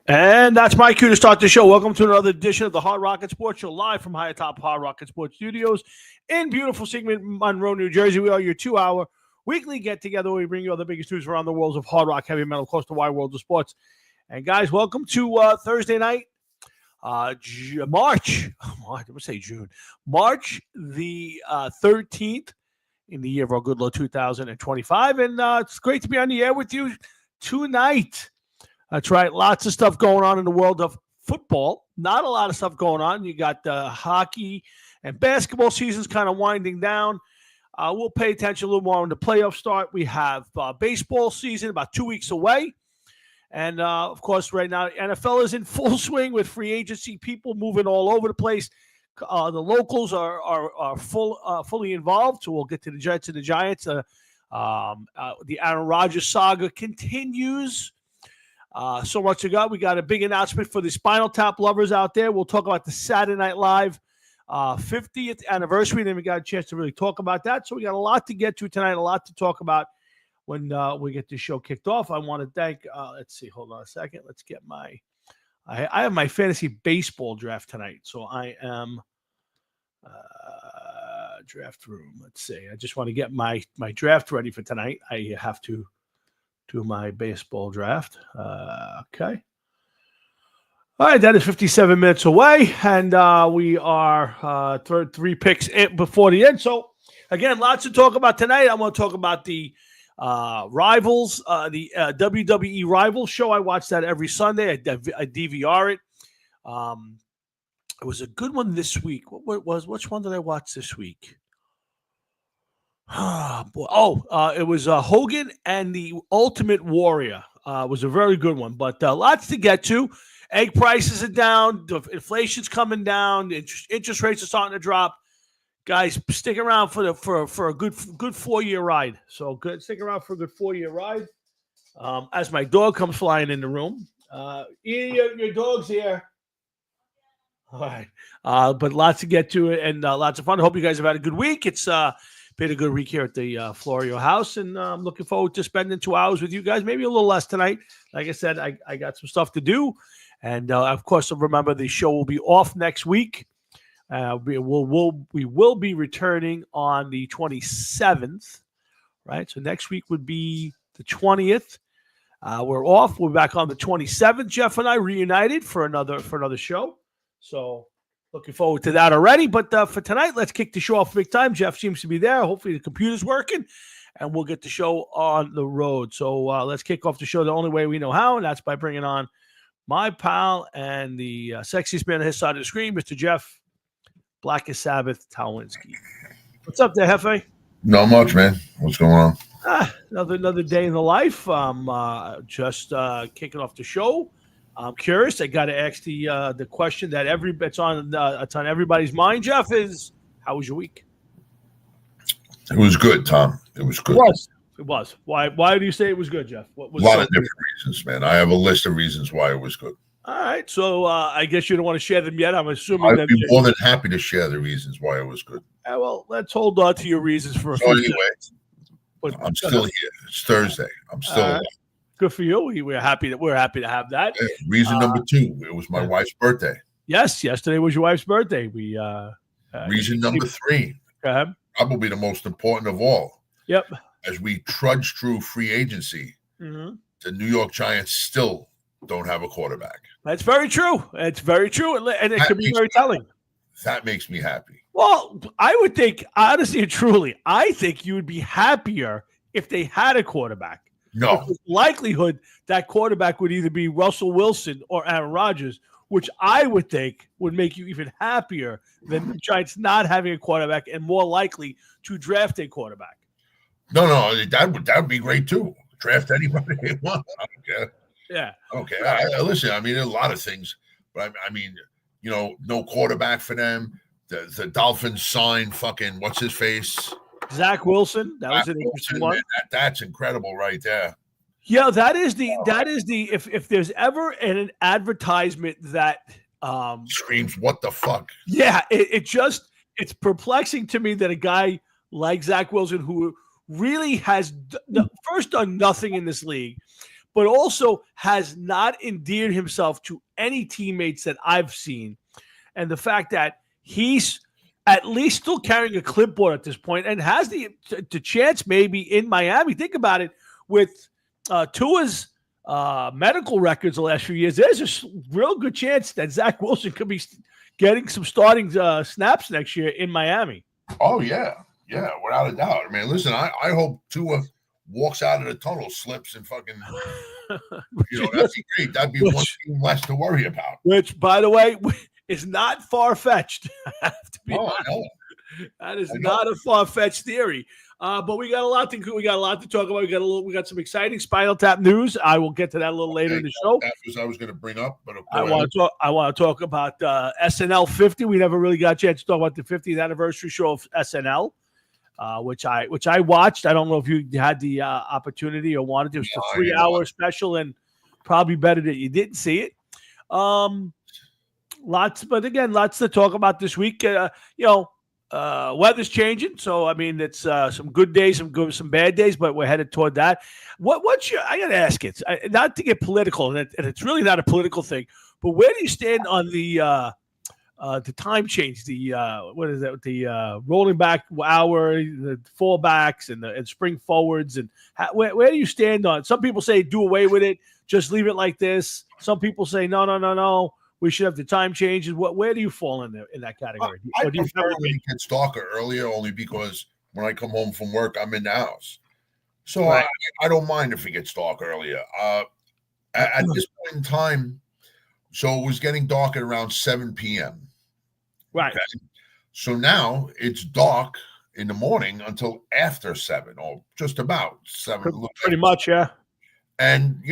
And that's my cue to start the show. Welcome to another edition of the Hard Rocket Sports Show, live from high atop Hard Rocket Sports Studios in beautiful Sigmund, Monroe, New Jersey. We are your 2-hour weekly get-together where we bring you all the biggest news around the world of hard rock, heavy metal, across the wide world of sports. And, guys, welcome to Thursday night, March the 13th in the year of our good Lord 2025. And it's great to be on the air with you tonight. That's right. Lots of stuff going on in the world of football. Not a lot of stuff going on. You got hockey and basketball seasons kind of winding down. We'll pay attention a little more when the playoffs start. We have baseball season about 2 weeks away. And, of course, right now, NFL is in full swing with free agency, people moving all over the place. The locals are fully involved, so we'll get to the Jets and the Giants. The Aaron Rodgers saga continues. So much to go. We got a big announcement for the Spinal Tap lovers out there. We'll talk about the Saturday Night Live 50th anniversary. Then we got a chance to really talk about that. So we got a lot to get to tonight, a lot to talk about when we get this show kicked off. I want to thank, let's see, hold on a second. Let's get I have my fantasy baseball draft tonight. So I am draft room. Let's see. I just want to get my draft ready for tonight. I have to do my baseball draft. Okay. All right, that is 57 minutes away, and we are three picks before the end. So, again, lots to talk about tonight. I want to talk about the Rivals, the WWE Rivals show. I watch that every Sunday. I DVR it. It was a good one this week. Which one did I watch this week? It was Hogan and the Ultimate Warrior. Was a very good one, but lots to get to. Egg prices are down. The inflation's coming down. Interest rates are starting to drop. Guys, stick around for a good 4-year ride. So good, stick around for a good 4-year ride. As my dog comes flying in the room, Ian, your dog's here. All right, but lots to get to it and lots of fun. I hope you guys have had a good week. It's been a good week here at the Florio house, and I'm looking forward to spending 2 hours with you guys, maybe a little less tonight. Like I said, I got some stuff to do, and of course, remember the show will be off next week. We will be returning on the 27th, right? So next week would be the 20th. We're off. We're back on the 27th. Jeff and I reunited for another show. So looking forward to that already. But for tonight, let's kick the show off big time. Jeff seems to be there. Hopefully the computer's working, and we'll get the show on the road. So let's kick off the show the only way we know how, and that's by bringing on my pal and the sexiest man on his side of the screen, Mr. Jeff Blackest Sabbath Towlinski. What's up there, Hefe? Not much, man. What's going on? Another day in the life. Just kicking off the show. I'm curious. I got to ask the question that it's on everybody's mind. Jeff, is how was your week? It was good, Tom. It was good. It was. Why do you say it was good, Jeff? What was a lot of different reasons, man. I have a list of reasons why it was good. All right. So I guess you don't want to share them yet. I'm assuming I'd be more than happy to share the reasons why it was good. Well, let's hold on to your reasons for a few anyway, I'm still here. It's Thursday. I'm still alive. Good for you. We're happy to have that. Reason number 2, it was my wife's birthday. Yes, yesterday was your wife's birthday. Reason number 3, probably the most important of all. Yep. As we trudge through free agency, the New York Giants still don't have a quarterback. That's very true. It's very true, and it can be very telling. That makes me happy. Well, I would think, honestly and truly, I think you would be happier if they had a quarterback. No. The likelihood that quarterback would either be Russell Wilson or Aaron Rodgers, which I would think would make you even happier than the Giants not having a quarterback and more likely to draft a quarterback. No, that would be great too. Draft anybody they want. I don't care. Yeah. Okay. Listen, I mean, there are a lot of things, but I mean, no quarterback for them. The Dolphins signed fucking what's his face? Zach Wilson. That was an interesting one. Man, that's incredible right there. Yeah, that is the if there's ever an advertisement that screams what the fuck. Yeah, it's perplexing to me that a guy like Zach Wilson, who really has first done nothing in this league, but also has not endeared himself to any teammates that I've seen. And the fact that he's at least still carrying a clipboard at this point and has the chance maybe in Miami. Think about it with Tua's medical records the last few years. There's a real good chance that Zach Wilson could be getting some starting snaps next year in Miami. Oh, yeah. Yeah, without a doubt. I mean, listen, I hope Tua walks out of the tunnel, slips, and fucking, that'd be great. That'd be one thing less to worry about. Which, by the way, is not far-fetched. I have to be honest. That is not a far-fetched theory. But we got a lot to talk about. We got some exciting Spinal Tap news. I will get to that a little later in the show. That was I was going to bring up, but I want to talk about SNL 50. We never really got a chance to talk about the 50th anniversary show of SNL, which I watched. I don't know if you had the opportunity or wanted to. It was a 3-hour special, and probably better that you didn't see it. Lots to talk about this week. Weather's changing, so I mean it's some good days, some bad days, but we're headed toward that. I got to ask it, not to get political, and it's really not a political thing, but where do you stand on the time change? What is that? The rolling back hour, the fallbacks, and the spring forwards, and where do you stand on it? Some people say do away with it, just leave it like this. Some people say no. We should have the time changes. Where do you fall in that category? I prefer when it gets darker earlier, only because when I come home from work, I'm in the house. So right. I don't mind if it gets dark earlier. At this point in time, so it was getting dark at around 7 p.m. Right. Okay? So now it's dark in the morning until after 7, or just about 7. Pretty much, yeah. And,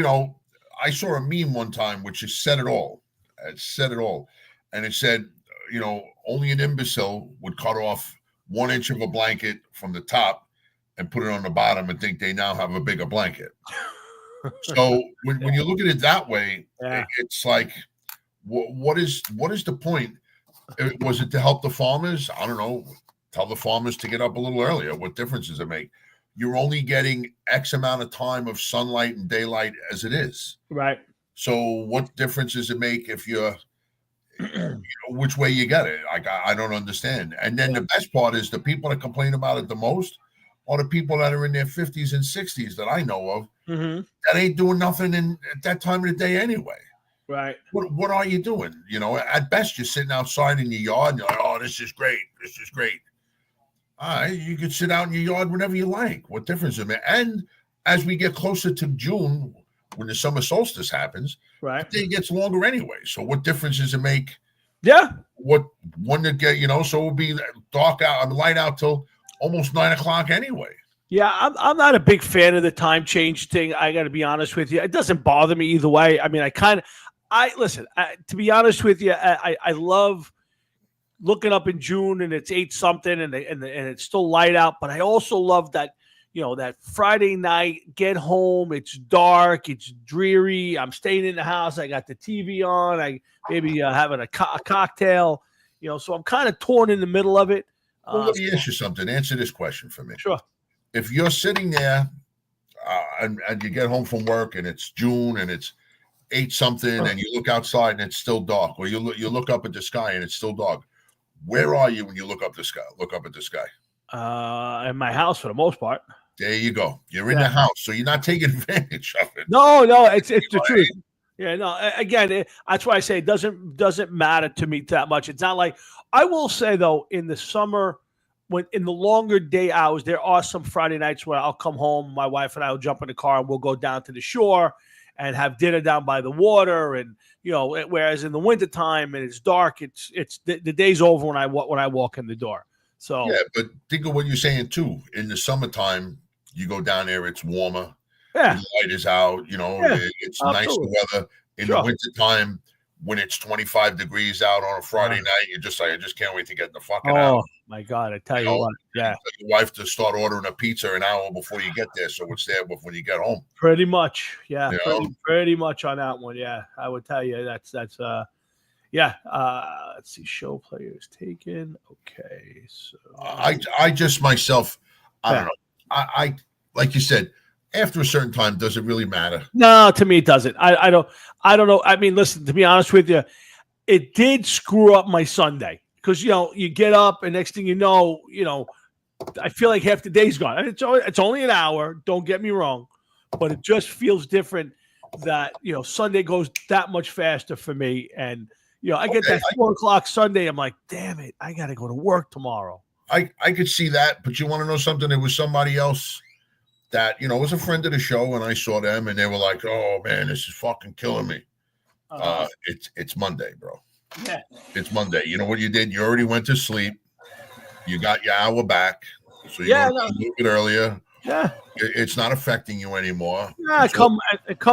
I saw a meme one time which has said it all. And it said, only an imbecile would cut off 1 inch of a blanket from the top and put it on the bottom and think they now have a bigger blanket. So when you look at it that way, it's like, what is the point? Was it to help the farmers? I don't know. Tell the farmers to get up a little earlier. What difference does it make? You're only getting X amount of time of sunlight and daylight as it is. Right. So what difference does it make if you're, which way you get it? I don't understand. And then the best part is the people that complain about it the most are the people that are in their 50s and 60s that I know of that ain't doing nothing at that time of the day anyway. Right. What are you doing? At best you're sitting outside in your yard and you're like, oh, this is great. This is great. All right, you could sit out in your yard whenever you like. What difference does it make? And as we get closer to June, when the summer solstice happens, right, the day gets longer anyway. So what difference does it make? Yeah. When to get, so it'll be dark out, light out till almost 9 o'clock anyway. Yeah, I'm not a big fan of the time change thing. I got to be honest with you. It doesn't bother me either way. I mean, to be honest with you, I love looking up in June and it's 8 something and it's still light out. But I also love that, that Friday night, get home, it's dark, it's dreary. I'm staying in the house. I got the TV on. I maybe having a cocktail, so I'm kind of torn in the middle of it. Well, let me ask you something. Answer this question for me. Sure. If you're sitting there and you get home from work and it's June and it's 8 something and you look outside and it's still dark, or you look up at the sky and it's still dark, where are you when you look up the sky? Look up at the sky. In my house for the most part. There you go. You're in the house, so you're not taking advantage of it. No, it's the truth. Yeah, no. Again, that's why I say it doesn't matter to me that much. It's not like, I will say though, in the summer, when in the longer day hours, there are some Friday nights where I'll come home, my wife and I will jump in the car and we'll go down to the shore and have dinner down by the water. And whereas in the wintertime and it's dark, it's the day's over when I walk in the door. So yeah, but think of what you're saying too. In the summertime, you go down there, it's warmer. Yeah, the light is out. It's nice weather. In the wintertime, when it's 25 degrees out on a Friday night, you're just like, I just can't wait to get in the fucking out. Oh my God, I tell you what, yeah. Tell your wife to start ordering a pizza an hour before you get there, so it's there before you get home. Pretty much, yeah. Pretty much on that one, yeah. I would tell you that's yeah. Let's see, show players taken. Okay, so I just myself, I don't know. I like you said, after a certain time, does it really matter? No, to me it doesn't. I don't know. I mean, listen, to be honest with you, it did screw up my Sunday because you get up and next thing you know, I feel like half the day's gone. And it's only an hour. Don't get me wrong, but it just feels different that Sunday goes that much faster for me. And I get that 4 o'clock Sunday. I'm like, damn it, I got to go to work tomorrow. I could see that, but you want to know something? There was somebody else that was a friend of the show, and I saw them, and they were like, "Oh man, this is fucking killing me." It's Monday, bro. Yeah, it's Monday. You know what you did? You already went to sleep. You got your hour back, so you a little bit earlier. Yeah, it's not affecting you anymore. Yeah, come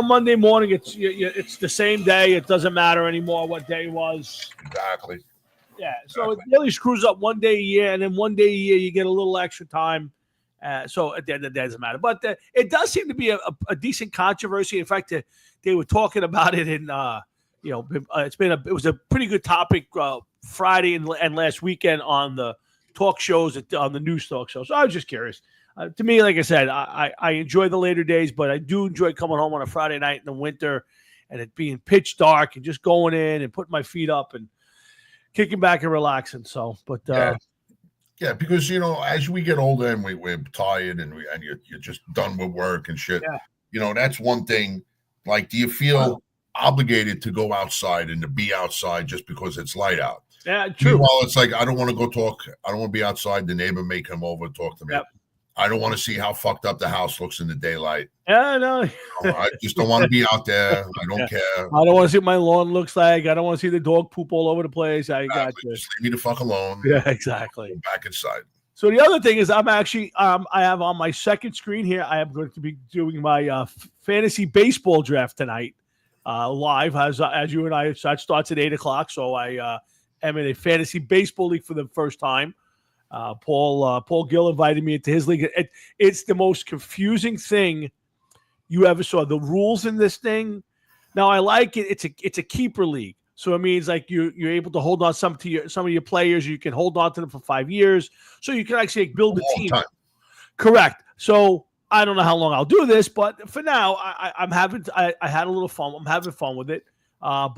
Monday morning, it's the same day. It doesn't matter anymore what day it was. Exactly. Yeah, so it really screws up one day a year, and then one day a year you get a little extra time. So at the end of the day, it doesn't matter. But it does seem to be a decent controversy. In fact, they were talking about it in it was a pretty good topic Friday and last weekend on the talk shows on the news talk shows. So I was just curious. To me, like I said, I enjoy the later days, but I do enjoy coming home on a Friday night in the winter and it being pitch dark and just going in and putting my feet up and kicking back and relaxing. So, but yeah, because as we get older and we're tired and you're just done with work and shit. Yeah. That's one thing. Like, do you feel obligated to go outside and to be outside just because it's light out? Yeah, true. Meanwhile, it's like I don't want to go talk. I don't want to be outside. The neighbor may come over and talk to me. Yep. I don't want to see how fucked up the house looks in the daylight. Yeah, no. I just don't want to be out there. I don't care. I don't want to see what my lawn looks like. I don't want to see the dog poop all over the place. I got you. Just leave me the fuck alone. Yeah, exactly. Go back inside. So the other thing is I'm actually I have on my second screen here, I am going to be doing my fantasy baseball draft tonight live as you and I. So it starts at 8:00. So I am in a fantasy baseball league for the first time. Paul Gill invited me into his league. It's the most confusing thing you ever saw. The rules in this thing. Now I like it. It's a keeper league, so it means like you're able to hold on some of your players. You can hold on to them for 5 years, so you can actually build a team. Time. Correct. So I don't know how long I'll do this, but for now I had a little fun. I'm having fun with it. 5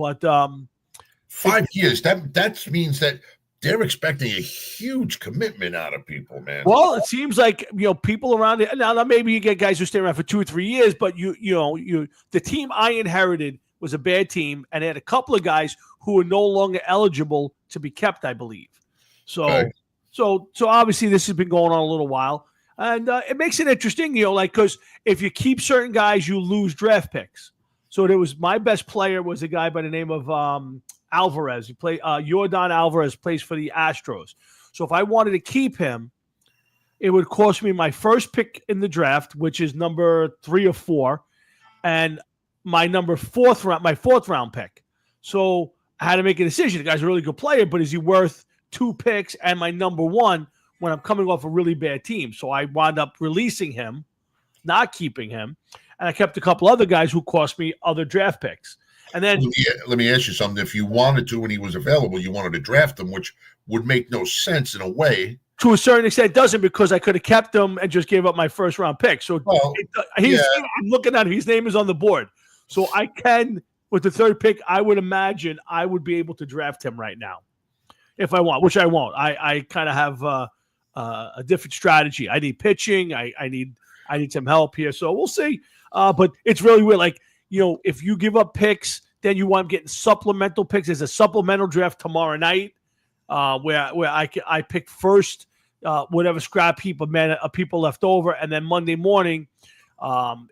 years. That means that they're expecting a huge commitment out of people, man. Well, it seems like people around it now. Maybe you get guys who stay around for 2 or 3 years, but the team I inherited was a bad team, and they had a couple of guys who were no longer eligible to be kept, I believe. So, okay. so obviously this has been going on a little while, and it makes it interesting, because if you keep certain guys, you lose draft picks. So there was my best player was a guy by the name of Alvarez. He played Yordan Alvarez plays for the Astros. So if I wanted to keep him, it would cost me my first pick in the draft, which is number 3 or 4, and my fourth round pick. So I had to make a decision. The guy's a really good player, but is he worth 2 picks and my number 1 when I'm coming off a really bad team? So I wound up releasing him, not keeping him, and I kept a couple other guys who cost me other draft picks. And then let me ask you something. If you wanted to, when he was available, you wanted to draft him, which would make no sense in a way. To a certain extent, it doesn't, because I could have kept him and just gave up my first round pick. So I'm looking at him. His name is on the board. So I can, with the third pick, I would imagine I would be able to draft him right now if I want, which I won't. I kind of have a different strategy. I need pitching. I need some help here. So we'll see. But it's really weird. Like, if you give up picks, then you wind up getting supplemental picks. There's a supplemental draft tomorrow night where I pick first whatever scrap heap of people left over, and then Monday morning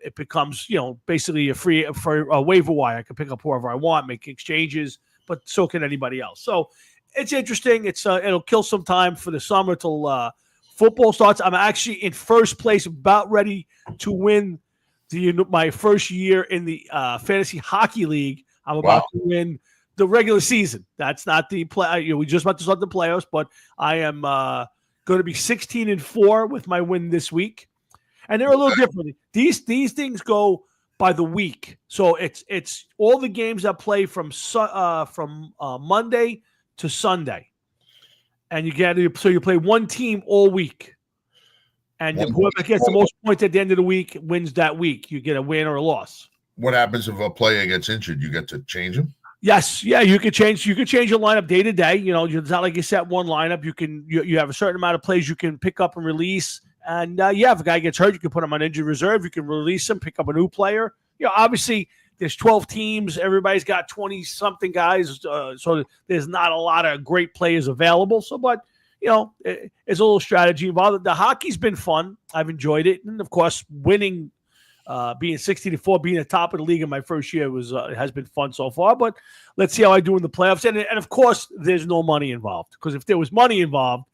it becomes basically a waiver wire. I can pick up whoever I want, make exchanges, but so can anybody else. So it's interesting. It'll kill some time for the summer till football starts. I'm actually in first place, about ready to win my first year in the fantasy hockey league. I'm about to win the regular season. That's not the play. We just about to start the playoffs, but I am going to be 16-4 with my win this week. And they're a little different. These things go by the week, so it's all the games that play from Monday to Sunday, and you play one team all week. And One- whoever gets the most points at the end of the week wins that week. You get a win or a loss. What happens if a player gets injured? You get to change him? Yes, yeah, you could change your lineup day to day. You know, it's not like you set one lineup. You have a certain amount of plays you can pick up and release. And if a guy gets hurt, you can put him on injured reserve. You can release him, pick up a new player. Obviously there's 12 teams. Everybody's got 20 something guys. So there's not a lot of great players available. So, but it's a little strategy involved. The hockey's been fun. I've enjoyed it, and of course, winning. Being 60-4, being at the top of the league in my first year has been fun so far. But let's see how I do in the playoffs. And of course, there's no money involved, because if there was money involved,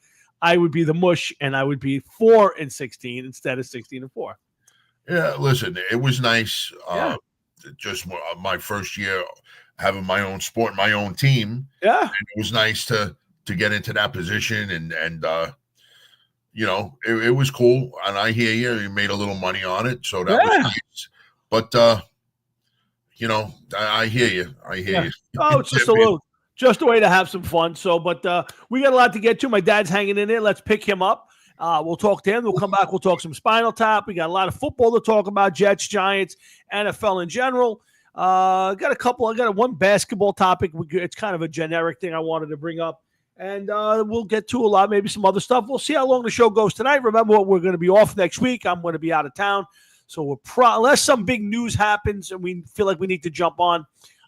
I would be the mush and I would be 4-16 instead of 16-4. Yeah, listen, it was nice. Just my first year having my own sport, my own team. Yeah, and it was nice to get into that position and it was cool, and I hear you made a little money on it, so that was nice. But I hear you. Oh, it's just a way to have some fun. So, but we got a lot to get to. My dad's hanging in there. Let's pick him up. We'll talk to him. We'll come back. We'll talk some Spinal Tap. We got a lot of football to talk about. Jets, Giants, NFL in general. I got one basketball topic. It's kind of a generic thing I wanted to bring up. And we'll get to maybe some other stuff. We'll see how long the show goes tonight. Remember, we're going to be off next week. I'm going to be out of town. So unless some big news happens and we feel like we need to jump on,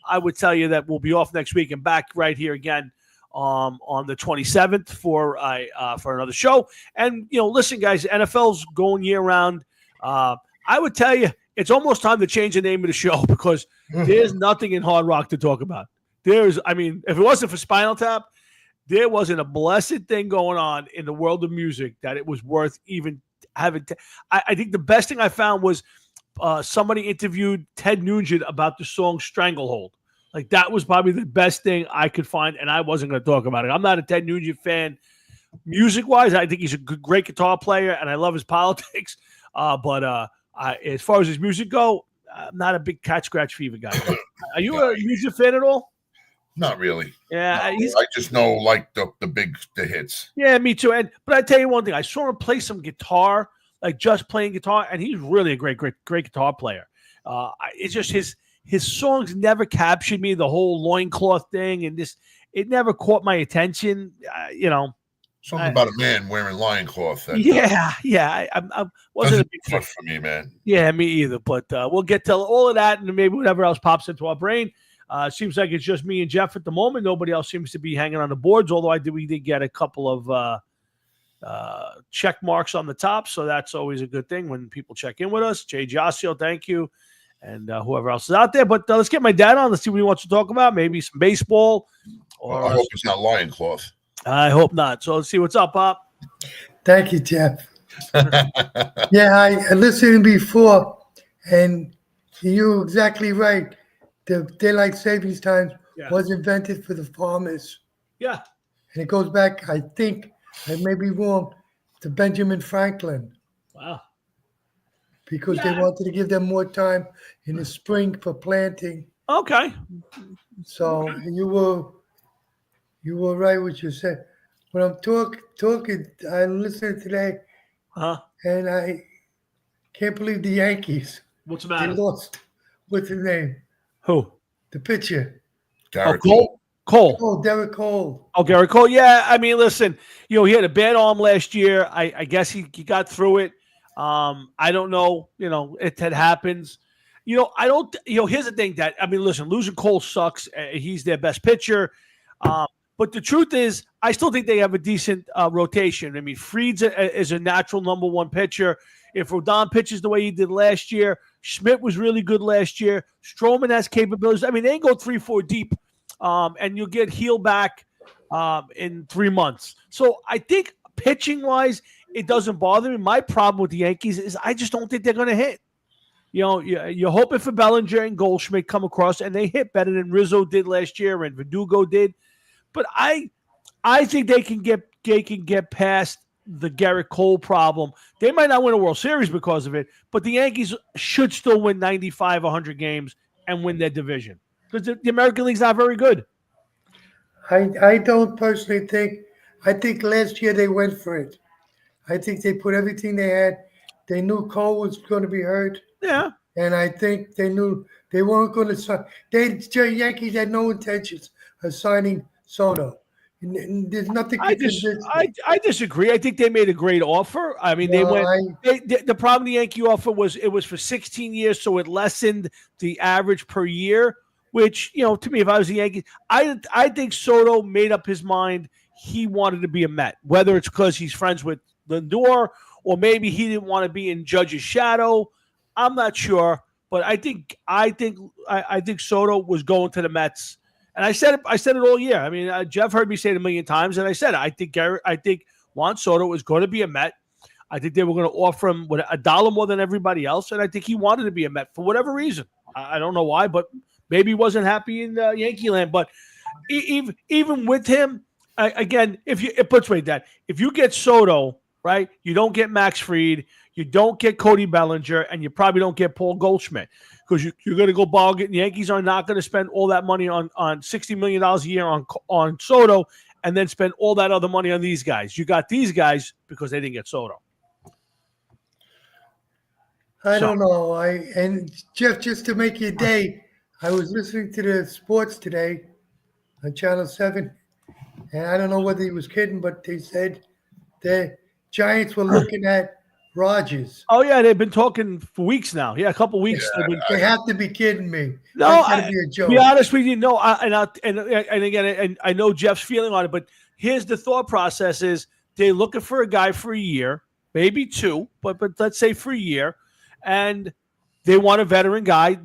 I would tell you that we'll be off next week and back right here again on the 27th for another show. And, listen, guys, NFL's going year round. I would tell you it's almost time to change the name of the show, because there's nothing in Hard Rock to talk about. If it wasn't for Spinal Tap, there wasn't a blessed thing going on in the world of music that it was worth even having. I think the best thing I found was somebody interviewed Ted Nugent about the song Stranglehold. Like, that was probably the best thing I could find, and I wasn't going to talk about it. I'm not a Ted Nugent fan music-wise. I think he's a great guitar player, and I love his politics. But as far as his music go, I'm not a big Cat Scratch Fever guy. Are you a music fan at all? Not really. Yeah, no, I just know like the hits. Yeah, me too. But I tell you one thing, I saw him play some guitar, like just playing guitar, and he's really a great guitar player. It's just his songs never captured me. The whole loincloth thing and it never caught my attention. Something about a man wearing loincloth. I wasn't a big fan for me, man. Yeah, me either. But we'll get to all of that and maybe whatever else pops into our brain. Seems like it's just me and Jeff at the moment. Nobody else seems to be hanging on the boards, although we did get a couple of check marks on the top, so that's always a good thing when people check in with us. Jay Giasio, thank you, and whoever else is out there. But let's get my dad on. Let's see what he wants to talk about. Maybe some baseball. I hope it's not loincloth. I hope not. So let's see what's up, Pop. Thank you, Jeff. Yeah, I listened before, and you're exactly right. The daylight savings time was invented for the farmers. Yeah. And it goes back, I think, I may be wrong, to Benjamin Franklin. Wow. Because they wanted to give them more time in the spring for planting. Okay. So you were right what you said. When I'm talking, I listened today, and I can't believe the Yankees. What's the matter? They lost. What's his name? Who? The pitcher. Garrett Cole. Oh, Derek Cole. Oh, Garrett Cole. Yeah, I mean, listen, he had a bad arm last year. I guess he got through it. I don't know. It happens. I don't. Here's the thing listen, losing Cole sucks. He's their best pitcher. But the truth is, I still think they have a decent rotation. I mean, Fried's is a natural number one pitcher. If Rodon pitches the way he did last year, Schmidt was really good last year. Stroman has capabilities. I mean, they can go 3-4 deep, and you'll get Heel back in 3 months. So I think pitching-wise, it doesn't bother me. My problem with the Yankees is I just don't think they're going to hit. You're hoping for Bellinger and Goldschmidt come across, and they hit better than Rizzo did last year and Verdugo did. But I think they can get past the Garrett Cole problem. They might not win a World Series because of it, but the Yankees should still win 95, 100 games and win their division because the American League's not very good. I don't personally think. I think last year they went for it. I think they put everything they had. They knew Cole was going to be hurt, Yeah. and I think they knew they weren't going to sign. Yankees had no intentions of signing Soto. And there's nothing to convince me. I disagree. I think they made a great offer. I mean, No, the problem the Yankee offer was it was for 16 years, so it lessened the average per year. Which, to me, if I was the Yankees, I think Soto made up his mind he wanted to be a Met. Whether it's because he's friends with Lindor or maybe he didn't want to be in Judge's shadow, I'm not sure. But I think Soto was going to the Mets. And I said it all year. I mean, Jeff heard me say it a million times, and I said it. I think Juan Soto was going to be a Met. I think they were going to offer him $1 more than everybody else, and I think he wanted to be a Met for whatever reason. I don't know why, but maybe he wasn't happy in Yankee land. But even with him, again, it puts way that if you get Soto, right, you don't get Max Fried, you don't get Cody Bellinger, and you probably don't get Paul Goldschmidt. Because you're going to go bargain. The Yankees are not going to spend all that money on $60 million a year on Soto and then spend all that other money on these guys. You got these guys because they didn't get Soto. I don't know. And Jeff, just to make your day, I was listening to the sports today on Channel 7, and I don't know whether he was kidding, but they said the Giants were looking at Rogers. Oh yeah, they've been talking for weeks now. Yeah, a couple weeks. Yeah, They have to be kidding me. No, That's gotta be a joke. To be honest with you, no. And again, I know Jeff's feeling on it, but here's the thought process: is they're looking for a guy for a year, maybe two, but let's say for a year, and they want a veteran guy.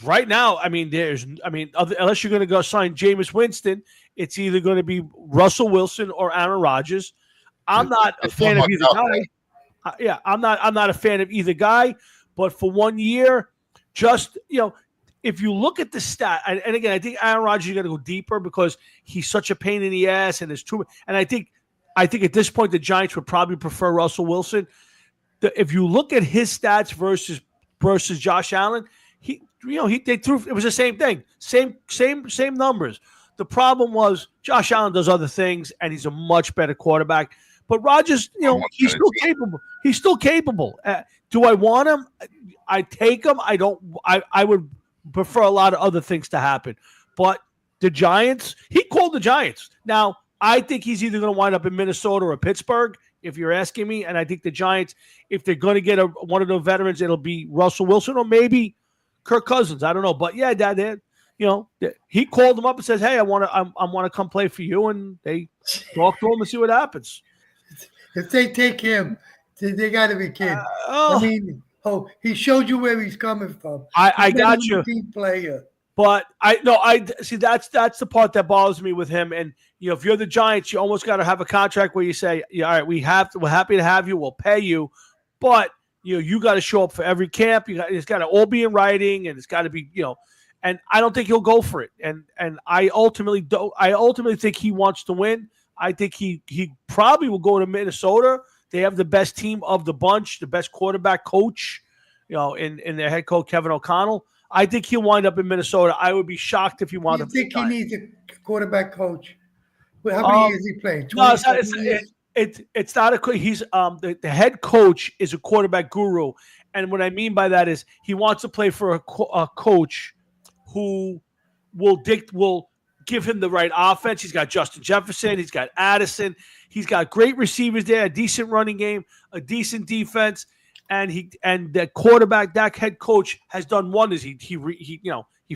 Right now, unless you're going to go sign Jameis Winston, it's either going to be Russell Wilson or Aaron Rodgers. I'm not a fan of either guy. I'm not a fan of either guy, but for 1 year, just if you look at the stat, and again, I think Aaron Rodgers, you got to go deeper because he's such a pain in the ass, and there's too. And I think at this point the Giants would probably prefer Russell Wilson. If you look at his stats versus Josh Allen, they threw. It was the same thing, same numbers. The problem was Josh Allen does other things, and he's a much better quarterback. But Rodgers, he's still capable. He's still capable. Do I want him? I take him. I don't. I would prefer a lot of other things to happen. But the Giants, he called the Giants. Now, I think he's either going to wind up in Minnesota or Pittsburgh, if you're asking me. And I think the Giants, if they're going to get one of the veterans, it'll be Russell Wilson or maybe Kirk Cousins. I don't know. But yeah, Dad, he called them up and says, "Hey, I want to come play for you," and they talk to him and see what happens. If they take him, they got to be kidding. He showed you where he's coming from. I got you. Team player. But I see that's the part that bothers me with him. And if you're the Giants, you almost got to have a contract where you say, "Yeah, all right, we're happy to have you. We'll pay you, but you got to show up for every camp. It's got to all be in writing, and it's got to be And I don't think he'll go for it. And I ultimately don't. I ultimately think he wants to win. I think he probably will go to Minnesota. They have the best team of the bunch, the best quarterback coach, in their head coach Kevin O'Connell. I think he'll wind up in Minnesota. I would be shocked if he wound up. You think he needs a quarterback coach? Well, how many years he played? No, it's not a. He's the head coach is a quarterback guru, and what I mean by that is he wants to play for a coach who will give him the right offense. He's got Justin Jefferson. He's got Addison. He's got great receivers there, a decent running game, a decent defense, and the quarterback, that head coach, has done wonders. He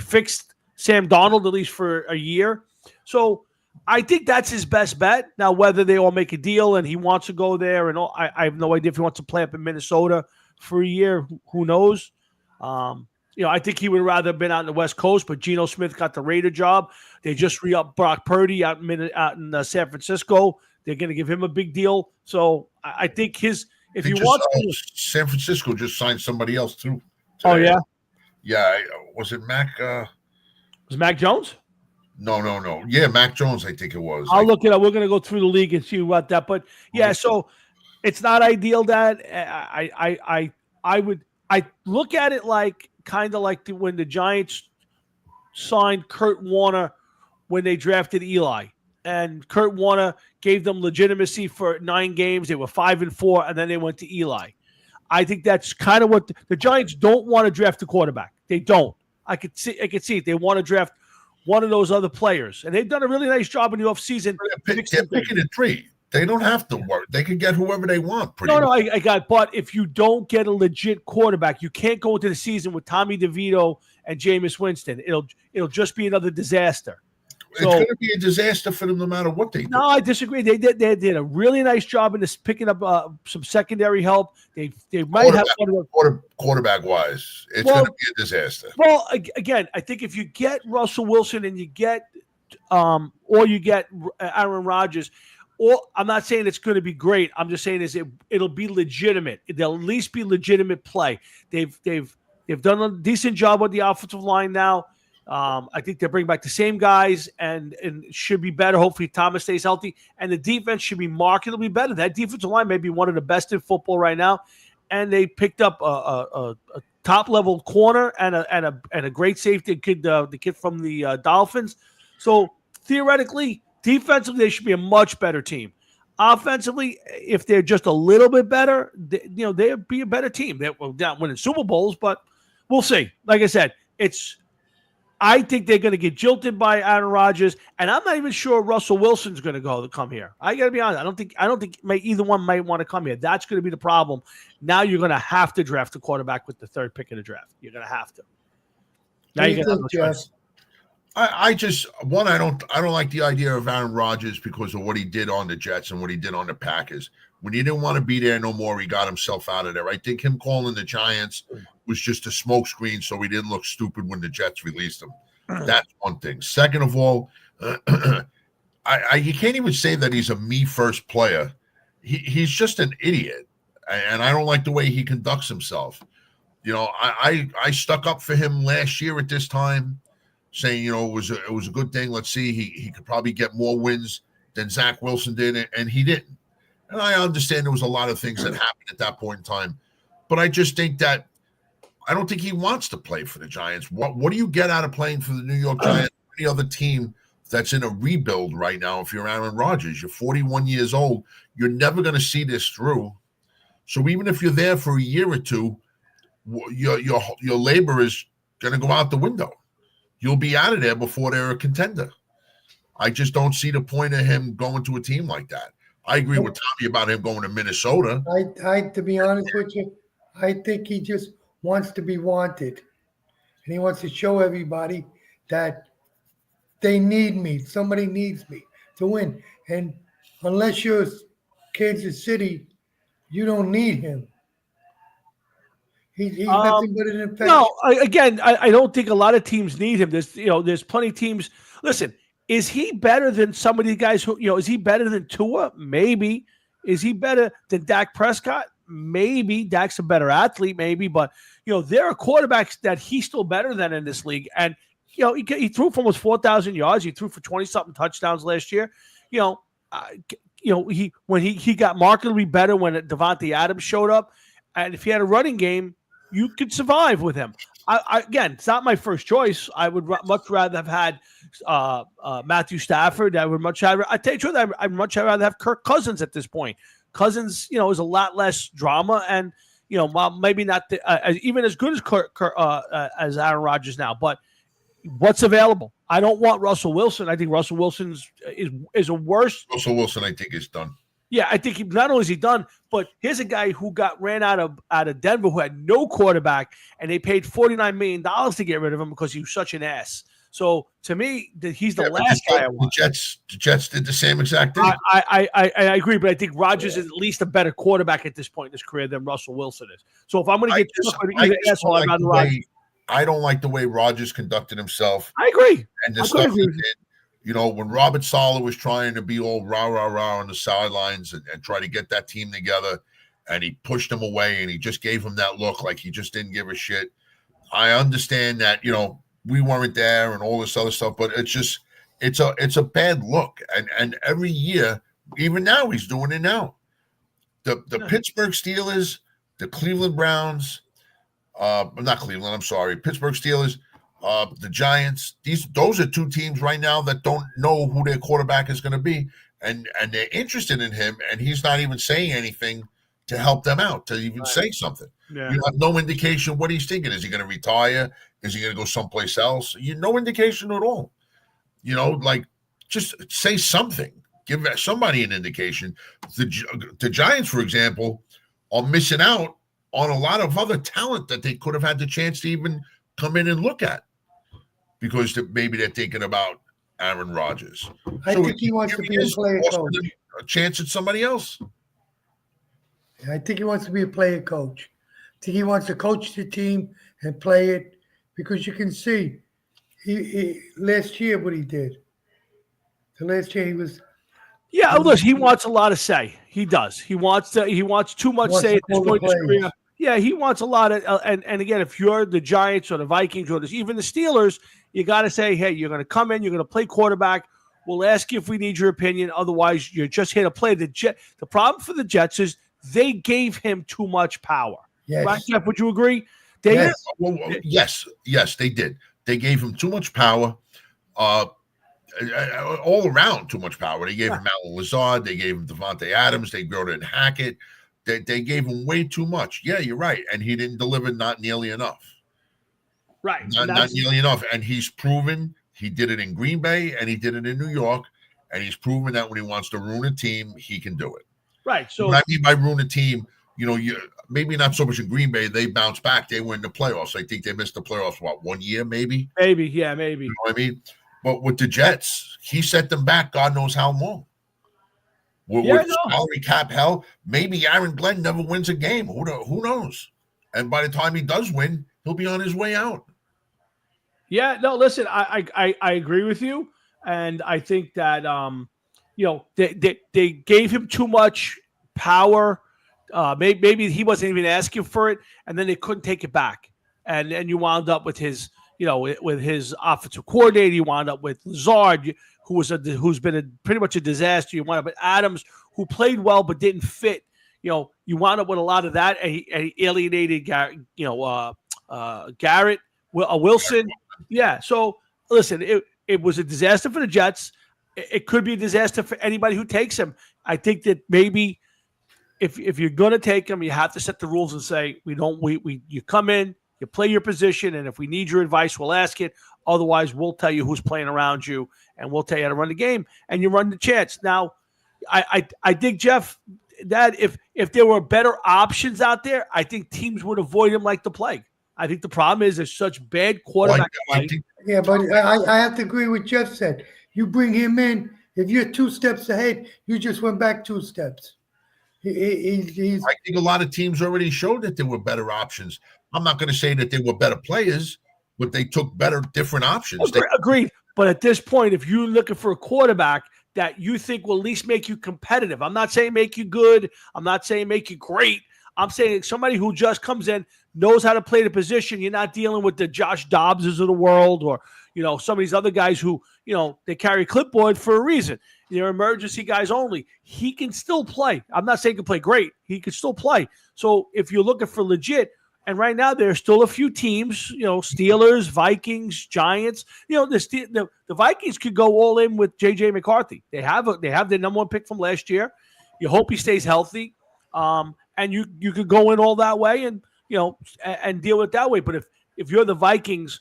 fixed Sam Darnold at least for a year. So I think that's his best bet. Now, whether they all make a deal and he wants to go there, and all, I have no idea if he wants to play up in Minnesota for a year. Who knows? I think he would rather have been out in the West Coast, but Geno Smith got the Raider job. They just re-upped Brock Purdy out in San Francisco. They're going to give him a big deal. So I think San Francisco just signed somebody else too. Today. Oh yeah, yeah. Was it Mac? Was Mac Jones? No. Yeah, Mac Jones. I think it was. I'll look it up. We're going to go through the league and see about that. But yeah, so it's not ideal. That I look at it like kind of like when the Giants signed Kurt Warner when they drafted Eli. and Kurt Warner gave them legitimacy for 9 games. They were 5-4, and then they went to Eli. I think that's kind of what the Giants don't want to draft a quarterback. They don't. I could see it. They want to draft one of those other players, and they've done a really nice job in the offseason. They're picking a tree. They don't have to work. They can get whoever they want. I got. But if you don't get a legit quarterback, you can't go into the season with Tommy DeVito and Jameis Winston. It'll just be another disaster. It's going to be a disaster for them no matter what they do. No, I disagree. They did a really nice job in this picking up some secondary help. They might have quarterback wise. It's going to be a disaster. Well, again, I think if you get Russell Wilson and you get or you get Aaron Rodgers, or I'm not saying it's going to be great. I'm just saying it'll be legitimate. They'll at least be legitimate play. They've done a decent job with the offensive line now. I think they bring back the same guys and it should be better. Hopefully Thomas stays healthy and the defense should be markedly better. That defensive line may be one of the best in football right now. And they picked up a top level corner and a great safety kid, the kid from the Dolphins. So theoretically, defensively, they should be a much better team. Offensively, if they're just a little bit better, they'd be a better team. They're not winning Super Bowls, but we'll see. Like I said, I think they're going to get jilted by Aaron Rodgers, and I'm not even sure Russell Wilson's going to come here. I got to be honest. I don't think either one might want to come here. That's going to be the problem. Now you're going to have to draft a quarterback with the 3rd pick in the draft. You're going to have to. Now you're going to have no choice. I don't like the idea of Aaron Rodgers because of what he did on the Jets and what he did on the Packers. When he didn't want to be there no more, he got himself out of there. I think him calling the Giants was just a smokescreen so he didn't look stupid when the Jets released him. That's one thing. Second of all, you can't even say that he's a me-first player. He's just an idiot, and I don't like the way he conducts himself. I stuck up for him last year at this time, saying, it was a good thing. Let's see, he could probably get more wins than Zach Wilson did, and he didn't. And I understand there was a lot of things that happened at that point in time, but I just think that I don't think he wants to play for the Giants. What do you get out of playing for the New York Giants? Any other team that's in a rebuild right now? If you're Aaron Rodgers, you're 41 years old. You're never going to see this through. So even if you're there for a year or two, your labor is going to go out the window. You'll be out of there before they're a contender. I just don't see the point of him going to a team like that. I agree with Tommy about him going to Minnesota. To be honest with you, I think he just wants to be wanted. And he wants to show everybody that they need me. Somebody needs me to win. And unless you're Kansas City, you don't need him. He's nothing but an infection. No, I don't think a lot of teams need him. There's plenty of teams. Listen, is he better than some of these guys who, is he better than Tua? Maybe. Is he better than Dak Prescott? Maybe. Dak's a better athlete, maybe. But, there are quarterbacks that he's still better than in this league. And, he threw for almost 4,000 yards. He threw for 20-something touchdowns last year. When he got markedly better when Devontae Adams showed up. And if he had a running game, you could survive with him. Again, it's not my first choice. I would much rather have had Matthew Stafford. I tell you the truth, I'd much rather have Kirk Cousins at this point. Cousins, is a lot less drama, and maybe not even as good as Aaron Rodgers now. But what's available? I don't want Russell Wilson. I think Russell Wilson is a worse. Russell Wilson, I think, is done. Yeah, I think not only is he done, but here's a guy who got ran out of Denver, who had no quarterback, and they paid $49 million to get rid of him because he was such an ass. So to me, he's the last guy I want. The Jets did the same exact thing. I agree, but I think Rodgers is at least a better quarterback at this point in his career than Russell Wilson is. So if I'm going to get stuck with either asshole, I'd rather Rodgers. I don't like the way Rodgers conducted himself. I agree. And the stuff he did. When Robert Saleh was trying to be all rah on the sidelines and try to get that team together, and he pushed him away and he just gave him that look like he just didn't give a shit. I understand that, we weren't there and all this other stuff, but it's a bad look. And every year, even now, he's doing it now. The Pittsburgh Steelers, the Cleveland Browns, not Cleveland, I'm sorry, Pittsburgh Steelers, the Giants. Those are two teams right now that don't know who their quarterback is going to be, and they're interested in him, and he's not even saying anything to help them out, to even say something. Yeah. You have no indication what he's thinking. Is he going to retire? Is he going to go someplace else? No indication at all. Like, just say something. Give somebody an indication. The Giants, for example, are missing out on a lot of other talent that they could have had the chance to even come in and look at, because maybe they're thinking about Aaron Rodgers. I think he wants to be a player coach. A chance at somebody else. I think he wants to be a player coach. I think he wants to coach the team and play it, because you can see he last year what he did. So last year he was. Yeah, listen, he wants a lot of say. He does. He wants too much say at this point in his career. Yeah, he wants a lot of, and again, if you're the Giants or the Vikings or even the Steelers, you got to say, hey, you're going to come in, you're going to play quarterback. We'll ask you if we need your opinion. Otherwise, you're just here to play. The problem for the Jets is they gave him too much power. Yes. Right, Jeff? Would you agree? Yes. Yes, they did. They gave him too much power. All around too much power. They gave him Alan Lazard. They gave him Devontae Adams. They brought in Hackett. They gave him way too much. Yeah, you're right. And he didn't deliver not nearly enough. Right. Not nearly enough. And he's proven he did it in Green Bay and he did it in New York. And he's proven that when he wants to ruin a team, he can do it. Right. So what I mean by ruin a team, you maybe not so much in Green Bay. They bounce back. They win the playoffs. I think they missed the playoffs, 1 year, maybe? Maybe, yeah, maybe. You know what I mean? But with the Jets, he set them back God knows how long. With salary cap hell, maybe Aaron Glenn never wins a game. Who knows? And by the time he does win, he'll be on his way out. Yeah, no, listen, I agree with you. And I think that, they gave him too much power. Maybe he wasn't even asking for it, and then they couldn't take it back. And you wound up with his, with his offensive coordinator. You wound up with Lazard, who's been pretty much a disaster. You wound up with Adams, who played well but didn't fit. You wound up with a lot of that, and he alienated Garrett Wilson. Yeah. So listen, it was a disaster for the Jets. It could be a disaster for anybody who takes him. I think that maybe if you're going to take him, you have to set the rules and say you come in, you play your position, and if we need your advice, we'll ask it. Otherwise, we'll tell you who's playing around you, and we'll tell you how to run the game, and you run the chance. Now, I think, Jeff, that if there were better options out there, I think teams would avoid him like the plague. I think the problem is there's such bad quarterback play. Yeah, but I have to agree with Jeff said. You bring him in, if you're 2 steps ahead, you just went back 2 steps. I think a lot of teams already showed that there were better options. I'm not going to say that they were better players, but they took different options. Agreed. But at this point, if you're looking for a quarterback that you think will at least make you competitive, I'm not saying make you good. I'm not saying make you great. I'm saying somebody who just comes in, knows how to play the position. You're not dealing with the Josh Dobbses of the world or, some of these other guys who, they carry a clipboard for a reason. They're emergency guys only. He can still play. I'm not saying he can play great. He can still play. So if you're looking for legit, and right now there's still a few teams, Steelers, Vikings, Giants. The Vikings could go all in with J.J. McCarthy. They have their number 1 pick from last year. You hope he stays healthy, and you could go in all that way and and deal with it that way. But if you're the Vikings,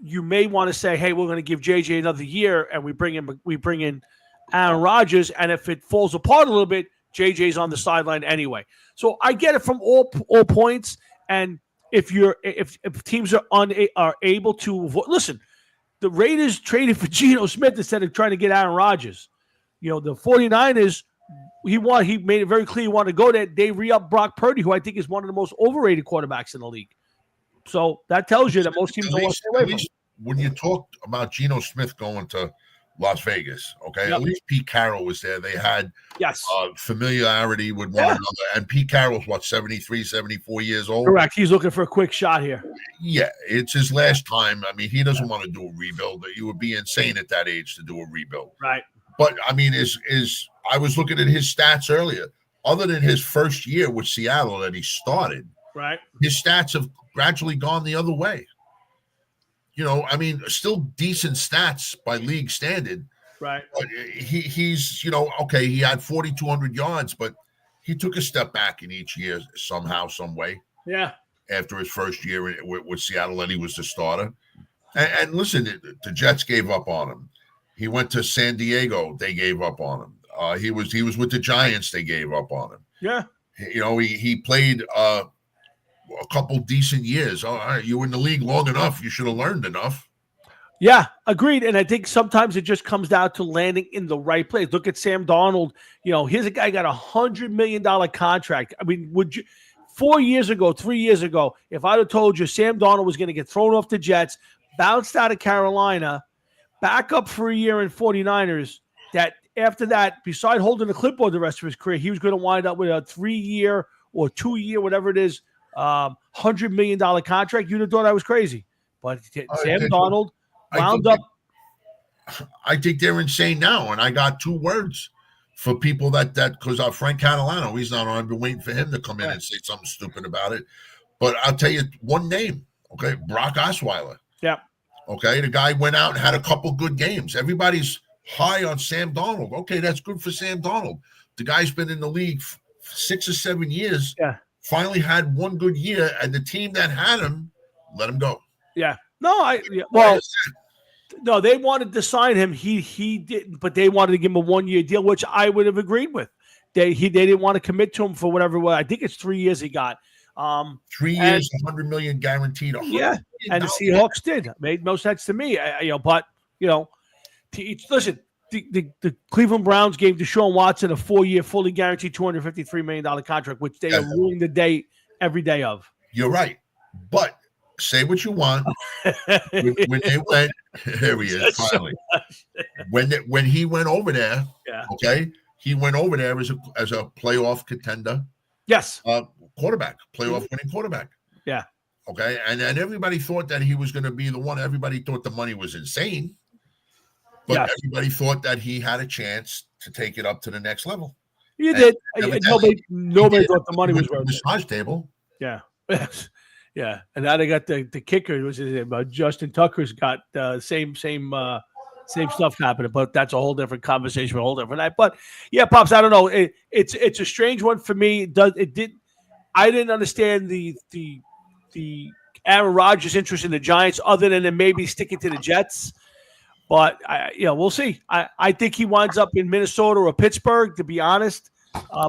you may want to say, hey, we're going to give J.J. another year, and we bring in Aaron Rodgers, and if it falls apart a little bit, J.J.'s on the sideline anyway. So I get it from all points. And if teams are able to listen, the Raiders traded for Geno Smith instead of trying to get Aaron Rodgers. The 49ers, he made it very clear he wanted to go there. They re-upped Brock Purdy, who I think is one of the most overrated quarterbacks in the league. So that tells you that most teams don't want to stay away from him. When you talked about Geno Smith going to Las Vegas, okay, at least Pete Carroll was there. They had familiarity with one another. And Pete Carroll's, 73, 74 years old? Correct. He's looking for a quick shot here. Yeah, it's his last time. I mean, he doesn't want to do a rebuild. You would be insane at that age to do a rebuild. Right. But, I mean, I was looking at his stats earlier. Other than his first year with Seattle that he started, right, his stats have gradually gone the other way. I mean, still decent stats by league standard. Right. But he's okay. He had 4,200 yards, but he took a step back in each year somehow, some way. Yeah. After his first year with Seattle, and he was the starter. And listen, the Jets gave up on him. He went to San Diego. They gave up on him. He was with the Giants. They gave up on him. Yeah. He played a couple decent years. All right, you were in the league long enough. You should have learned enough. Yeah, agreed. And I think sometimes it just comes down to landing in the right place. Look at Sam Darnold. Here's a guy got $100 million contract. I mean, would you 3 years ago, if I'd have told you Sam Darnold was going to get thrown off the Jets, bounced out of Carolina, back up for a year in 49ers, that after that, beside holding the clipboard the rest of his career, he was going to wind up with a 3-year or 2-year, whatever it is, $100 million contract, you'd have thought I was crazy. But Sam Darnold wound up. I think they're insane now. And I got 2 words for people that because Frank Catalano, he's not on. I've been waiting for him to come in and say something stupid about it. But I'll tell you one name, okay? Brock Osweiler. Yeah. Okay, the guy went out and had a couple good games. Everybody's high on Sam Darnold. Okay, that's good for Sam Darnold. The guy's been in the league 6 or 7 years. Yeah. Finally had one good year, and the team that had him let him go. Yeah. No, no, they wanted to sign him. He didn't, but they wanted to give him a 1-year deal, which I would have agreed with. They didn't want to commit to him for whatever. I think it's 3 years he got. 3 years, $100 million guaranteed. Yeah, and the Seahawks did. Made no sense to me. But listen, the Cleveland Browns gave Deshaun Watson a 4-year, fully guaranteed $253 million contract, which they are ruining the day every day of. You're right, but say what you want. when they went, here he is finally. When he went over there, okay, he went over there as a playoff contender. Yes, quarterback, playoff winning quarterback. Yeah. Okay, and everybody thought that he was going to be the one. Everybody thought the money was insane. But everybody thought that he had a chance to take it up to the next level. You did. Nobody thought the money was worth it. Massage table. Yeah. Yeah. And now they got the kicker. Was Justin Tucker's got same stuff happening, but that's a whole different conversation, a whole different night. But yeah, Pops, I don't know. It's a strange one for me. I didn't understand the Aaron Rodgers' interest in the Giants, other than maybe sticking to the Jets. But we'll see. I think he winds up in Minnesota or Pittsburgh, to be honest,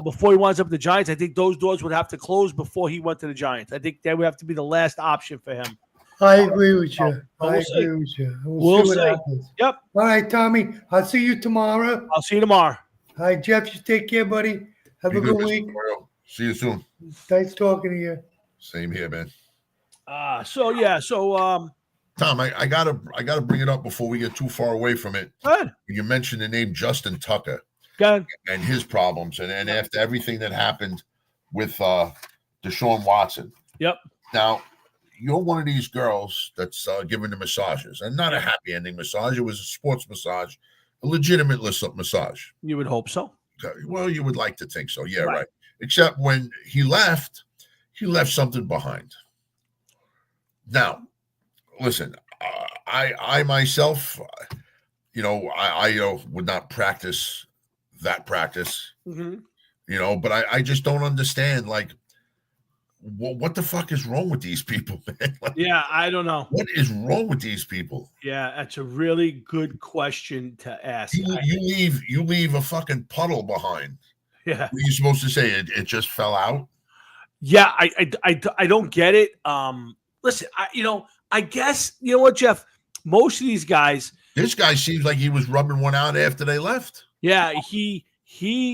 before he winds up the Giants. I think those doors would have to close before he went to the Giants. I think that would have to be the last option for him. I agree with you. I agree with you. We'll see what happens. Yep. All right, Tommy. I'll see you tomorrow. I'll see you tomorrow. All right, Jeff. You take care, buddy. Have a good week. See you soon. Nice talking to you. Same here, man. Tom, I gotta bring it up before we get too far away from it. Good. You mentioned the name Justin Tucker and his problems, and after everything that happened with Deshaun Watson. Yep. Now, you're one of these girls that's giving the massages, and not a happy ending massage. It was a sports massage, a legitimate massage. You would hope so. Okay. Well, you would like to think so. Yeah, right. Except when he left something behind. Now, listen, I myself, I would not practice that practice, but I just don't understand, like, what the fuck is wrong with these people, man? Like, yeah, I don't know. What is wrong with these people? Yeah, that's a really good question to ask. You leave a fucking puddle behind. Yeah. What are you supposed to say? It just fell out? Yeah, I don't get it. Listen, I guess, you know what, Jeff? Most of these guys. This guy seems like he was rubbing one out after they left. Yeah, he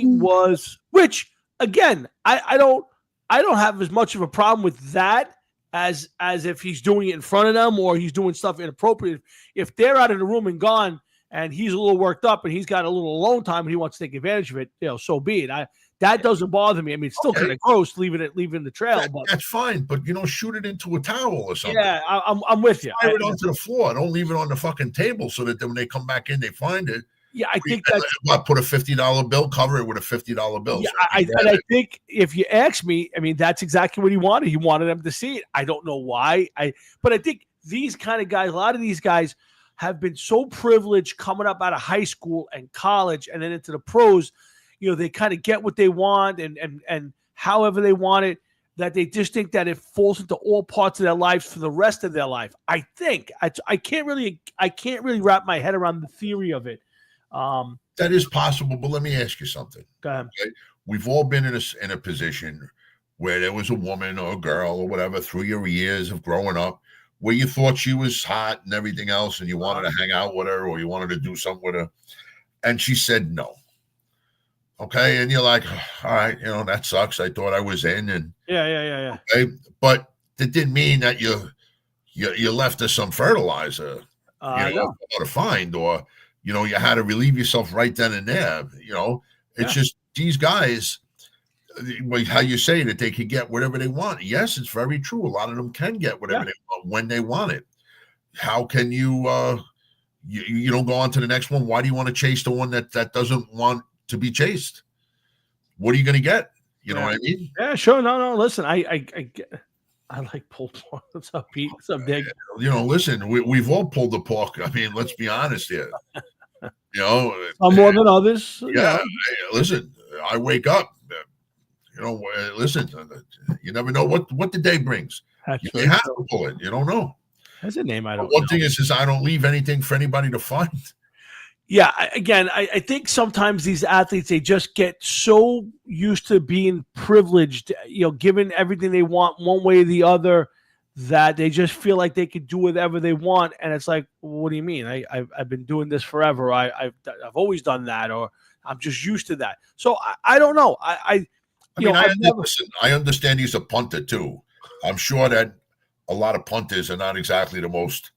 was. Which again, I don't have as much of a problem with that as if he's doing it in front of them or he's doing stuff inappropriate. If they're out of the room and gone, and he's a little worked up and he's got a little alone time and he wants to take advantage of it, so be it. That doesn't bother me. I mean, it's still kind of gross leaving the trail. That's fine, but shoot it into a towel or something. Yeah, I'm with you. Fire it onto the floor. Don't leave it on the fucking table so that when they come back in, they find it. Yeah, I think that's put a $50 bill, cover it with a $50 bill. Yeah, I think if you ask me, I mean, that's exactly what he wanted. He wanted them to see it. I don't know why. But I think these kind of guys, a lot of these guys have been so privileged coming up out of high school and college and then into the pros. They kind of get what they want and however they want it, that they just think that it falls into all parts of their lives for the rest of their life. I think I can't really wrap my head around the theory of it. That is possible, but let me ask you something. Go ahead. Okay? We've all been in a position where there was a woman or a girl or whatever through your years of growing up where you thought she was hot and everything else, and you wanted to hang out with her or you wanted to do something with her, and she said no. Okay, and you're like, all right, that sucks. I thought I was in, and yeah. Okay, but that didn't mean that you left her some fertilizer, to find, or you had to relieve yourself right then and there. It's just these guys. How you say that they could get whatever they want. Yes, it's very true. A lot of them can get whatever they want when they want it. How can you don't go on to the next one? Why do you want to chase the one that doesn't want to be chased? What are you going to get? You know what I mean? Yeah, sure. No. Listen, I like pulled pork. What's up, Pete? What's up, Dig? Listen, we've all pulled the pork. I mean, let's be honest here. Some more than others. Yeah. Listen, I wake up. Listen, you never know what the day brings. You have to pull it. You don't know. That's a name I don't know. One thing is I don't leave anything for anybody to find. Yeah, I think sometimes these athletes, they just get so used to being privileged, given everything they want one way or the other, that they just feel like they could do whatever they want. And it's like, what do you mean? I've been doing this forever. I've always done that, or I'm just used to that. So I don't know. I understand he's a punter too. I'm sure that a lot of punters are not exactly the most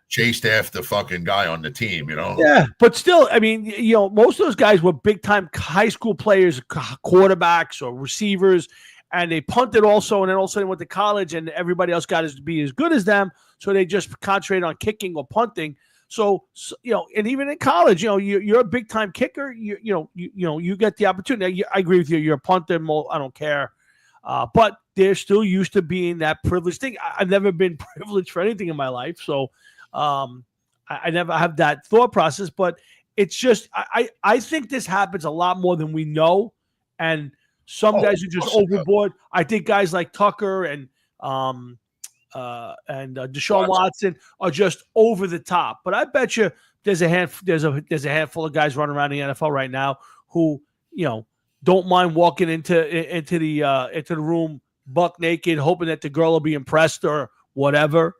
chased after fucking guy on the team, Yeah, but still, I mean, most of those guys were big time high school players, quarterbacks or receivers, and they punted also, and then all of a sudden went to college, and everybody else got to be as good as them, so they just concentrated on kicking or punting. So and even in college, you're a big time kicker. You get the opportunity. I agree with you. You're a punter. I don't care, but they're still used to being that privileged thing. I've never been privileged for anything in my life, so I never have that thought process. But it's just I think this happens a lot more than we know, and some guys are just overboard. I think guys like Tucker and Deshaun Watson are just over the top. But I bet you there's a handful of guys running around the NFL right now who don't mind walking into the room buck naked, hoping that the girl will be impressed or whatever,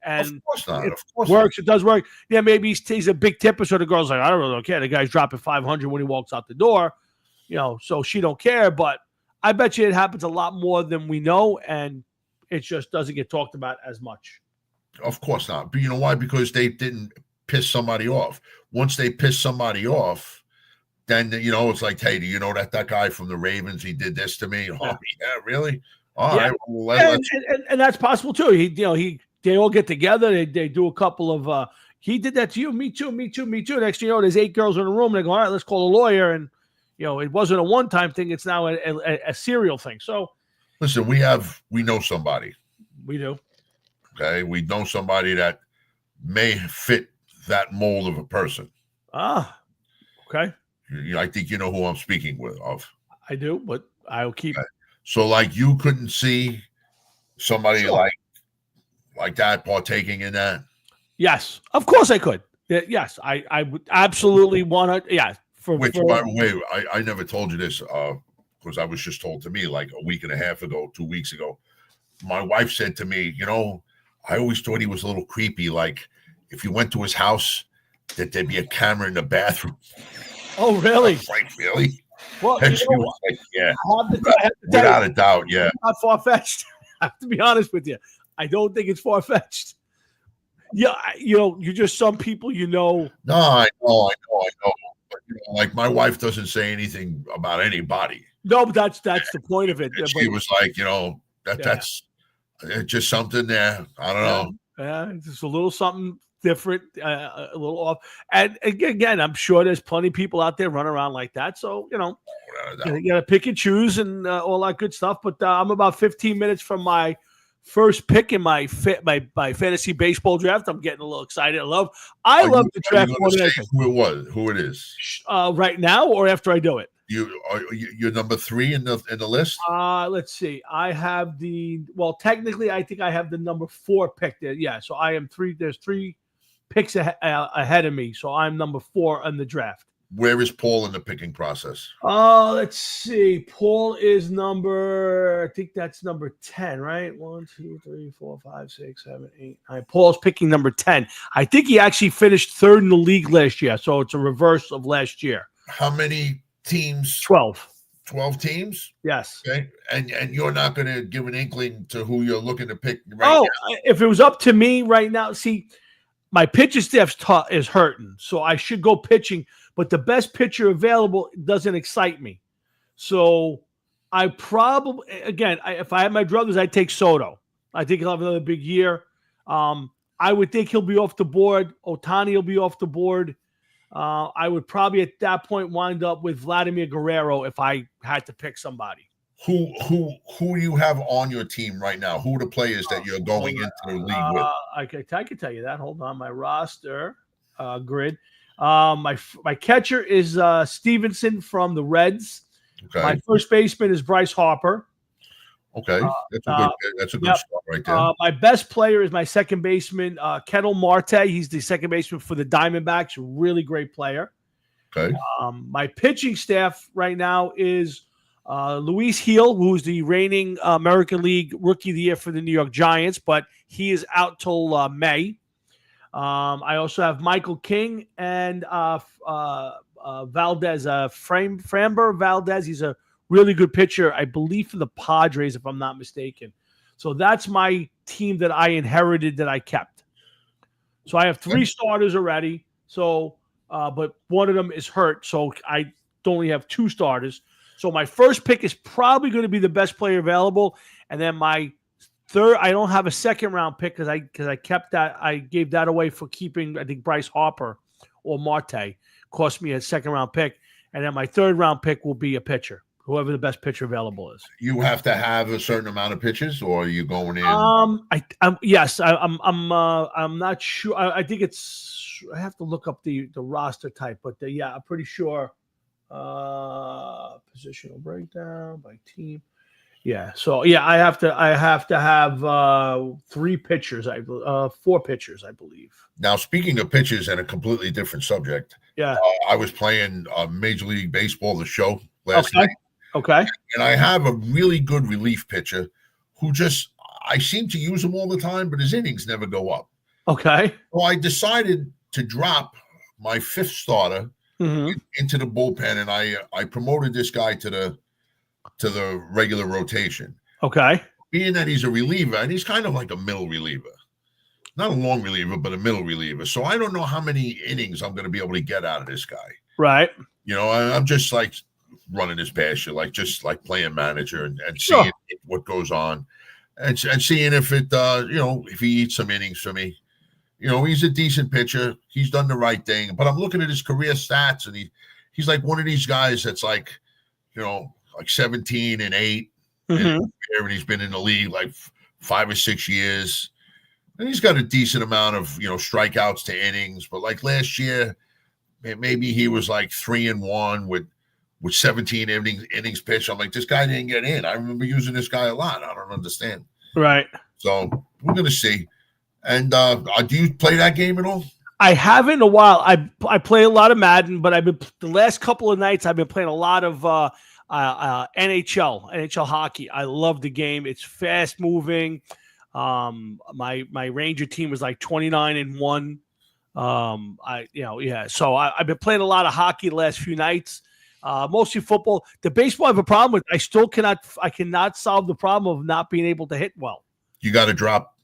And of course not. It works. It does work. Yeah, maybe he's a big tipper, so the girl's like, I don't really care. The guy's dropping 500 when he walks out the door, so she don't care. But I bet you it happens a lot more than we know, and it just doesn't get talked about as much. Of course not. But you know why? Because they didn't piss somebody off. Once they piss somebody off, then, it's like, hey, do you know that guy from the Ravens, he did this to me? Yeah. Oh, yeah, really? All right. Well, and that's possible too. They all get together. They do a couple of, he did that to you. Me too. Next thing you know, there's 8 girls in the room. They go, all right, let's call a lawyer. And, it wasn't a one-time thing. It's now a serial thing. So, listen, we know somebody. We do. Okay. We know somebody that may fit that mold of a person. Okay. I think you know who I'm speaking of. I do, but I'll keep. Okay. So, like, you couldn't see somebody like that partaking in that? Yes, of course I could. Yes, I would absolutely want to. Yeah. By the way, I never told you this because I was just told to me like a week and a half ago, 2 weeks ago. My wife said to me, I always thought he was a little creepy. Like if you went to his house, that there'd be a camera in the bathroom. Oh, really? Like, really? Well, like, yeah. Without a doubt, yeah. Not far-fetched. I have to be honest with you. I don't think it's far-fetched. Yeah, you're just some people, No, I know. But, like my wife doesn't say anything about anybody. No, but that's the point of it. She was like, that's just something there. I don't know. Yeah, it's just a little something different, a little off. And again, I'm sure there's plenty of people out there running around like that. So, you got to pick and choose and all that good stuff. But I'm about 15 minutes from my first pick in my fantasy baseball draft. I'm getting a little excited. I love the draft more than anything. Who it is? Right now or after I do it? You're number 3 in the list. Let's see. I have technically, I think I have the number 4 pick there. Yeah, so I am 3. There's 3 picks ahead of me, so I'm number 4 in the draft. Where is Paul in the picking process? Let's see. Paul is I think that's number 10, right? 1, 2, 3, 4, 5, 6, 7, 8, 9. Paul's picking number 10. I think he actually finished 3rd in the league last year, so it's a reverse of last year. How many teams? 12. 12 teams? Yes. Okay. And you're not going to give an inkling to who you're looking to pick right now? If it was up to me right now, see, my pitching staff is hurting, so I should go pitching. But the best pitcher available doesn't excite me. So I probably, if I had my druthers, I'd take Soto. I think he'll have another big year. I would think he'll be off the board. Ohtani will be off the board. I would probably at that point wind up with Vladimir Guerrero if I had to pick somebody. Who you have on your team right now? Who are the players that you're going into the league with? I can tell you that. Hold on, my roster grid. My catcher is Stevenson from the Reds. Okay. My first baseman is Bryce Harper. Okay, that's a good start right there. My best player is my second baseman, Ketel Marte. He's the second baseman for the Diamondbacks. Really great player. Okay. My pitching staff right now is Luis Gil, who's the reigning American League Rookie of the Year for the New York Giants, but he is out till May. I also have Michael King and Valdez, Framber Valdez. He's a really good pitcher, I believe, for the Padres, if I'm not mistaken. So that's my team that I inherited that I kept. So I have 3 starters already. So, but one of them is hurt, so I only have 2 starters. So my first pick is probably going to be the best player available, and then my third, I don't have a second round pick because I kept that. I gave that away for keeping, I think, Bryce Harper or Marte. Cost me a second round pick. And then my third round pick will be a pitcher, whoever the best pitcher available is. You have to have a certain amount of pitches, or are you going in? I'm not sure. I think it's, I have to look up the roster type, but I'm pretty sure. Positional breakdown by team. Yeah. So I have to have 3 pitchers. 4 pitchers, I believe. Now, speaking of pitchers and a completely different subject. Yeah. I was playing Major League Baseball, the show last night. Okay. And I have a really good relief pitcher who I seem to use him all the time, but his innings never go up. Okay. So I decided to drop my 5th starter into the bullpen, and I promoted this guy to the regular rotation. Okay. Being that he's a reliever, and he's kind of like a middle reliever. Not a long reliever, but a middle reliever. So I don't know how many innings I'm going to be able to get out of this guy. Right. You know, I'm just like running his pasture, just like playing manager and seeing what goes on and seeing if it, if he eats some innings for me. You know, he's a decent pitcher. He's done the right thing. But I'm looking at his career stats, and he's like one of these guys that's like, like 17-8. And he's been in the league like 5 or 6 years. And he's got a decent amount of, strikeouts to innings. But like last year, maybe he was like 3-1 with 17 innings pitched. I'm like, this guy didn't get in. I remember using this guy a lot. I don't understand. Right. So we're going to see. And do you play that game at all? I haven't in a while. I play a lot of Madden, but the last couple of nights I've been playing a lot of NHL hockey. I love the game. It's fast moving. My Ranger team was like 29-1. So I've been playing a lot of hockey the last few nights. Mostly football. The baseball I have a problem with. I cannot solve the problem of not being able to hit well. You got to drop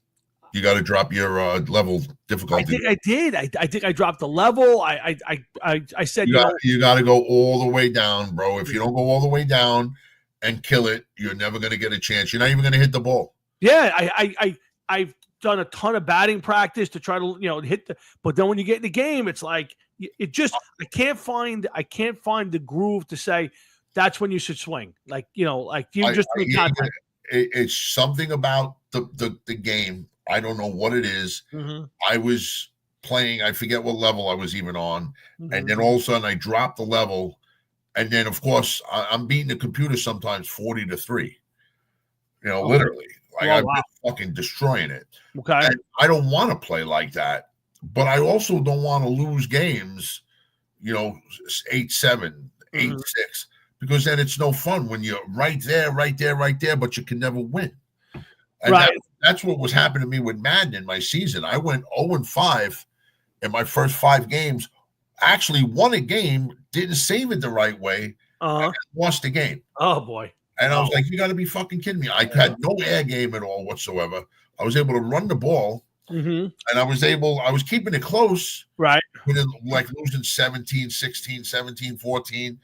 your level difficulty. I think I did. I think I dropped the level. I said you got to go all the way down, bro. If you don't go all the way down and kill it, you're never going to get a chance. You're not even going to hit the ball. Yeah, I've done a ton of batting practice to try to hit the. But then when you get in the game, it's like I can't find the groove to say that's when you should swing. Like you just make contact. It's something about the game. I don't know what it is. I was playing, I forget what level I was even on, and then all of a sudden I dropped the level, and then of course I'm beating the computer sometimes 40-3. Literally, like I'm just fucking destroying it. Okay, and I don't want to play like that, but I also don't want to lose games. 8-7, 8-6, because then it's no fun when you're right there, but you can never win. And that's what was happening to me with Madden in my season. I went 0-5 in my first 5 games. Actually won a game, didn't save it the right way, and lost the game. Oh boy. And I was like, you got to be fucking kidding me. I had no air game at all whatsoever. I was able to run the ball, and I was keeping it close. Right. Like losing 17-16, 17-14.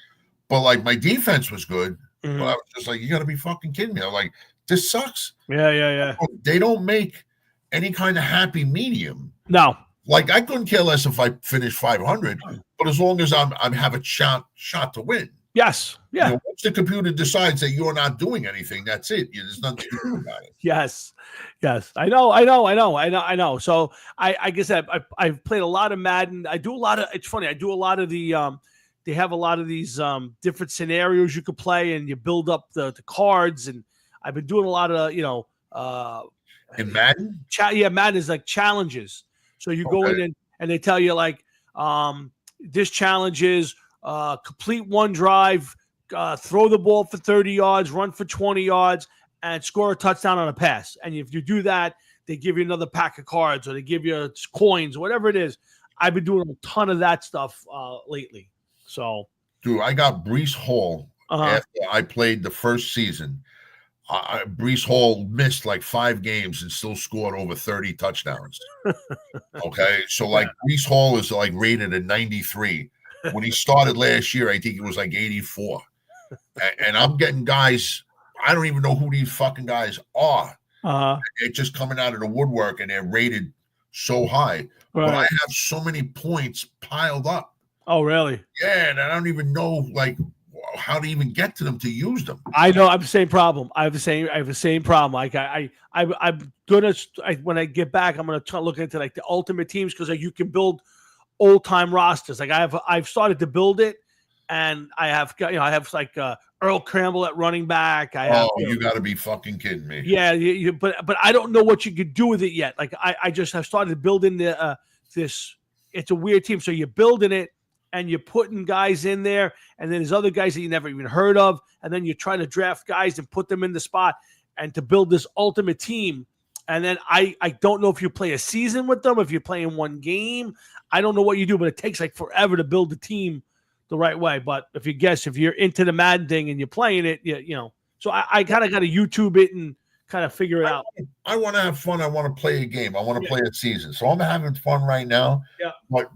But like my defense was good. But I was just like, you got to be fucking kidding me. I'm like, this sucks. Yeah. They don't make any kind of happy medium. No. Like I couldn't care less if I finished 500, but as long as I have a shot to win. Yes. Yeah. Once the computer decides that you're not doing anything, that's it. There's nothing to do about it. Yes. I know. So I guess I've played a lot of Madden. I do a lot of. It's funny. I do a lot of the. They have a lot of these different scenarios you could play, and you build up the cards. And I've been doing a lot of in Madden. Madden is like challenges. So you go in and they tell you like this challenge is complete one drive, throw the ball for 30 yards, run for 20 yards, and score a touchdown on a pass. And if you do that, they give you another pack of cards or they give you coins, whatever it is. I've been doing a ton of that stuff lately. So, dude, I got Breece Hall after I played the first season. Breece Hall missed like 5 games and still scored over 30 touchdowns. Okay, so like Breece Hall is like rated at 93. When he started last year, I think it was like 84. And I'm getting guys, I don't even know who these fucking guys are. They're just coming out of the woodwork and they're rated so high. But I have so many points piled up. Oh, really? Yeah, and I don't even know like how to even get to them to use them. I know. I have the same problem. I have the same problem. Like I'm gonna when I get back, I'm gonna try to look into like the ultimate teams because like you can build old time rosters. Like I've started to build it, and I have like Earl Campbell at running back. You got to be fucking kidding me. Yeah, but I don't know what you could do with it yet. Like I just have started building this. It's a weird team. So you're building it. And you're putting guys in there, and then there's other guys that you never even heard of, and then you're trying to draft guys and put them in the spot and to build this ultimate team. And then I don't know if you play a season with them, if you're playing one game. I don't know what you do, but it takes like forever to build the team the right way. But if you're into the Madden thing and you're playing it, so I kind of got to YouTube it and kind of figure it out. I want to have fun. I want to play a game. I want to play a season. So I'm having fun right now. Yeah.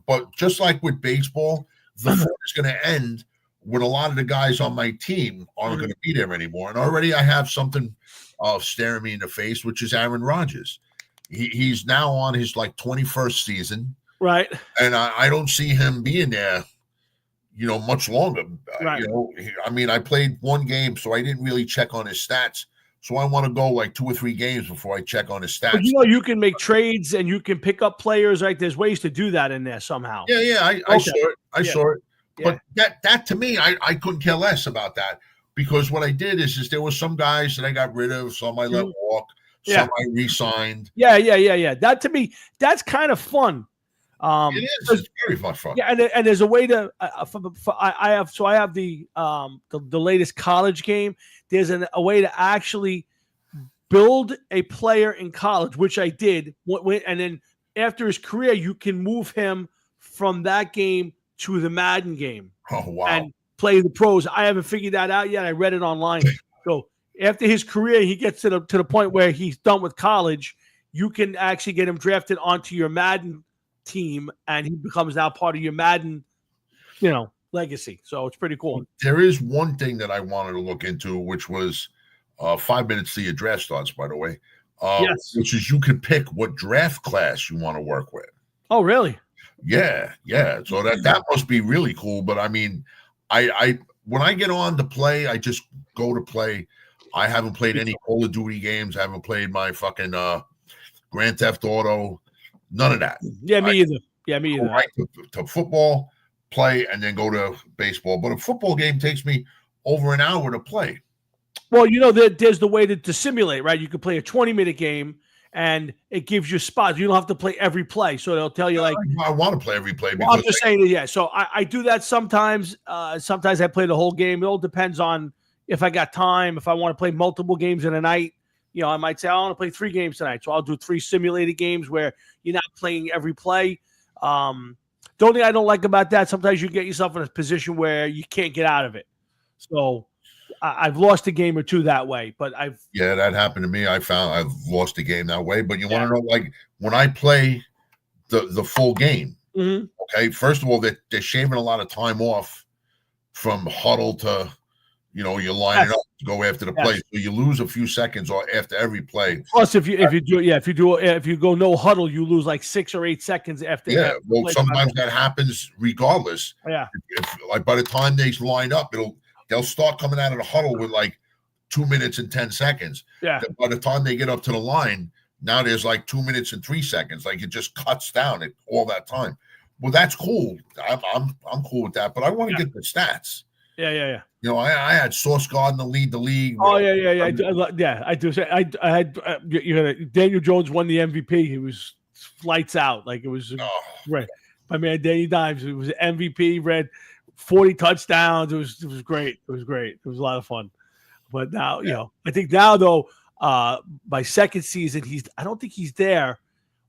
But just like with baseball, the fun is going to end when a lot of the guys on my team aren't going to be there anymore. And already I have something staring me in the face, which is Aaron Rodgers. He's now on his like 21st season. Right. And I don't see him being there, much longer. Right. I mean, I played one game, so I didn't really check on his stats. So I want to go like 2 or 3 games before I check on his stats. But you can make trades and you can pick up players. Right? There's ways to do that in there somehow. Yeah. I saw it. I saw it. But that to me, I couldn't care less about that because what I did is there were some guys that I got rid of, some I let walk, some I re-signed. Yeah. That to me, that's kind of fun. It is. It's very much fun. Yeah, and there's a way to. I have the latest college game. There's a way to actually build a player in college, which I did. And then after his career, you can move him from that game to the Madden game. Oh wow! And play the pros. I haven't figured that out yet. I read it online. So after his career, he gets to the point where he's done with college. You can actually get him drafted onto your Madden team, and he becomes now part of your Madden, legacy. So it's pretty cool. There is one thing that I wanted to look into, which was 5 minutes till your draft starts, by the way. Yes. Which is you can pick what draft class you want to work with. Oh, really? Yeah. So that must be really cool. But I mean, I when I get on to play, I just go to play. I haven't played any Call of Duty games. I haven't played my fucking Grand Theft Auto. None of that. Yeah, me either. Yeah, me Go either. right to football, play, and then go to baseball. But a football game takes me over an hour to play. Well, there's the way to simulate, right? You can play a 20-minute game, and it gives you spots. You don't have to play every play, so they'll tell you like. I want to play every play Well, I'm just saying that, yeah. So I do that sometimes. Sometimes I play the whole game. It all depends on if I got time. If I want to play multiple games in a night, I might say I want to play 3 games tonight. So I'll do 3 simulated games where you're not playing every play. The only thing I don't like about that, sometimes you get yourself in a position where you can't get out of it. So I've lost a game or two that way, but that happened to me. I found I've lost a game that way. But you want to know, like when I play the full game, okay, first of all, they're shaving a lot of time off from huddle to, you're lining up to go after the play, so you lose a few seconds or after every play. Plus, if you go no huddle, you lose like 6 or 8 seconds after. Yeah, well, sometimes that happens regardless. Yeah, like by the time they line up, they'll start coming out of the huddle with like 2 minutes and 10 seconds. Yeah. By the time they get up to the line, now there's like 2 minutes and 3 seconds. Like it just cuts down at all that time. Well, that's cool. I'm cool with that, but I want to get the stats. Yeah. I had Sauce Gardner lead the league. Oh yeah. I do. I had Daniel Jones won the MVP. He was lights out. Like it was right. My man Danny Dimes. It was MVP. Read 40 touchdowns. It was great. It was great. It was a lot of fun. But now, I think now though, my second season, I don't think he's there,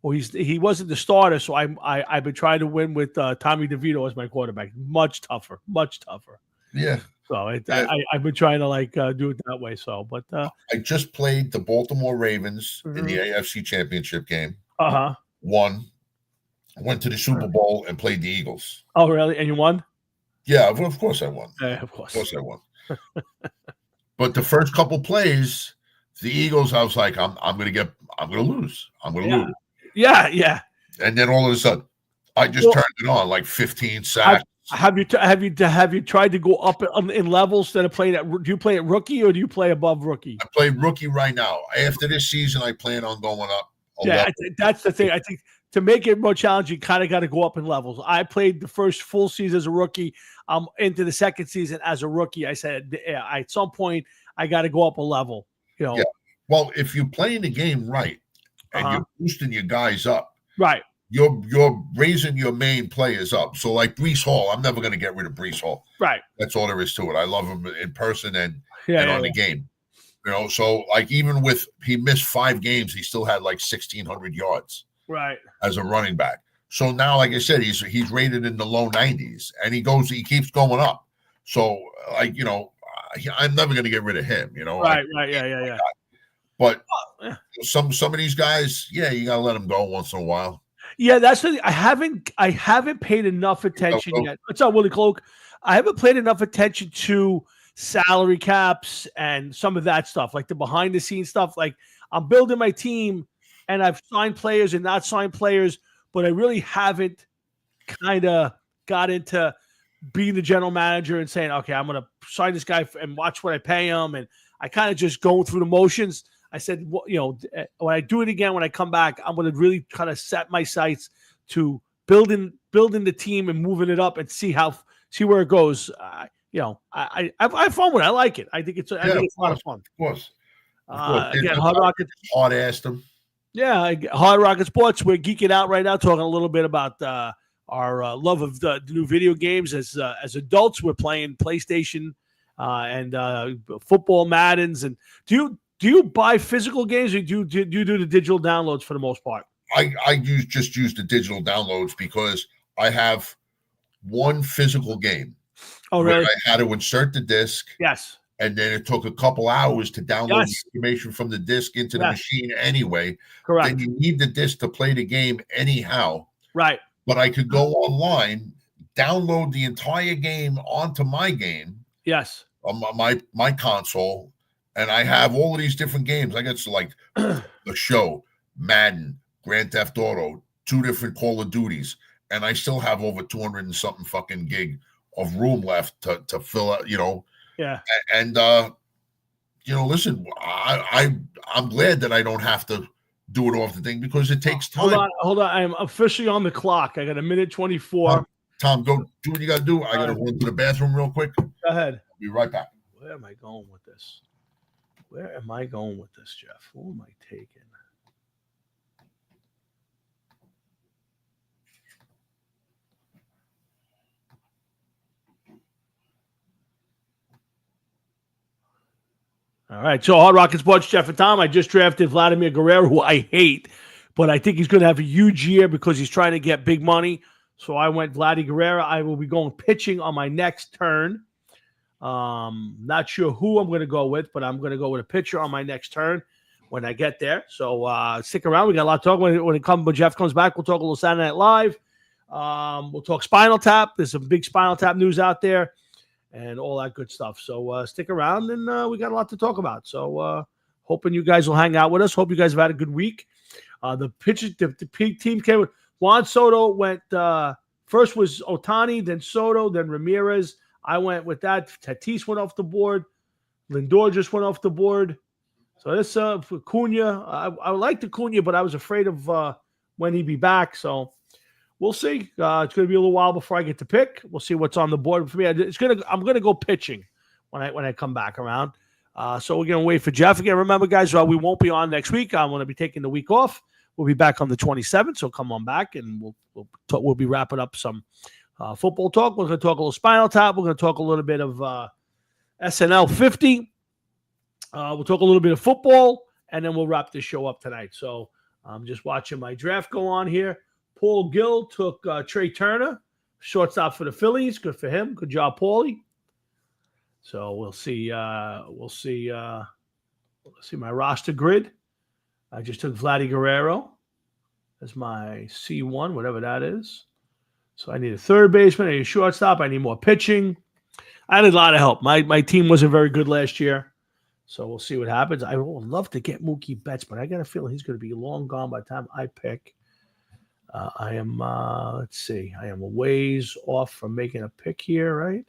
or he wasn't the starter. So I've been trying to win with Tommy DeVito as my quarterback. Much tougher. Yeah. So I've been trying to do it that way. So, but I just played the Baltimore Ravens in the AFC Championship game. Won. Went to the Super Bowl and played the Eagles. Oh, really? And you won? Yeah, of course I won. Yeah, of course I won. But the first couple plays, the Eagles, I was like, I'm gonna lose. I'm gonna lose. Yeah. And then all of a sudden, I just turned it on, like 15 sacks. Have you tried to go up in levels instead of playing at? Do you play at rookie or do you play above rookie? I play rookie right now. After this season, I plan on going up. That's the thing. I think to make it more challenging, you kind of got to go up in levels. I played the first full season as a rookie. I'm into the second season as a rookie. I said at some point I got to go up a level. Yeah. Well, if you're playing the game right and you're boosting your guys up, right. You're raising your main players up. So like Breece Hall, I'm never going to get rid of Breece Hall. Right. That's all there is to it. I love him in person and on the game. So like even with he missed 5 games, he still had like 1,600 yards. Right. As a running back. So now, like I said, he's rated in the low 90s, and he keeps going up. So like I'm never going to get rid of him. Right. Yeah. But some of these guys, you got to let them go once in a while. Yeah, that's the thing. I haven't paid enough attention yet. What's up, Willie Cloak? I haven't paid enough attention to salary caps and some of that stuff, like the behind the scenes stuff. Like I'm building my team, and I've signed players and not signed players, but I really haven't kind of got into being the general manager and saying, okay, I'm going to sign this guy and watch what I pay him. And I kind of just going through the motions. I said, when I do it again, when I come back, I'm going to really kind of set my sights to building the team and moving it up and see where it goes. I have fun with it. I like it. I think it's a lot of fun. Of course. Again, hard asked them. Yeah, Hard Rocket Sports. We're geeking out right now, talking a little bit about our love of the new video games. As adults, we're playing PlayStation and football Maddens. And do you buy physical games, or do you do the digital downloads for the most part? I just use the digital downloads because I have one physical game. Oh, really? I had to insert the disc. Yes. And then it took a couple hours to download the information from the disc into the machine anyway. Correct. Then you need the disc to play the game anyhow. Right. But I could go online, download the entire game onto my game. Yes. On my console, and I have all of these different games. I got like the show, Madden, Grand Theft Auto, 2 different Call of Duties, and I still have over 200 and something fucking gig of room left to fill out, Yeah. And listen, I'm glad that I don't have to do it off the thing because it takes time. Hold on. I'm officially on the clock. I got a minute 24. Tom, go do what you got to do. I got to run to the bathroom real quick. Go ahead. I'll be right back. Where am I going with this? Jeff? Who am I taking? All right, so Hard Rock Sports, Jeff and Tom. I just drafted Vladimir Guerrero, who I hate, but I think he's going to have a huge year because he's trying to get big money. So I went Vladdy Guerrero. I will be going pitching on my next turn. Not sure who I'm going to go with, but I'm going to go with a pitcher on my next turn when I get there. So stick around. We got a lot to talk when Jeff comes back. We'll talk a little Saturday Night Live. We'll talk Spinal Tap. There's some big Spinal Tap news out there and all that good stuff. So stick around, and we got a lot to talk about. So hoping you guys will hang out with us. Hope you guys have had a good week. The pitchers, the peak team came with Juan Soto went first was Ohtani, then Soto, then Ramirez. I went with that. Tatis went off the board. Lindor just went off the board. So this for Cunha, I liked Acuna, but I was afraid of when he'd be back. So we'll see. It's going to be a little while before I get to pick. We'll see what's on the board for me. I'm going to go pitching when I come back around. So we're going to wait for Jeff again. Remember, guys, we won't be on next week. I'm going to be taking the week off. We'll be back on the 27th. So come on back, and we'll be wrapping up some football talk. We're going to talk a little Spinal Tap. We're going to talk a little bit of SNL 50. We'll talk a little bit of football, and then we'll wrap this show up tonight. So I'm just watching my draft go on here. Paul Gill took Trey Turner, shortstop for the Phillies. Good for him. Good job, Paulie. So we'll see. We'll see my roster grid. I just took Vladdy Guerrero as my C1, whatever that is. So I need a third baseman. I need a shortstop. I need more pitching. I need a lot of help. My team wasn't very good last year. So we'll see what happens. I would love to get Mookie Betts, but I got a feeling he's going to be long gone by the time I pick. I am, let's see. I am a ways off from making a pick here, right?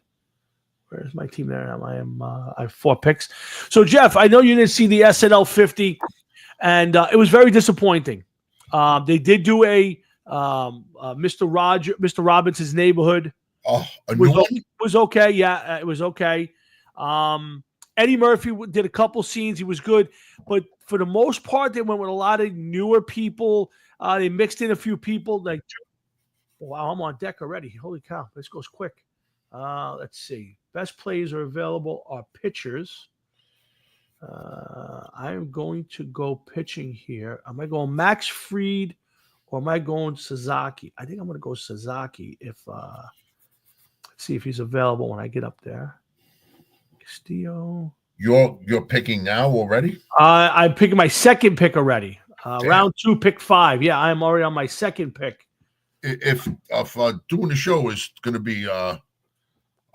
Where's my team there? I have 4 picks. So, Jeff, I know you didn't see the SNL 50, and it was very disappointing. They did do a Mr. Robinson's Neighborhood. Oh, a new one? Was okay. Yeah, it was okay. Eddie Murphy did a couple scenes. He was good. But for the most part, they went with a lot of newer people. They mixed in a few people. Like, wow, I'm on deck already. Holy cow. This goes quick. Let's see. Best players are available are pitchers. I'm going to go pitching here. Am I going Max Fried or am I going Sasaki? I think I'm going to go Sasaki if let's see if he's available when I get up there. Castillo. You're picking now already? I'm picking my second pick already. Round 2, pick 5. Yeah, I'm already on my second pick. If doing the show is going to be a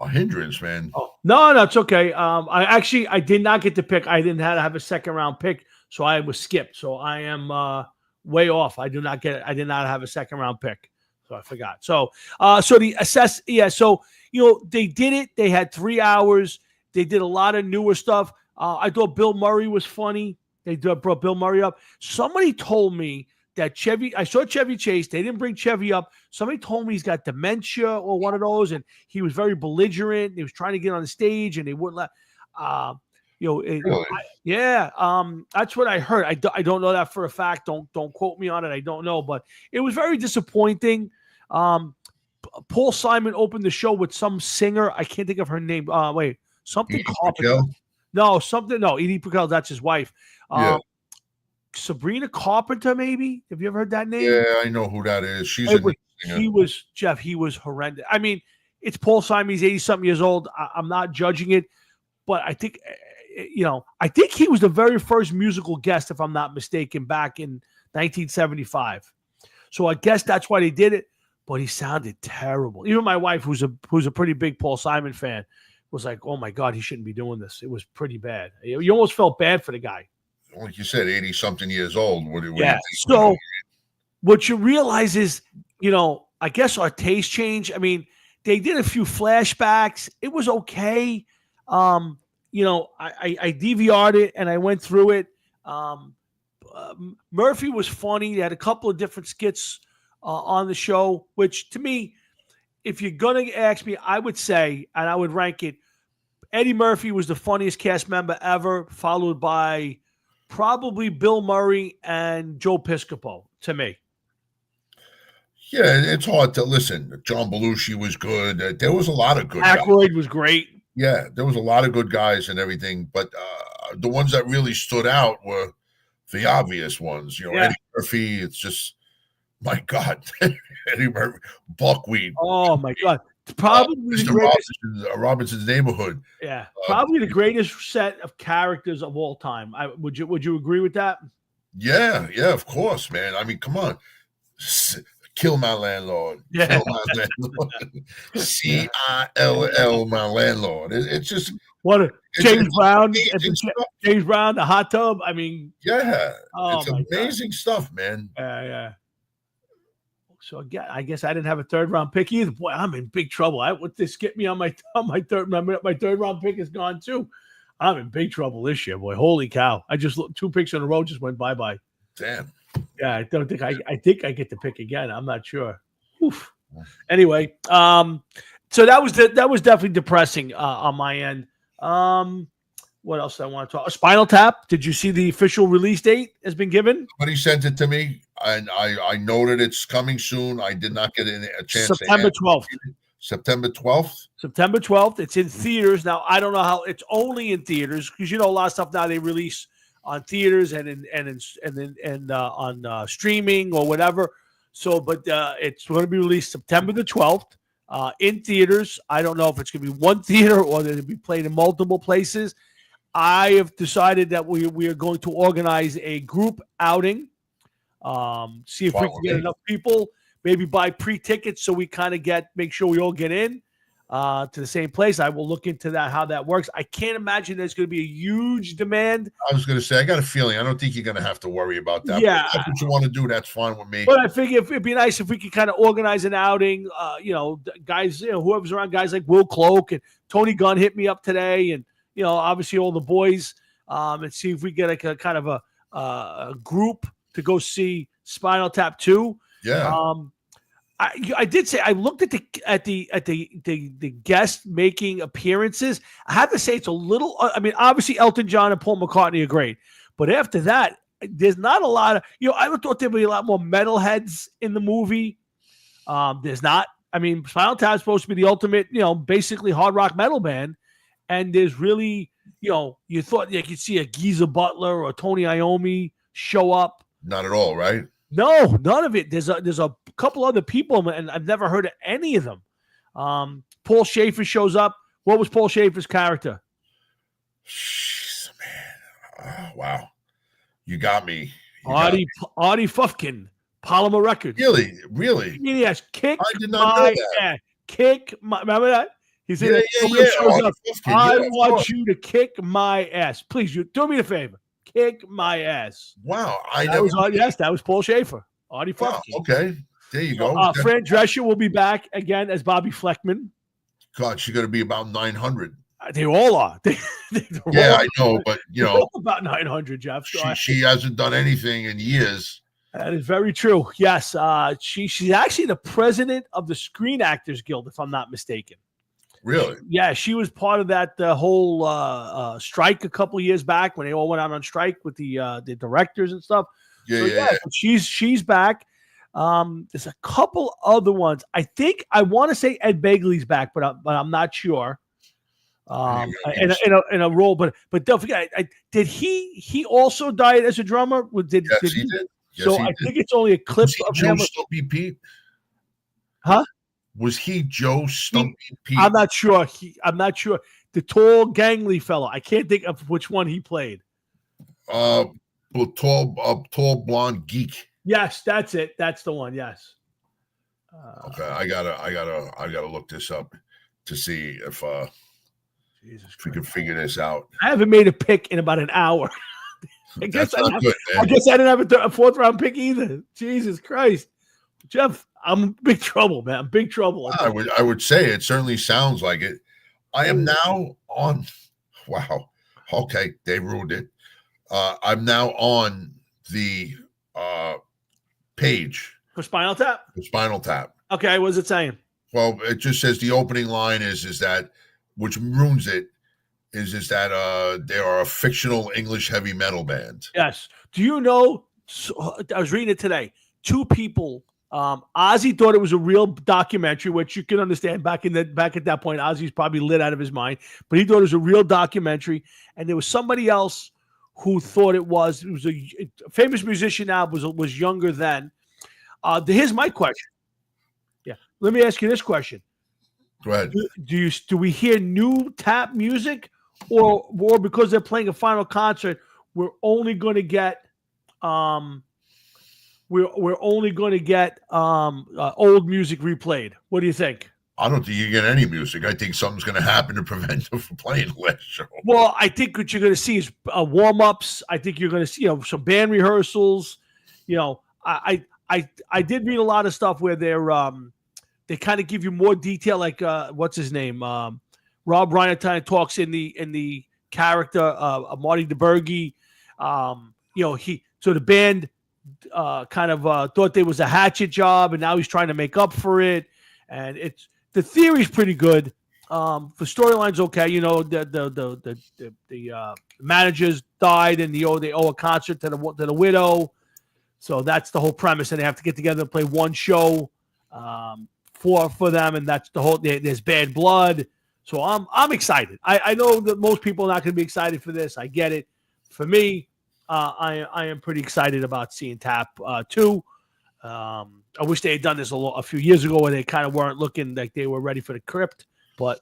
hindrance, man. Oh, no, it's okay. I did not get to pick. I didn't have a second round pick, so I was skipped. So I am way off. I did not have a second round pick, so I forgot. So the assess. Yeah. So they did it. They had 3 hours. They did a lot of newer stuff. I thought Bill Murray was funny. They brought Bill Murray up. Somebody told me that I saw Chevy Chase. They didn't bring Chevy up. Somebody told me he's got dementia or one of those, and he was very belligerent. He was trying to get on the stage, and they wouldn't let. Really? That's what I heard. I don't know that for a fact. Don't quote me on it. I don't know, but it was very disappointing. Paul Simon opened the show with some singer. I can't think of her name. Something Carpenter. No, Edie Brickell, that's his wife. Sabrina Carpenter, maybe? Have you ever heard that name? Yeah, I know who that is. He was horrendous. I mean, it's Paul Simon. He's 80-something years old. I'm not judging it, but I think, I think he was the very first musical guest, if I'm not mistaken, back in 1975. So I guess that's why they did it, but he sounded terrible. Even my wife, who's a pretty big Paul Simon fan, was like, oh my God, he shouldn't be doing this. It was pretty bad. You almost felt bad for the guy. Like you said, 80-something years old. So what you realize is, I guess our taste changed. I mean, they did a few flashbacks. It was okay. I DVR'd it and I went through it. Murphy was funny. He had a couple of different skits on the show, which to me, if you're going to ask me, I would say, and I would rank it, Eddie Murphy was the funniest cast member ever, followed by probably Bill Murray and Joe Piscopo, to me. Yeah, it's hard to listen. John Belushi was good. There was a lot of good Aykroyd guys. was great. Yeah, there was a lot of good guys and everything, but the ones that really stood out were the obvious ones. Eddie Murphy. It's just, my God, Eddie Murphy, Buckwheat. Oh my God, probably the greatest. Robinson's Neighborhood. Yeah, probably the greatest set of characters of all time. Would you agree with that? Yeah, of course, man. I mean, come on. Kill my landlord. Yeah. Kill my landlord. CILL, my landlord. It's just James Brown, James Brown, the hot tub. I mean, it's amazing stuff, man. Yeah. So again, I guess I didn't have a third round pick either. Boy, I'm in big trouble. What this get me on my third? My third round pick is gone too. I'm in big trouble this year, boy. Holy cow! I just looked 2 picks in a row, just went bye. Damn. Yeah, I don't think I think I get to pick again. I'm not sure. Oof. Anyway, so that was definitely depressing on my end. What else do I want to talk? Spinal Tap. Did you see the official release date has been given? Somebody sent it to me, and I noted it's coming soon. I did not get a chance. September 12th. September 12th. September 12th. It's in theaters now. I don't know how it's only in theaters because a lot of stuff now they release on theaters and on streaming or whatever. So, but it's going to be released September the 12th in theaters. I don't know if it's going to be one theater or it'll be played in multiple places. I have decided that we are going to organize a group outing. See if we can get enough people. Maybe buy pre-tickets so we kind of make sure we all get in to the same place. I will look into that, how that works. I can't imagine there's going to be a huge demand. I was going to say, I got a feeling. I don't think you're going to have to worry about that. Yeah. But if that's what you want to do, that's fine with me. But I figure it'd be nice if we could kind of organize an outing. Guys, whoever's around, guys like Will Cloak and Tony Gunn hit me up today. And, obviously all the boys and see if we get a kind of a group to go see Spinal Tap 2. Yeah. I did say I looked at the guest making appearances. I have to say it's a little. I mean, obviously Elton John and Paul McCartney are great, but after that, there's not a lot of. I would thought there'd be a lot more metalheads in the movie. There's not. I mean, Spinal Tap is supposed to be the ultimate, basically hard rock metal band, and there's really, you thought you could see a Geezer Butler or Tony Iommi show up. Not at all, right? No, none of it. There's a couple other people, and I've never heard of any of them. Paul Schaefer shows up. What was Paul Schaefer's character? Jeez, man. Wow. You got me. Artie Fufkin, Polymer Records. Really? Yes, kick I did not know that. ass. Kick my, remember that? He said, yeah. I want you to kick my ass. Please, do me a favor. Kick my ass. Wow. That was Paul Schaefer. Artie Fufkin. Wow, okay. There you go. Fran Drescher will be back again as Bobby Fleckman. God, she's going to be about 900. They all are. I know, but about 900, Jeff. She hasn't done anything in years. That is very true. Yes, she's actually the president of the Screen Actors Guild, if I'm not mistaken. Really? Yeah, she was part of that whole strike a couple of years back when they all went out on strike with the directors and stuff. Yeah. She's back. There's a couple other ones. I want to say Ed Begley's back, but I'm not sure. In a role, but don't forget, did he also died as a drummer? Yes, he did. Yes, so I think it's only a clip of him. Stumpy Pete? Huh? Was he Joe Stumpy Pete? I'm not sure. The tall, gangly fellow. I can't think of which one he played. Tall blonde geek. Yes, that's it. That's the one. Yes. Okay, I gotta look this up to see if we can figure this out. I haven't made a pick in about an hour. I guess I didn't have a fourth round pick either. Jesus Christ, Jeff, I'm in big trouble, man. I'm in big trouble. I would say it certainly sounds like it. I am now on. Wow. Okay, they ruined it. I'm now on the page For Spinal Tap. for Spinal Tap. Okay, what's it saying? Well, it just says the opening line is that, which ruins it, is that they are a fictional English heavy metal band. Yes. Do you know? I was reading it today. Two people. Ozzy thought it was a real documentary, which you can understand. Back at that point, Ozzy's probably lit out of his mind, but he thought it was a real documentary. And there was somebody else who thought it was. It was a famous musician now, was younger then. Here's my question. Yeah, let me ask you this question. Go ahead. Do we hear new Tap music, or because they're playing a final concert, we're only going to get we're only going to get old music replayed? What do you think? I don't think you get any music. I think something's going to happen to prevent them from playing the last show. Well, I think what you're going to see is warm-ups. I think you're going to see some band rehearsals. I did read a lot of stuff where they kind of give you more detail, like what's his name, Rob Reiner talks in the character of Marty DeBerge. So the band kind of thought there was a hatchet job, and now he's trying to make up for it. And the theory's pretty good. The storyline's okay. The managers died, and they owe a concert to the widow. So that's the whole premise, and they have to get together and play one show for them, and that's the whole. There's bad blood, so I'm excited. I know that most people are not going to be excited for this. I get it. For me, I am pretty excited about seeing Tap too. I wish they had done this a few years ago, where they kind of weren't looking like they were ready for the crypt. But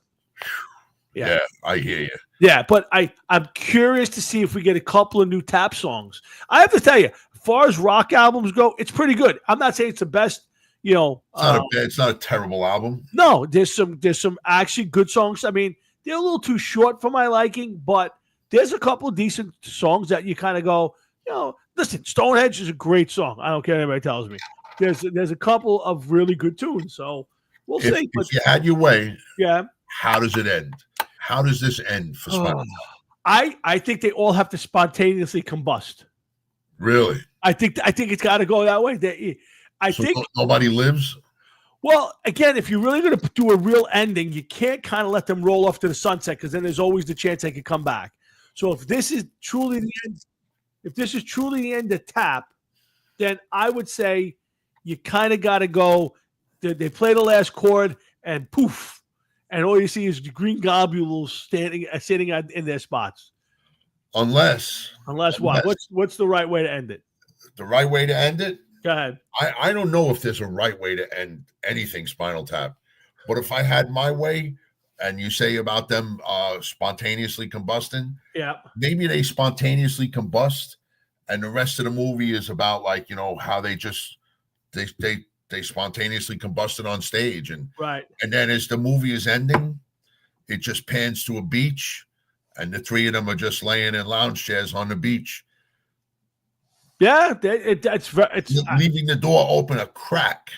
yeah, I hear you. Yeah, but I'm curious to see if we get a couple of new Tap songs. I have to tell you, as far as rock albums go, it's pretty good. I'm not saying it's the best. It's not a terrible album. No, there's some actually good songs. I mean, they're a little too short for my liking, but there's a couple of decent songs that you kind of go, listen, Stonehenge is a great song. I don't care what anybody tells me. There's a couple of really good tunes, so we'll see. If you had your way, yeah. How does it end? How does this end for Spinal Tap? I think they all have to spontaneously combust. Really? I think it's got to go that way. I think nobody lives. Well, again, if you're really going to do a real ending, you can't kind of let them roll off to the sunset, because then there's always the chance they could come back. So if this is truly the end of Tap, then I would say you kind of got to go. They play the last chord and poof, and all you see is the green globules sitting in their spots. Unless what? What's the right way to end it? The right way to end it? Go ahead. I don't know if there's a right way to end anything Spinal Tap, but if I had my way, and you say about them spontaneously combusting, yeah, maybe they spontaneously combust, and the rest of the movie is about how they spontaneously combusted on stage, and right, and then as the movie is ending, it just pans to a beach, and the three of them are just laying in lounge chairs on the beach. Yeah, it's leaving the door open a crack.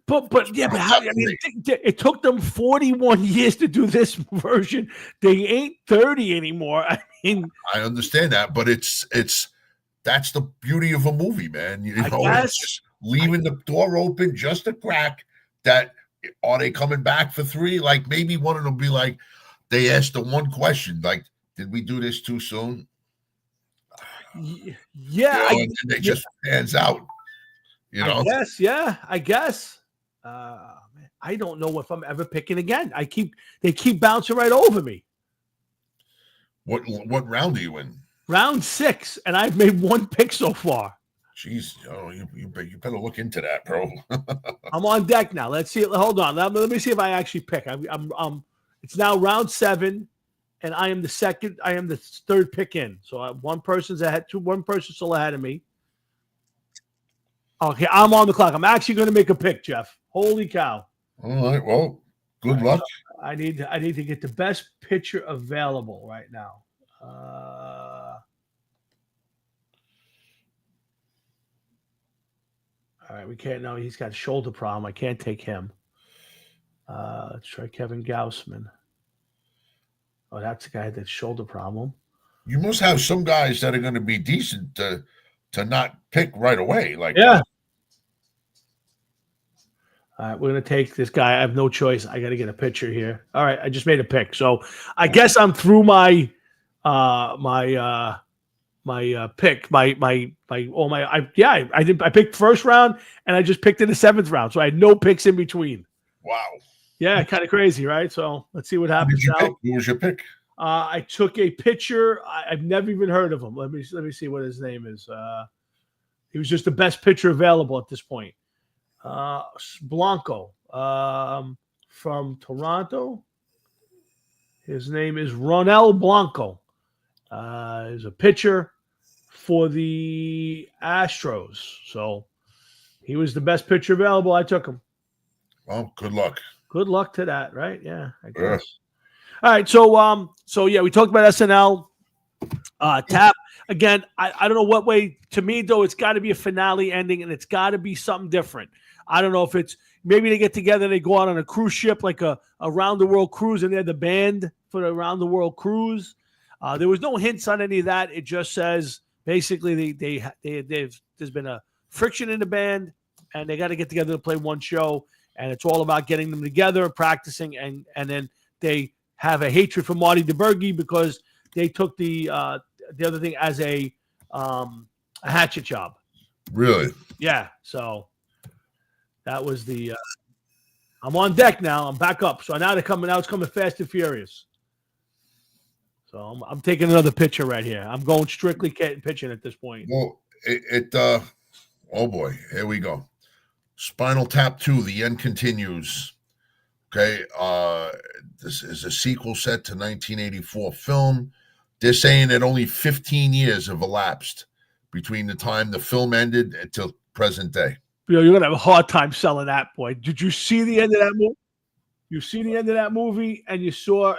But how? I mean, it took them 41 years to do this version. They ain't 30 anymore. I mean, I understand that, but it's that's the beauty of a movie, man. It's just leaving the door open just a crack. That are they coming back for three? Like maybe one of them be like, they asked the one question, like, did we do this too soon? Yeah, and it just pans out. I guess. I don't know if I'm ever picking again. They keep bouncing right over me. What round are you in? Round 6, and I've made one pick so far. Jeez, you better look into that, bro. I'm on deck now. Let's see. Hold on. Let me see if I actually pick. I'm. It's now round 7. And I am the third pick in. So one person's ahead. One person's still ahead of me. Okay, I'm on the clock. I'm actually going to make a pick, Jeff. Holy cow! All right. Well, good luck. I need to get the best pitcher available right now. All right, we can't. No, he's got a shoulder problem. I can't take him. Let's try Kevin Gausman. Oh, that's the guy that shoulder problem. You must have some guys that are going to be decent to not pick right away. Like Yeah. All right, we're gonna take this guy. I have no choice. I got to get a picture here. All right, I just made a pick, so I guess I'm through my pick. I picked first round, and I just picked in the 7th round, so I had no picks in between. wow. Yeah, kind of crazy, right? So let's see what Who happens did you now. pick? Who was your pick? I took a pitcher. I've never even heard of him. Let me see what his name is. He was just the best pitcher available at this point. Blanco from Toronto. His name is Ronel Blanco. He's a pitcher for the Astros. So he was the best pitcher available. I took him. Well, good luck. Good luck to that, right? Yeah, I guess. All right, so yeah, we talked about SNL. Tap again. I don't know what way. To me, though, it's got to be a finale ending, and it's got to be something different. I don't know if it's maybe they get together and they go out on a cruise ship, like a around the world cruise, and they're the band for the around the world cruise. There was no hints on any of that. It just says basically there's been a friction in the band, and they got to get together to play one show, and it's all about getting them together, practicing, and then they have a hatred for Marty DeBerge because they took the other thing as a hatchet job. Really? Yeah. So that was the. I'm on deck now. I'm back up. So now they're coming. Now it's coming fast and furious. So I'm taking another pitcher right here. I'm going strictly pitching at this point. Well, oh boy, here we go. Spinal Tap 2, The End Continues. Okay, this is a sequel set to 1984 film. They're saying that only 15 years have elapsed between the time the film ended until present day. You're gonna have a hard time selling that, boy. Did you see the end of that movie? You see the end of that movie, and you saw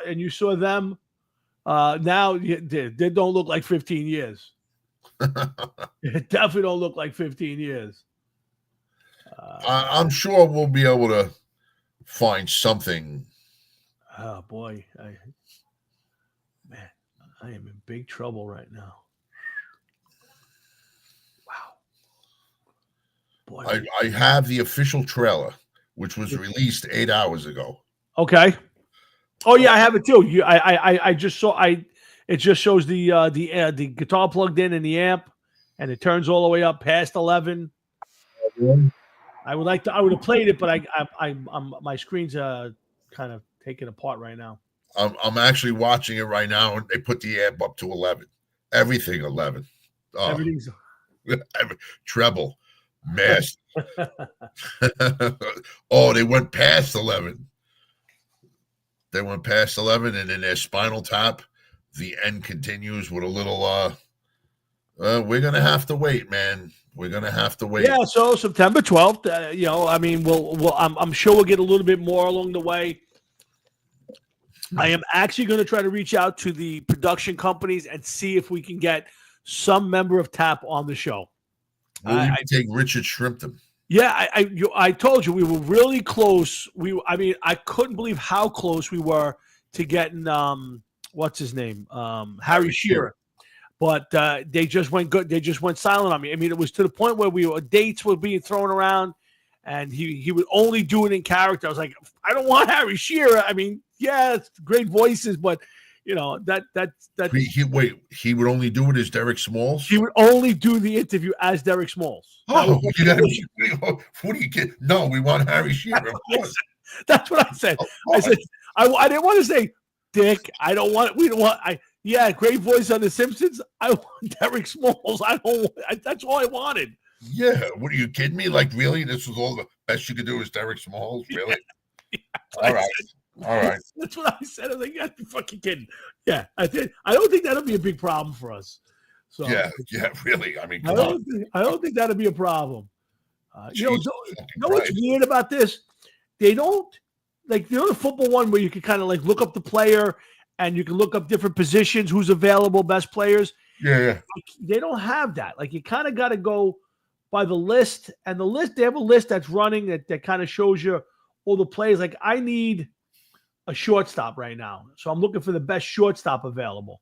them. Now they don't look like 15 years. It definitely don't look like 15 years. I'm sure we'll be able to find something. Oh boy, I am in big trouble right now. Wow. Boy, I have the official trailer, which was released 8 hours ago. Okay. Oh yeah, I have it too. I just saw. It just shows the guitar plugged in and the amp, and it turns all the way up past 11. I would have played it, but I'm my screen's kind of taken apart right now. I'm actually watching it right now, and they put the amp up to 11. Everything 11. Oh, Everything's treble, mass. Oh, they went past 11. They went past 11, and in their Spinal Tap, The End Continues with a little. We're gonna have to wait, man. We're gonna have to wait. Yeah, so September 12th. I mean, I'm sure we'll get a little bit more along the way. I am actually going to try to reach out to the production companies and see if we can get some member of TAP on the show. We'll take Richard Shrimpton. Yeah, I told you we were really close. I couldn't believe how close we were to getting what's his name, Harry Shearer. But they just went good. They just went silent on me. I mean, it was to the point where dates were being thrown around, and he would only do it in character. I was like, I don't want Harry Shearer. I mean, yeah, it's great voices, but that he would only do it as Derek Smalls. He would only do the interview as Derek Smalls. Oh, what do you get? No, we want Harry Shearer. Of course. That's what I said. I said I didn't want to say Dick. I don't want. We don't want. Yeah, great voice on The Simpsons. I want Derek Smalls. That's all I wanted. Yeah, what are you kidding me? Like, really? This was all the best you could do is Derek Smalls? Really? Yeah, all right. That's what I said. I was like, "Yeah, you're fucking kidding." Yeah, I did. I don't think that'll be a big problem for us. So yeah, really. I mean, I don't think that'll be a problem. What's weird about this? They don't like the football one where you can kind of like look up the player and you can look up different positions, who's available, best players. Yeah. They don't have that. Like you kind of got to go by the list, and the list they have a list that's running that kind of shows you all the plays. Like I need a shortstop right now. So I'm looking for the best shortstop available.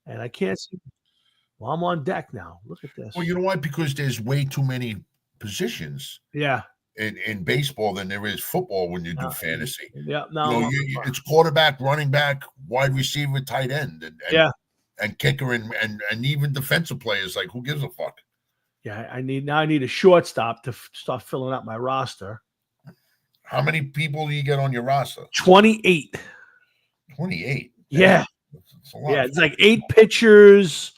And I can't see. Well, I'm on deck now. Look at this. Well, you know why? Because there's way too many positions Yeah. in baseball than there is football when you do fantasy. Yeah. You No. know, it's quarterback, running back, wide receiver, tight end, and kicker, and even defensive players. Like, who gives a fuck? Yeah, I need a shortstop to start filling out my roster. How many people do you get on your roster? 28. 28. Yeah. That's a lot. Yeah, it's like 8 pitchers.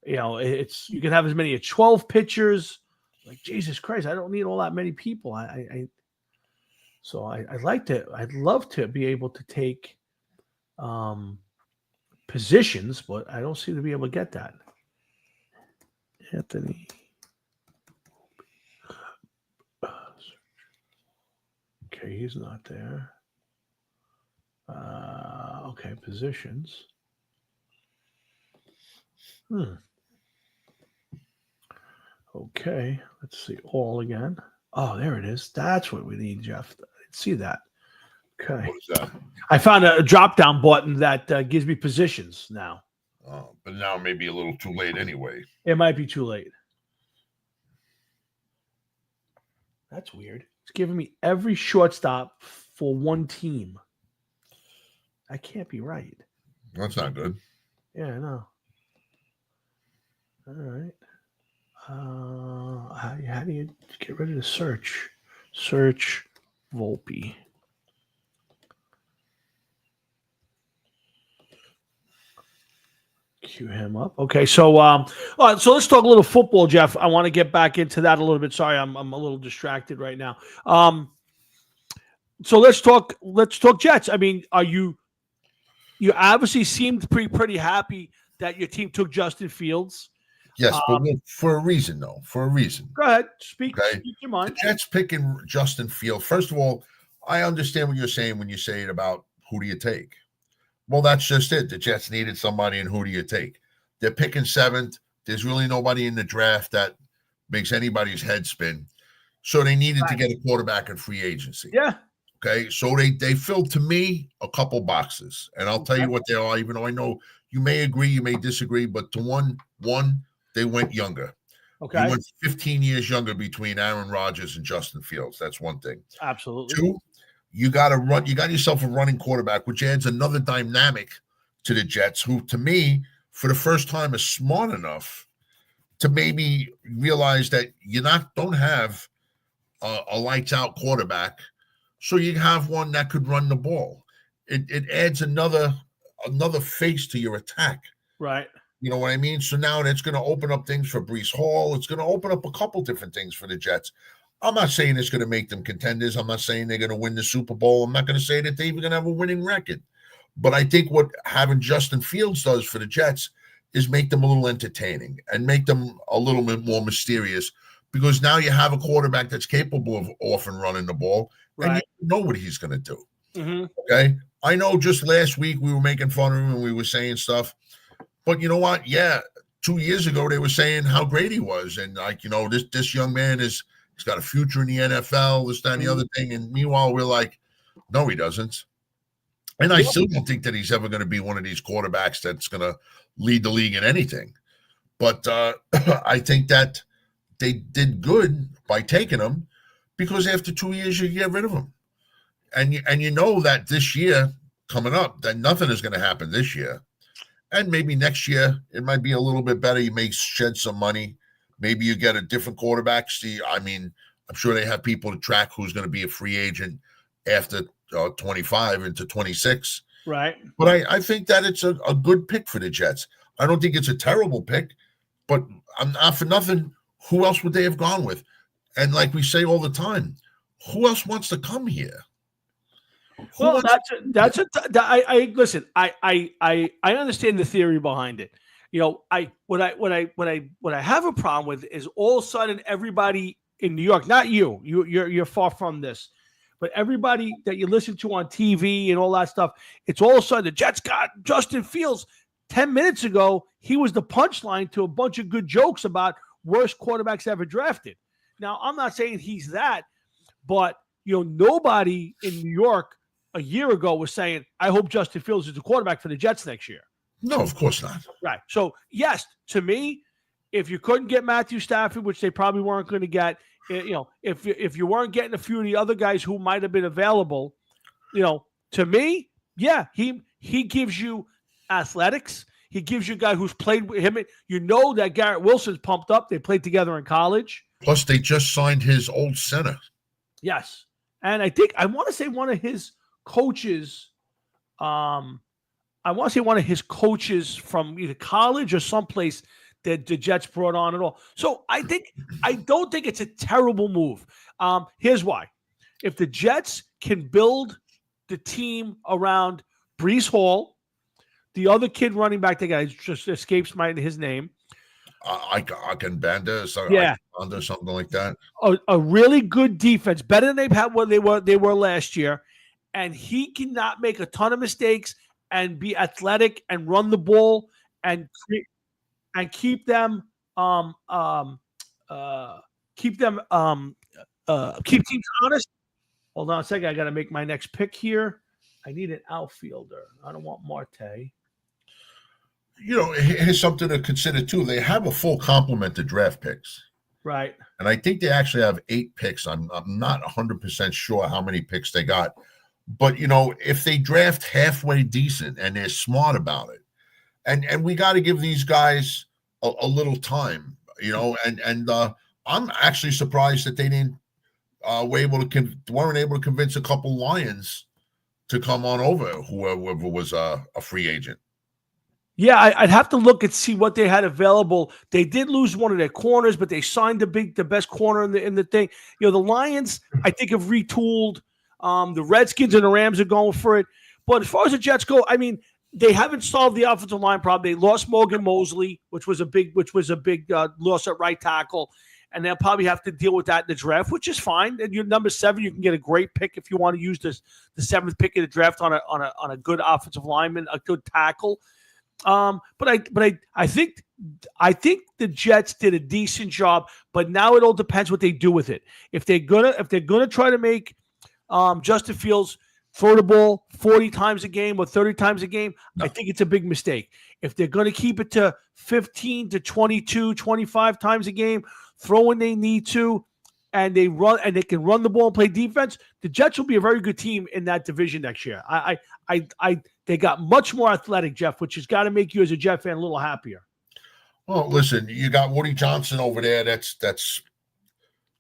You know, you can have as many as 12 pitchers. Like, Jesus Christ, I don't need all that many people. I'd love to be able to take positions, but I don't seem to be able to get that. Anthony. Okay, he's not there. Okay, positions. Okay, let's see. All again. Oh, there it is. That's what we need, Jeff. I didn't see that. Okay. What is that? I found a drop-down button that gives me positions now. Oh, but now maybe a little too late anyway. It might be too late. That's weird. It's giving me every shortstop for one team. That can't be right. That's not good. Yeah, I know. All right. How do you get rid of the search? Search Volpe. Cue him up. Okay, so all right, so let's talk a little football, Jeff. I want to get back into that a little bit. Sorry, I'm a little distracted right now. So let's talk Jets. I mean, you obviously seemed pretty happy that your team took Justin Fields. Yes, but for a reason, though. For a reason. Go ahead. Speak your The mind. Jets picking Justin Fields. First of all, I understand what you're saying when you say it about who do you take. Well, that's just it. The Jets needed somebody, and who do you take? They're picking 7th. There's really nobody in the draft that makes anybody's head spin. So they needed to get a quarterback in free agency. Yeah. Okay. So they filled, to me, a couple boxes. And I'll tell you what they are, even though I know you may agree, you may disagree, but to one, they went younger. Okay. You went 15 years younger between Aaron Rodgers and Justin Fields. That's one thing. Absolutely. 2, you got yourself a running quarterback, which adds another dynamic to the Jets, who, to me, for the first time, is smart enough to maybe realize that you don't have a lights out quarterback, so you have one that could run the ball. It adds another face to your attack. Right. You know what I mean? So now that's going to open up things for Breece Hall. It's going to open up a couple different things for the Jets. I'm not saying it's going to make them contenders. I'm not saying they're going to win the Super Bowl. I'm not going to say that they're even going to have a winning record. But I think what having Justin Fields does for the Jets is make them a little entertaining and make them a little bit more mysterious, because now you have a quarterback that's capable of off and running the ball, and you know what he's going to do. Mm-hmm. Okay? I know just last week we were making fun of him and we were saying stuff. But you know what? Yeah, 2 years ago they were saying how great he was, and this young man he's got a future in the NFL, this, that, and the other thing. And meanwhile, we're like, no, he doesn't. And I still don't think that he's ever going to be one of these quarterbacks that's going to lead the league in anything. But I think that they did good by taking him, because after 2 years you get rid of him, and you know that this year coming up that nothing is going to happen this year. And maybe next year it might be a little bit better. You may shed some money. Maybe you get a different quarterback. I'm sure they have people to track who's going to be a free agent after 25 into 26. Right. But I think that it's a good pick for the Jets. I don't think it's a terrible pick, but I'm not for nothing. Who else would they have gone with? And like we say all the time, who else wants to come here? Well, I listen. I understand the theory behind it. You know, what I have a problem with is all of a sudden everybody in New York, not you're far from this, but everybody that you listen to on TV and all that stuff, it's all of a sudden the Jets got Justin Fields. 10 minutes ago, he was the punchline to a bunch of good jokes about worst quarterbacks ever drafted. Now, I'm not saying he's that, but nobody in New York a year ago was saying, I hope Justin Fields is the quarterback for the Jets next year. No, of course not. Right. So, yes, to me, if you couldn't get Matthew Stafford, which they probably weren't going to get, if you weren't getting a few of the other guys who might have been available, to me, yeah, he gives you athletics. He gives you a guy who's played with him. You know that Garrett Wilson's pumped up. They played together in college. Plus, they just signed his old center. Yes. And I want to say one of his coaches, from either college or someplace that the Jets brought on at all. So I don't think it's a terrible move. Here's why. If the Jets can build the team around Breece Hall, the other kid running back, the guy just escapes his name. Banda, something like that. A really good defense, better than they've had what they were last year, and he cannot make a ton of mistakes and be athletic and run the ball and keep them keep teams honest. Hold on a second, I got to make my next pick here. I need an outfielder. I don't want Marte. Here's something to consider too. They have a full complement of draft picks. Right. And I think they actually have 8 picks. I'm not 100% sure how many picks they got. But, if they draft halfway decent and they're smart about it, and we got to give these guys a little time, and I'm actually surprised that they weren't able to convince a couple Lions to come on over, whoever was a free agent. Yeah, I'd have to look and see what they had available. They did lose one of their corners, but they signed the best corner in the thing. The Lions, I think, have retooled. The Redskins and the Rams are going for it. But as far as the Jets go, I mean, they haven't solved the offensive line problem. They lost Morgan Mosley, which was a big loss at right tackle, and they'll probably have to deal with that in the draft, which is fine. And you're number 7, you can get a great pick if you want to use the 7th pick in the draft on a good offensive lineman, a good tackle. But I think the Jets did a decent job, but now it all depends what they do with it. If they're gonna try to make Justin Fields throw the ball 40 times a game or 30 times a game, no. I think it's a big mistake. If they're going to keep it to 15 to 22, 25 times a game, throw when they need to, and they can run the ball and play defense, the Jets will be a very good team in that division next year. They got much more athletic, Jeff, which has got to make you as a Jet fan a little happier. Well, listen, you got Woody Johnson over there. That's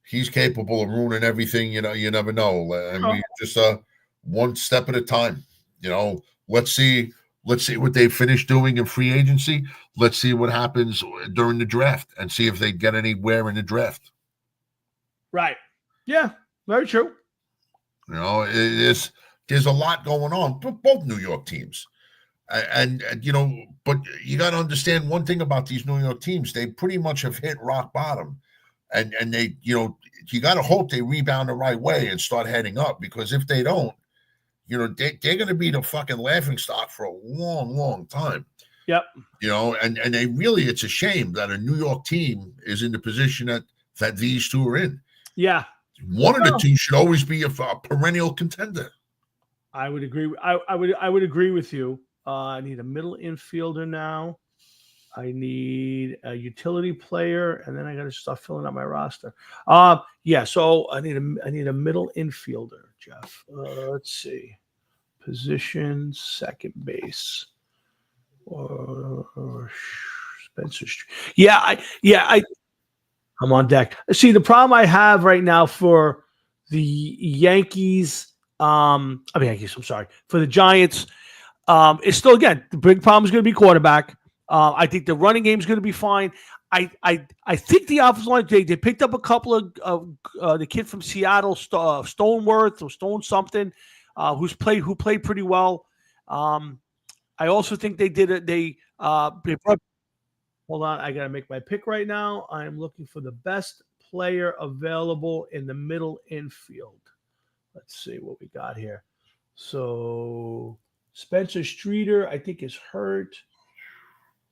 he's capable of ruining everything. You never know. And we just one step at a time. Let's see what they finish doing in free agency. Let's see what happens during the draft and see if they get anywhere in the draft. Right. Yeah, very true. There's a lot going on, both New York teams. And but you got to understand one thing about these New York teams. They pretty much have hit rock bottom. And they, you got to hope they rebound the right way and start heading up, because if they don't, they're going to be the fucking laughing stock for a long, long time. Yep. And they really, it's a shame that a New York team is in the position that these two are in. Yeah. One of the two should always be a perennial contender. I would agree. I would agree with you. I need a middle infielder now. I need a utility player, and then I got to start filling out my roster. So I need a middle infielder, Jeff. Let's see, position second base or Spencer Street. I'm on deck. See, the problem I have right now for the Yankees, I'm sorry, for the Giants, is still, again, the big problem is going to be quarterback. I think the running game is going to be fine. I think the offensive line, they picked up a couple of the kid from Seattle, Stoneworth or Stone something, who played pretty well. I also think they did it. They hold on, I got to make my pick right now. I am looking for the best player available in the middle infield. Let's see what we got here. So Spencer Streeter, I think, is hurt.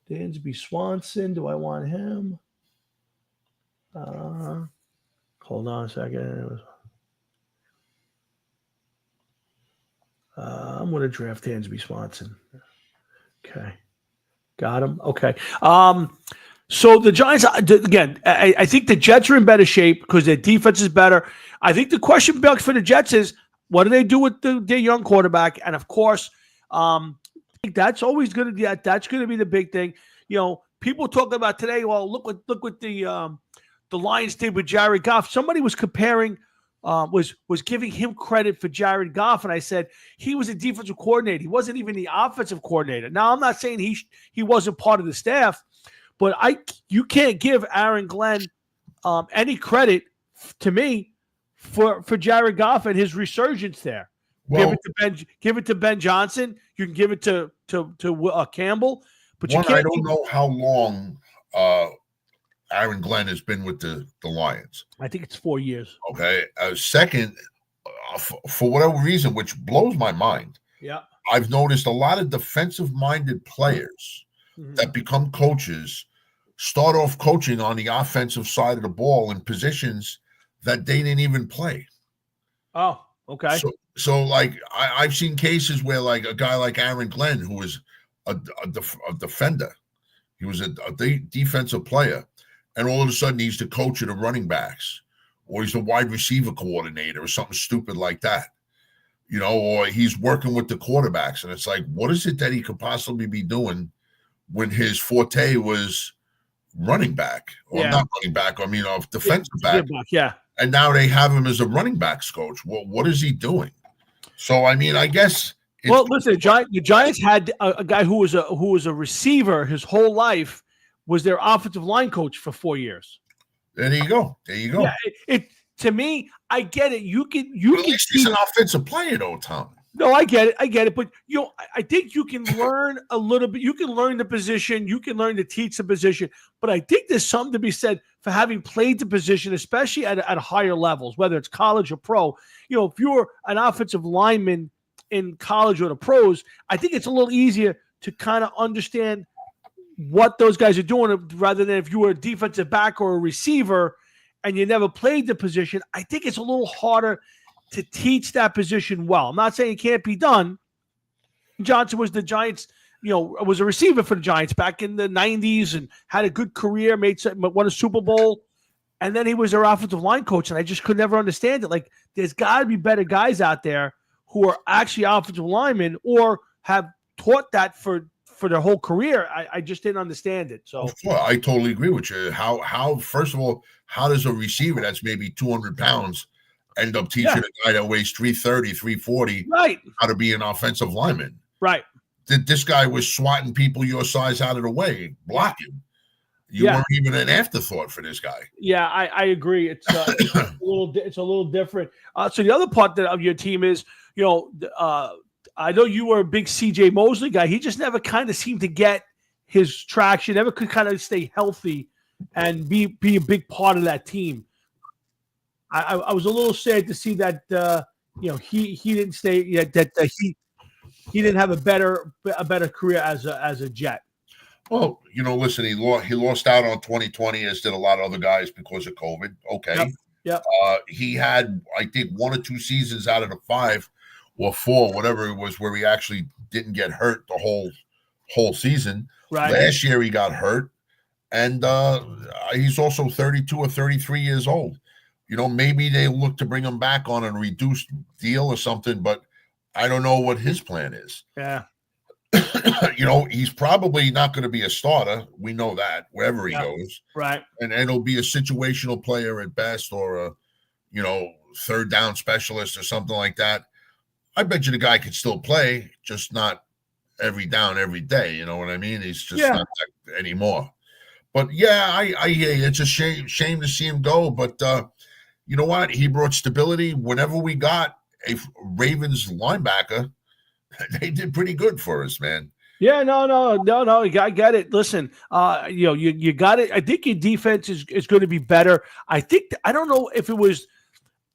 Dansby Swanson, do I want him? Hold on a second. I'm going to draft Dansby Swanson. Okay. Got him. Okay. So the Giants, again, I think the Jets are in better shape because their defense is better. I think the question mark for the Jets is, what do they do with their young quarterback? And of course, I think that's always going to be that's going to be the big thing. You know, people talking about today. Well, look what the Lions did with Jared Goff. Somebody was comparing, was giving him credit for Jared Goff, and I said he was a defensive coordinator. He wasn't even the offensive coordinator. Now, I'm not saying he wasn't part of the staff, but you can't give Aaron Glenn any credit to me for Jared Goff and his resurgence there. Well, give it to Ben Johnson. You can give it to Campbell, but you can't. I don't know how long Aaron Glenn has been with the Lions. I think it's 4 years. Okay. Second, for whatever reason, which blows my mind. Yeah. I've noticed a lot of defensive-minded players that become coaches start off coaching on the offensive side of the ball in positions that they didn't even play. Oh, okay. So like I've seen cases where like a guy like Aaron Glenn, who was a defender, he was a defensive player, and all of a sudden he's the coach of the running backs, or he's the wide receiver coordinator, or something stupid like that, you know, or he's working with the quarterbacks, and it's like, what is it that he could possibly be doing when his forte was running back, or not running back, I mean, defensive back. Yeah. And now they have him as a running backs coach. Well, what is he doing? So, I mean, I guess. Well, listen, the Giants had a guy who was a receiver his whole life, was their offensive line coach for 4 years. There you go. Yeah, to me, I get it. But at least he's an offensive player, though, Tom. No, I get it. But I think you can learn a little bit. You can learn the position. You can learn to teach the position. But I think there's something to be said for having played the position, especially at higher levels, whether it's college or pro. You know, if you're an offensive lineman in college or the pros, I think it's a little easier to kind of understand what those guys are doing rather than if you were a defensive back or a receiver and you never played the position. I think it's a little harder to teach that position well. I'm not saying it can't be done. Johnson was the Giants, was a receiver for the Giants back in the 90s and had a good career, won a Super Bowl, and then he was their offensive line coach, and I just could never understand it. Like, there's got to be better guys out there who are actually offensive linemen or have taught that for their whole career. I just didn't understand it. So I totally agree with you. How first of all, how does a receiver that's maybe 200 pounds end up teaching a guy that weighs 330, 340 how to be an offensive lineman? Right. This guy was swatting people your size out of the way, blocking. You weren't even an afterthought for this guy. Yeah, I agree. It's a little different. So the other part of your team is, I know you were a big C.J. Mosley guy. He just never kind of seemed to get his traction. Never could kind of stay healthy and be a big part of that team. I was a little sad to see that he didn't stay. He didn't have a better career as a Jet. Well, listen, he lost out on 2020, as did a lot of other guys because of COVID. Okay. Yep. He had, I think, 1 or 2 seasons out of the 5 or 4, whatever it was, where he actually didn't get hurt the whole season. Right. Last year he got hurt, and he's also 32 or 33 years old. Maybe they look to bring him back on a reduced deal or something, but I don't know what his plan is. Yeah. He's probably not going to be a starter. We know that wherever he goes. Right. And it'll be a situational player at best, or a, third down specialist or something like that. I bet you the guy could still play, just not every down every day. You know what I mean? He's just not that anymore. But yeah, I hear you. It's a shame to see him go. But you know what? He brought stability. Whenever we got a Ravens linebacker, they did pretty good for us, man. Yeah, no. I get it. Listen, you got it. I think your defense is going to be better. I don't know if it was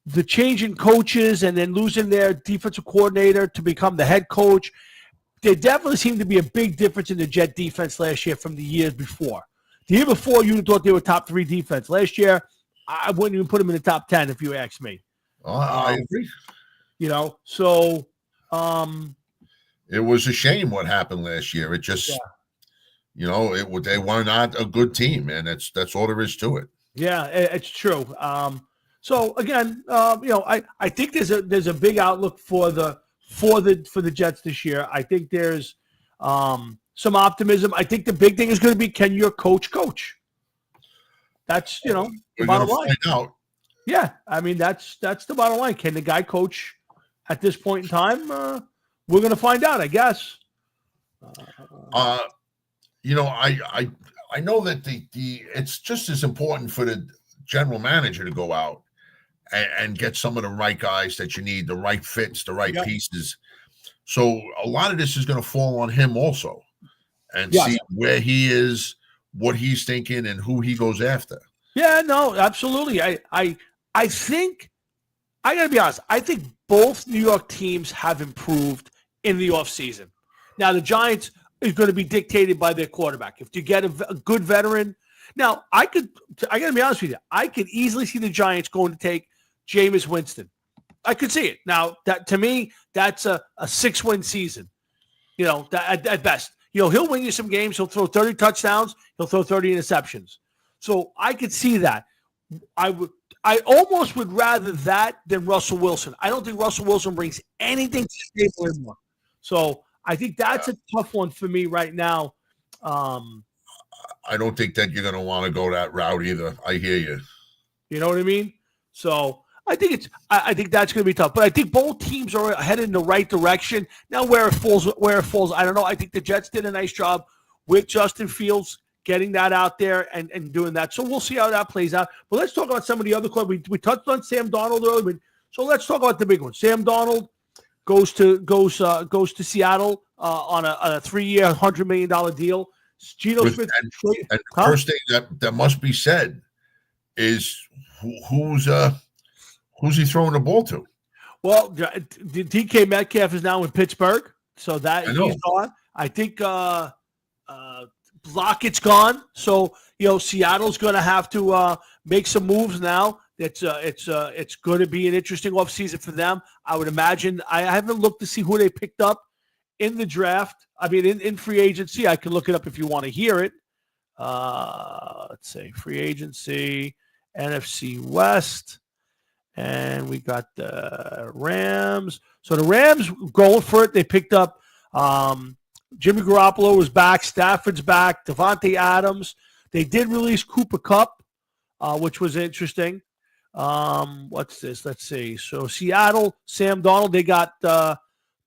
the change in coaches and then losing their defensive coordinator to become the head coach. There definitely seemed to be a big difference in the Jet defense last year from the years before. The year before, you thought they were top 3 defense. Last year, I wouldn't even put them in the top 10 if you ask me. I agree. So It was a shame what happened last year. It just, they were not a good team, and that's all there is to it. Yeah, it's true. So again, I think there's a big outlook for the Jets this year. I think there's some optimism. I think the big thing is going to be, can your coach coach? That's the bottom line. Find out. Yeah, I mean that's the bottom line. Can the guy coach at this point in time? We're going to find out, I guess. I know that it's just as important for the general manager to go out and get some of the right guys that you need, the right fits, the right pieces. So a lot of this is going to fall on him also, and see where he is, what he's thinking, and who he goes after. Yeah, no, absolutely. I think I got to be honest. I think both New York teams have improved in the offseason. Now the Giants is going to be dictated by their quarterback. If you get a good veteran, now I got to be honest with you. I could easily see the Giants going to take Jameis Winston. I could see it. Now that to me, that's a 6-win season. At best. He'll win you some games. He'll throw 30 touchdowns. He'll throw 30 interceptions. So I could see that. I almost would rather that than Russell Wilson. I don't think Russell Wilson brings anything to the table anymore. So I think that's a tough one for me right now. I don't think that you're going to want to go that route either. I hear you. You know what I mean? So I think that's going to be tough. But I think both teams are headed in the right direction. Now where it falls, I don't know. I think the Jets did a nice job with Justin Fields getting that out there and doing that. So we'll see how that plays out. But let's talk about some of the other clubs. We touched on Sam Darnold earlier. So let's talk about the big one. Sam Darnold goes to Seattle on a 3-year, $100 million deal. Geno Smith. And the first thing that must be said is who's he throwing the ball to? Well, DK Metcalf is now in Pittsburgh, so that he's gone. I think Lockett's gone, so Seattle's going to have to make some moves now. It's going to be an interesting offseason for them. I would imagine. I haven't looked to see who they picked up in the draft. I mean, in free agency, I can look it up if you want to hear it. Let's say free agency, NFC West, and we got the Rams. So the Rams going for it. They picked up Jimmy Garoppolo was back. Stafford's back. Devontae Adams. They did release Cooper Kupp, which was interesting. What's this? Let's see. So Seattle, Sam Darnold. They got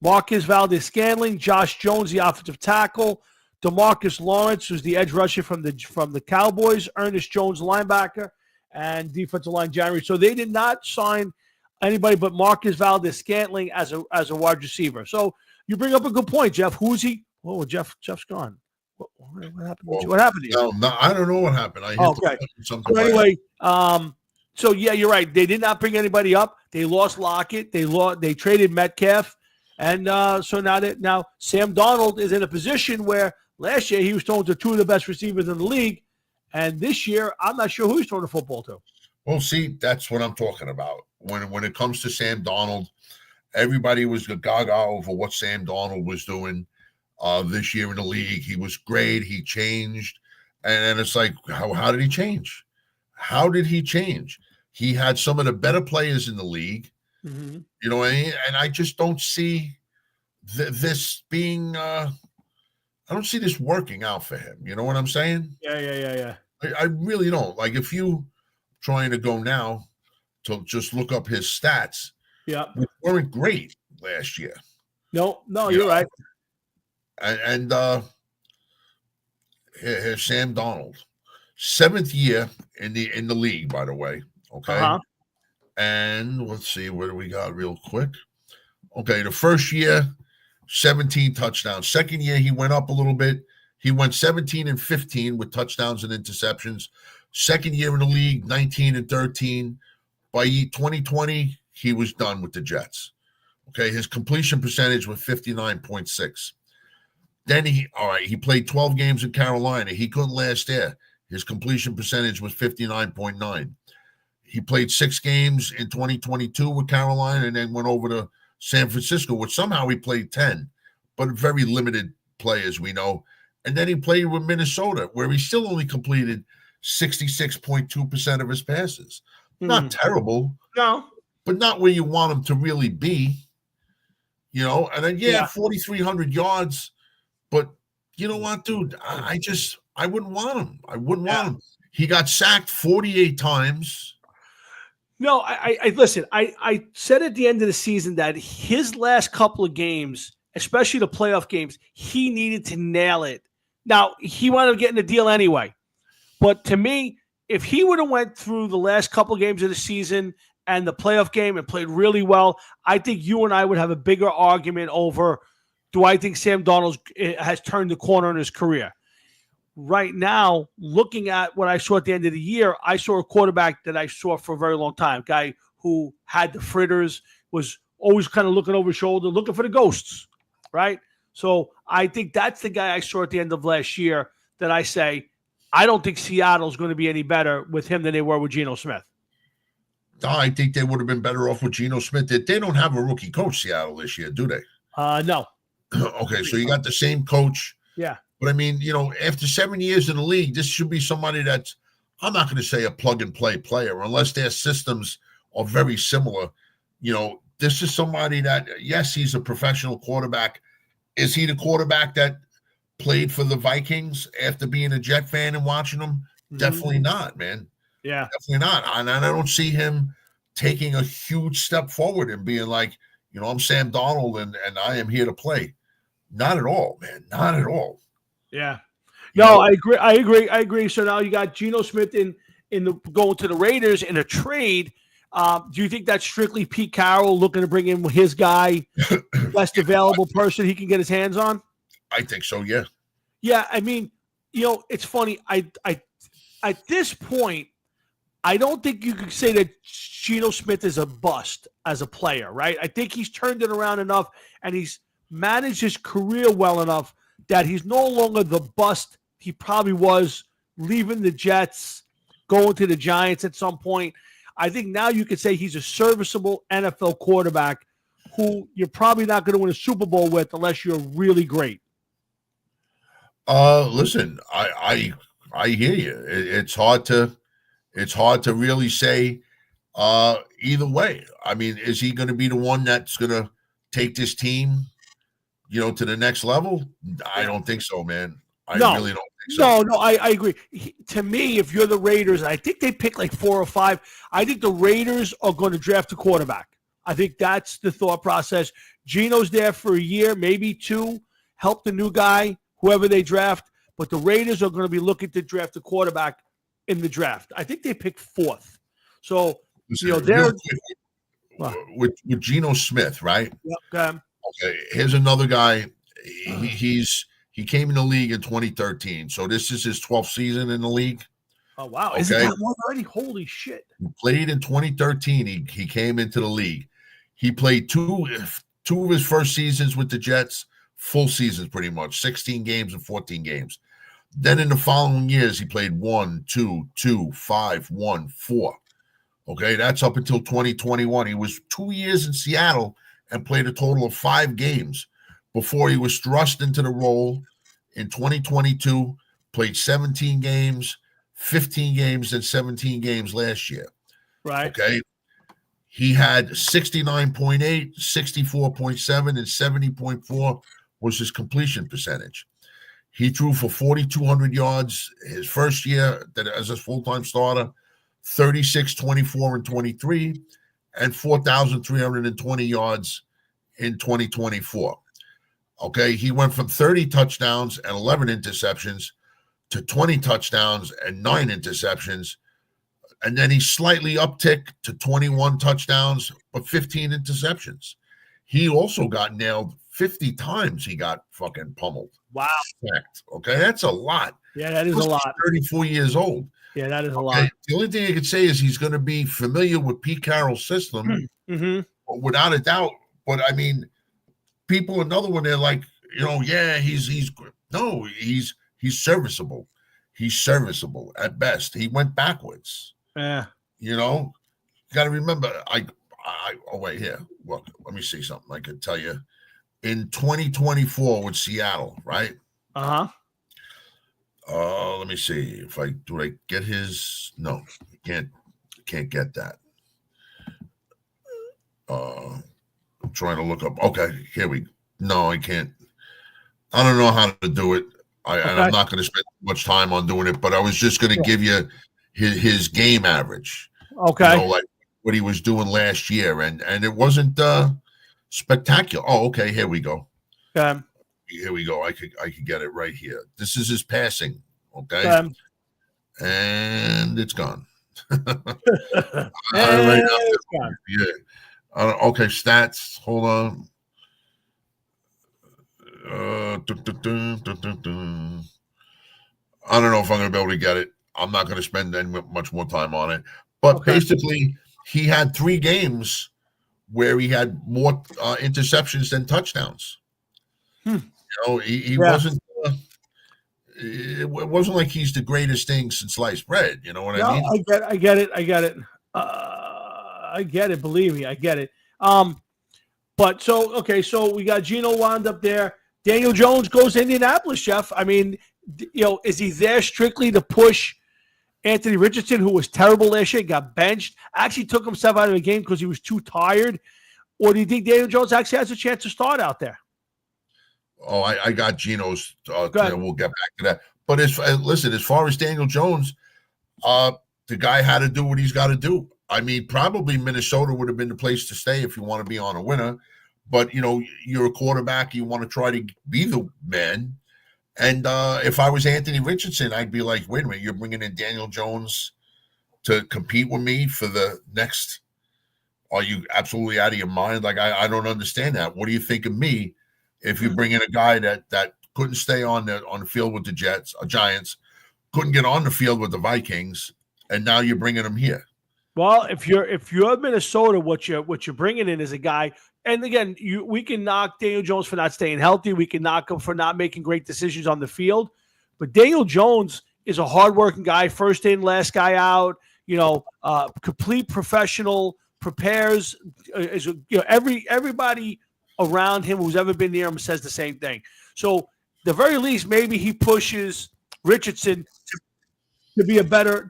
Marcus Valdes-Scantling, Josh Jones, the offensive tackle, DeMarcus Lawrence, who's the edge rusher from the Cowboys, Ernest Jones, linebacker, and defensive line January. So they did not sign anybody but Marcus Valdes-Scantling as a wide receiver. So you bring up a good point, Jeff. Who is he? Oh, Jeff's gone. What happened? What happened to you? No, I don't know what happened. Okay. So anyway, so yeah, you're right. They did not bring anybody up. They lost Lockett. They traded Metcalf. And so now Sam Darnold is in a position where last year he was thrown to two of the best receivers in the league. And this year, I'm not sure who he's throwing the football to. Well, see, that's what I'm talking about. When it comes to Sam Darnold, everybody was gaga over what Sam Darnold was doing this year in the league. He was great. He changed. And it's like, how did he change? How did he change? He had some of the better players in the league. Mm-hmm. You know what I mean? And I just don't see this being I don't see this working out for him. You know what I'm saying? Yeah. I really don't. Like, if you trying to go now to just look up his stats, we weren't great last year. No, you're right. And here's Sam Darnold, 7th year in the league, by the way. Okay. Uh-huh. And let's see, what do we got real quick? Okay, the first year, 17 touchdowns. Second year, he went up a little bit. He went 17 and 15 with touchdowns and interceptions. Second year in the league, 19 and 13. By 2020, he was done with the Jets. Okay, his completion percentage was 59.6. Then he played 12 games in Carolina. He couldn't last there. His completion percentage was 59.9. He played 6 games in 2022 with Carolina and then went over to San Francisco, which somehow he played 10, but very limited play, as we know. And then he played with Minnesota, where he still only completed 66.2% of his passes. Not terrible, No. but not where you want him to really be. And then 4,300 yards, but you know what, dude? I wouldn't want him. I wouldn't want him. He got sacked 48 times. No, I listen. I said at the end of the season that his last couple of games, especially the playoff games, he needed to nail it. Now he wound up getting the deal anyway, but to me, if he would have went through the last couple of games of the season and the playoff game and played really well, I think you and I would have a bigger argument over, do I think Sam Darnold has turned the corner in his career? Right now, looking at what I saw at the end of the year, I saw a quarterback that I saw for a very long time, a guy who had the fritters, was always kind of looking over his shoulder, looking for the ghosts, right? So I think that's the guy I saw at the end of last year that I say, I don't think Seattle's going to be any better with him than they were with Geno Smith. I think they would have been better off with Geno Smith. They don't have a rookie coach, Seattle, this year, do they? No. Okay, so you got the same coach. Yeah. But I mean, after 7 years in the league, this should be somebody that's, I'm not going to say a plug-and-play player, unless their systems are very similar. This is somebody that, yes, he's a professional quarterback. Is he the quarterback that played for the Vikings after being a Jet fan and watching them? Definitely not, man. Yeah. Definitely not. And I don't see him taking a huge step forward and being like, I'm Sam Darnold and I am here to play. Not at all, man. Not at all. Yeah. No, I agree. So now you got Geno Smith in the going to the Raiders in a trade. Do you think that's strictly Pete Carroll looking to bring in his guy, best available person he can get his hands on? I think so, yeah. Yeah, I mean, it's funny. I at this point, I don't think you could say that Geno Smith is a bust as a player, right? I think he's turned it around enough and he's managed his career well enough that he's no longer the bust he probably was leaving the Jets, going to the Giants at some point. I think now you could say he's a serviceable NFL quarterback who you're probably not going to win a Super Bowl with unless you're really great. Listen, I hear you. It's hard to really say either way. I mean, is he going to be the one that's going to take this team, to the next level? I don't think so, man. I really don't think so. No, I agree. To me, if you're the Raiders, I think they pick like 4 or 5. I think the Raiders are going to draft a quarterback. I think that's the thought process. Geno's there for a year, maybe 2, help the new guy, whoever they draft. But the Raiders are going to be looking to draft a quarterback in the draft. I think they picked 4th. So, they're with Geno Smith, right? Yep. Okay, here's another guy. He came in the league in 2013, so this is his 12th season in the league. Oh wow! Okay. Is it that long already? Holy shit! He played in 2013. He came into the league. He played two of his first seasons with the Jets, full seasons pretty much, 16 games and 14 games. Then in the following years, he played 1, 2, 2, 5, 1, 4. Okay, that's up until 2021. He was 2 years in Seattle and played a total of 5 games before he was thrust into the role in 2022, played 17 games, 15 games, and 17 games last year. Right. Okay. He had 69.8, 64.7, and 70.4 was his completion percentage. He threw for 4,200 yards his first year as a full-time starter, 36, 24, and 23, and 4,320 yards in 2024. Okay, he went from 30 touchdowns and 11 interceptions to 20 touchdowns and 9 interceptions. And then he slightly upticked to 21 touchdowns, but 15 interceptions. He also got nailed 50 times. He got fucking pummeled. Wow. Okay, that's a lot. Yeah, that is a lot. 34 years old. Yeah, that is a lot. The only thing I could say is he's going to be familiar with Pete Carroll's system, without a doubt. But I mean, people, another one, they're like, he's no, he's serviceable. He's serviceable at best. He went backwards. Yeah. You got to remember, Oh wait, here. Look, let me see something. I could tell you. In 2024 with Seattle, right? Uh-huh. Let me see if I get his. No, can't get that. I'm trying to look up. Okay, here we. No, I can't. I don't know how to do it. And I'm not going to spend much time on doing it, but I was just going to give you his game average. Okay. Like what he was doing last year, and it wasn't spectacular. Oh, okay, here we go. Here we go. I could get it right here. This is his passing. Okay. And it's gone. It's gone. Yeah. Okay, stats. Hold on. I don't know if I'm going to be able to get it. I'm not going to spend much more time on it. But basically, he had 3 games where he had more interceptions than touchdowns. He wasn't. It wasn't like he's the greatest thing since sliced bread. You know what I mean? I get it. I get it. Believe me, I get it. But so we got Geno wound up there. Daniel Jones goes to Indianapolis, Jeff. I mean, is he there strictly to push Anthony Richardson, who was terrible last year, got benched, actually took himself out of the game because he was too tired? Or do you think Daniel Jones actually has a chance to start out there? Oh, I got Geno's. We'll get back to that. But listen, as far as Daniel Jones, the guy had to do what he's got to do. I mean, probably Minnesota would have been the place to stay if you want to be on a winner. But, you're a quarterback. You want to try to be the man. And if I was Anthony Richardson, I'd be like, wait a minute, you're bringing in Daniel Jones to compete with me for the next. Are you absolutely out of your mind? Like, I don't understand that. What do you think of me if you bring in a guy that couldn't stay on the field with the Giants, couldn't get on the field with the Vikings, and now you're bringing him here? Well, if you're Minnesota, what you're bringing in is a guy. And again, we can knock Daniel Jones for not staying healthy. We can knock him for not making great decisions on the field. But Daniel Jones is a hardworking guy, first in, last guy out. Complete professional, prepares. Everybody around him who's ever been near him says the same thing. So, the very least, maybe he pushes Richardson to be a better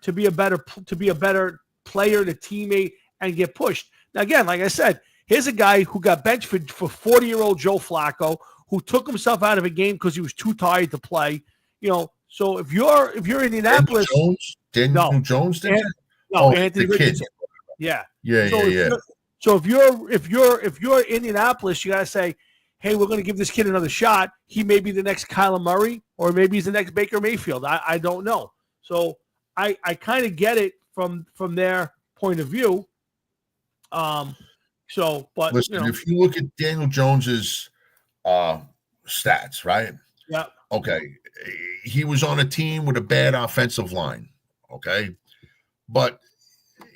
player, the teammate, and get pushed. Now, again, like I said, here's a guy who got benched for 40-year-old Joe Flacco, who took himself out of a game because he was too tired to play. So if you're Indianapolis, Daniel Jones did that? No, Anthony Richardson. Yeah. So if you're Indianapolis, you gotta say, hey, we're gonna give this kid another shot. He may be the next Kyler Murray, or maybe he's the next Baker Mayfield. I don't know. So I kind of get it from their point of view. But listen, if you look at Daniel Jones's stats, right? Yeah. Okay. He was on a team with a bad offensive line. Okay. But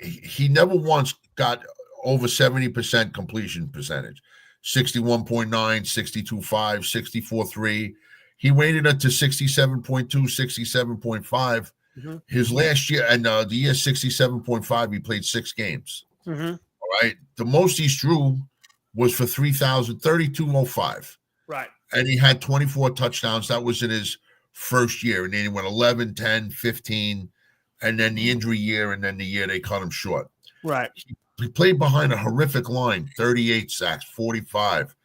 he never once got over 70% completion percentage. 61.9, 62.5, 64.3. He waited up to 67.2, 67.5. Mm-hmm. His last year, and the year 67.5, he played 6 games. Mm-hmm. All right. The most he threw was for 32.05. Right. And he had 24 touchdowns. That was in his first year. And then he went 11, 10, 15, and then the injury year, and then the year they cut him short. Right. He played behind a horrific line, 38 sacks, 45,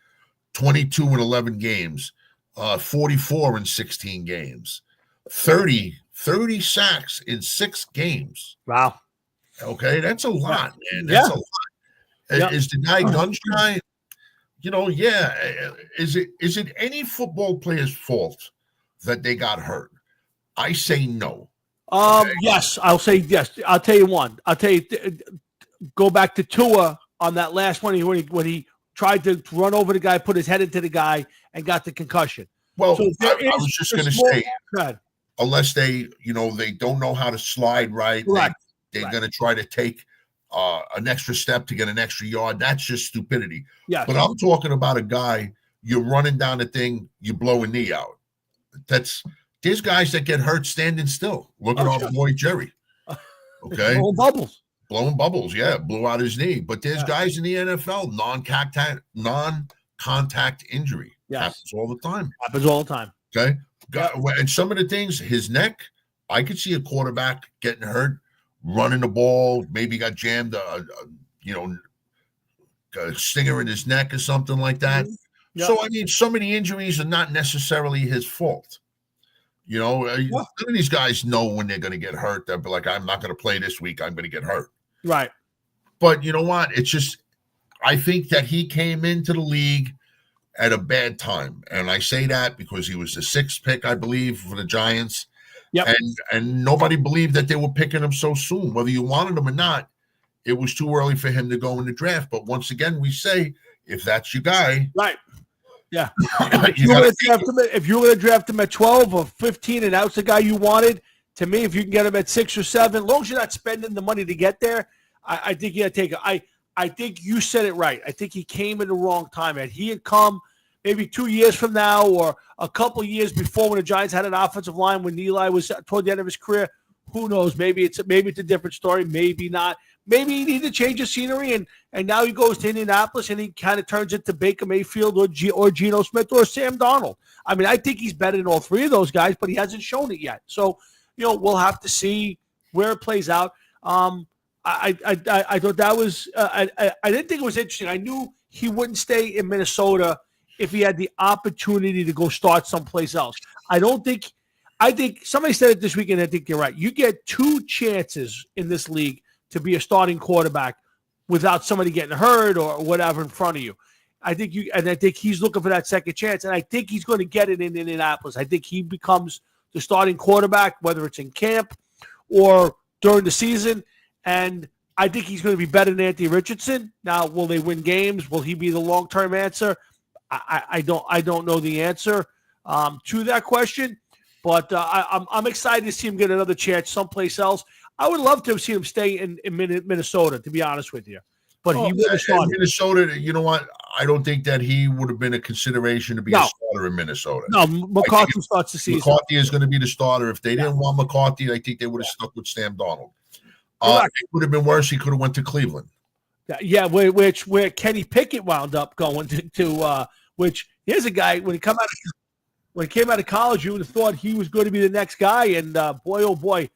22 in 11 games, 44 in 16 games, 30 sacks in 6 games. Wow. Okay, that's a lot, man. That's a lot. Yeah. Is the guy gun shy? Yeah. Is it any football player's fault that they got hurt? I say no. Okay. Yes, I'll say yes. I'll tell you one. Go back to Tua on that last one when he tried to run over the guy, put his head into the guy, and got the concussion. Well, so I was just going to say, unless they don't know how to slide right, they're going to try to take an extra step to get an extra yard. That's just stupidity. Yeah. But I'm talking about a guy, you're running down the thing, you blow a knee out. There's guys that get hurt standing still. Look at our boy Jerry. Okay. Bubbles. blowing bubbles. Yeah, blew out his knee. But there's Yeah. guys in the NFL non-contact injury Yes. happens all the time. Happens all the time. Okay, and some of the things, his neck, I could see a quarterback getting hurt, running the ball, maybe got jammed, a stinger in his neck or something like that. Mhm. Yep. So I mean, some of the injuries are not necessarily his fault. None of these guys know when they're going to get hurt. They'll be like, I'm not going to play this week. I'm going to get hurt. Right. But you know what? It's just, I think that he came into the league at a bad time. And I say that because he was the 6th pick, I believe, for the Giants. Yep. And nobody believed that they were picking him so soon. Whether you wanted him or not, it was too early for him to go in the draft. But once again, we say, if that's your guy, right. Yeah. if If you were going to draft him at 12 or 15 and that's the guy you wanted, to me, if you can get him at 6 or 7, as long as you're not spending the money to get there, I think you got to take it. I think you said it right. I think he came in the wrong time. Had he had come maybe 2 years from now or a couple of years before when the Giants had an offensive line when Eli was toward the end of his career, who knows? Maybe it's a different story. Maybe not. Maybe he needed to change the scenery, and now he goes to Indianapolis and he kind of turns into Baker Mayfield or Geno Smith or Sam Darnold. I mean, I think he's better than all three of those guys, but he hasn't shown it yet. So, we'll have to see where it plays out. I thought that was I didn't think it was interesting. I knew he wouldn't stay in Minnesota if he had the opportunity to go start someplace else. I think somebody said it this weekend. I think you're right. You get 2 chances in this league to be a starting quarterback without somebody getting hurt or whatever in front of you. I think he's looking for that second chance, and I think he's going to get it in Indianapolis. I think he becomes the starting quarterback, whether it's in camp or during the season, and I think he's going to be better than Anthony Richardson. Now, will they win games? Will he be the long-term answer? I don't know the answer to that question, but I'm excited to see him get another chance someplace else. I would love to have seen him stay in Minnesota, to be honest with you. But he would have started. Minnesota, you know what? I don't think that he would have been a consideration to be a starter in Minnesota. No, McCarthy starts the season. McCarthy is going to be the starter. If they didn't want McCarthy, I think they would have stuck with Sam Darnold. It would have been worse. He could have went to Cleveland. Yeah, where Kenny Pickett wound up going to which here's a guy when he came out of college, you would have thought he was going to be the next guy, and boy, oh boy,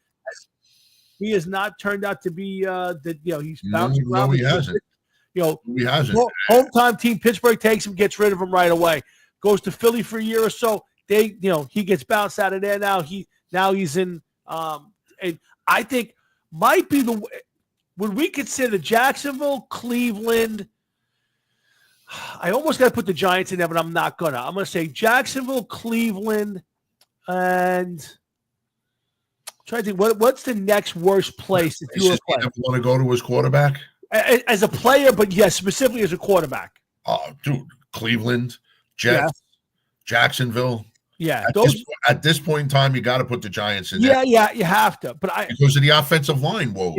he has not turned out to be he's bounced around. No, he hasn't. He hasn't. Hometown team Pittsburgh takes him, gets rid of him right away. Goes to Philly for a year or so. He gets bounced out of there now. He's in and I think might be would we consider Jacksonville, Cleveland? I almost got to put the Giants in there, but I'm not gonna. I'm gonna say Jacksonville, Cleveland, and try to think what's the next worst place if you want to go to his quarterback as a player, but yes, specifically as a quarterback. Oh, dude, Cleveland, Jets, Jacksonville. Yeah, at this point in time, you got to put the Giants in there. Yeah, you have to. But because of the offensive line woes.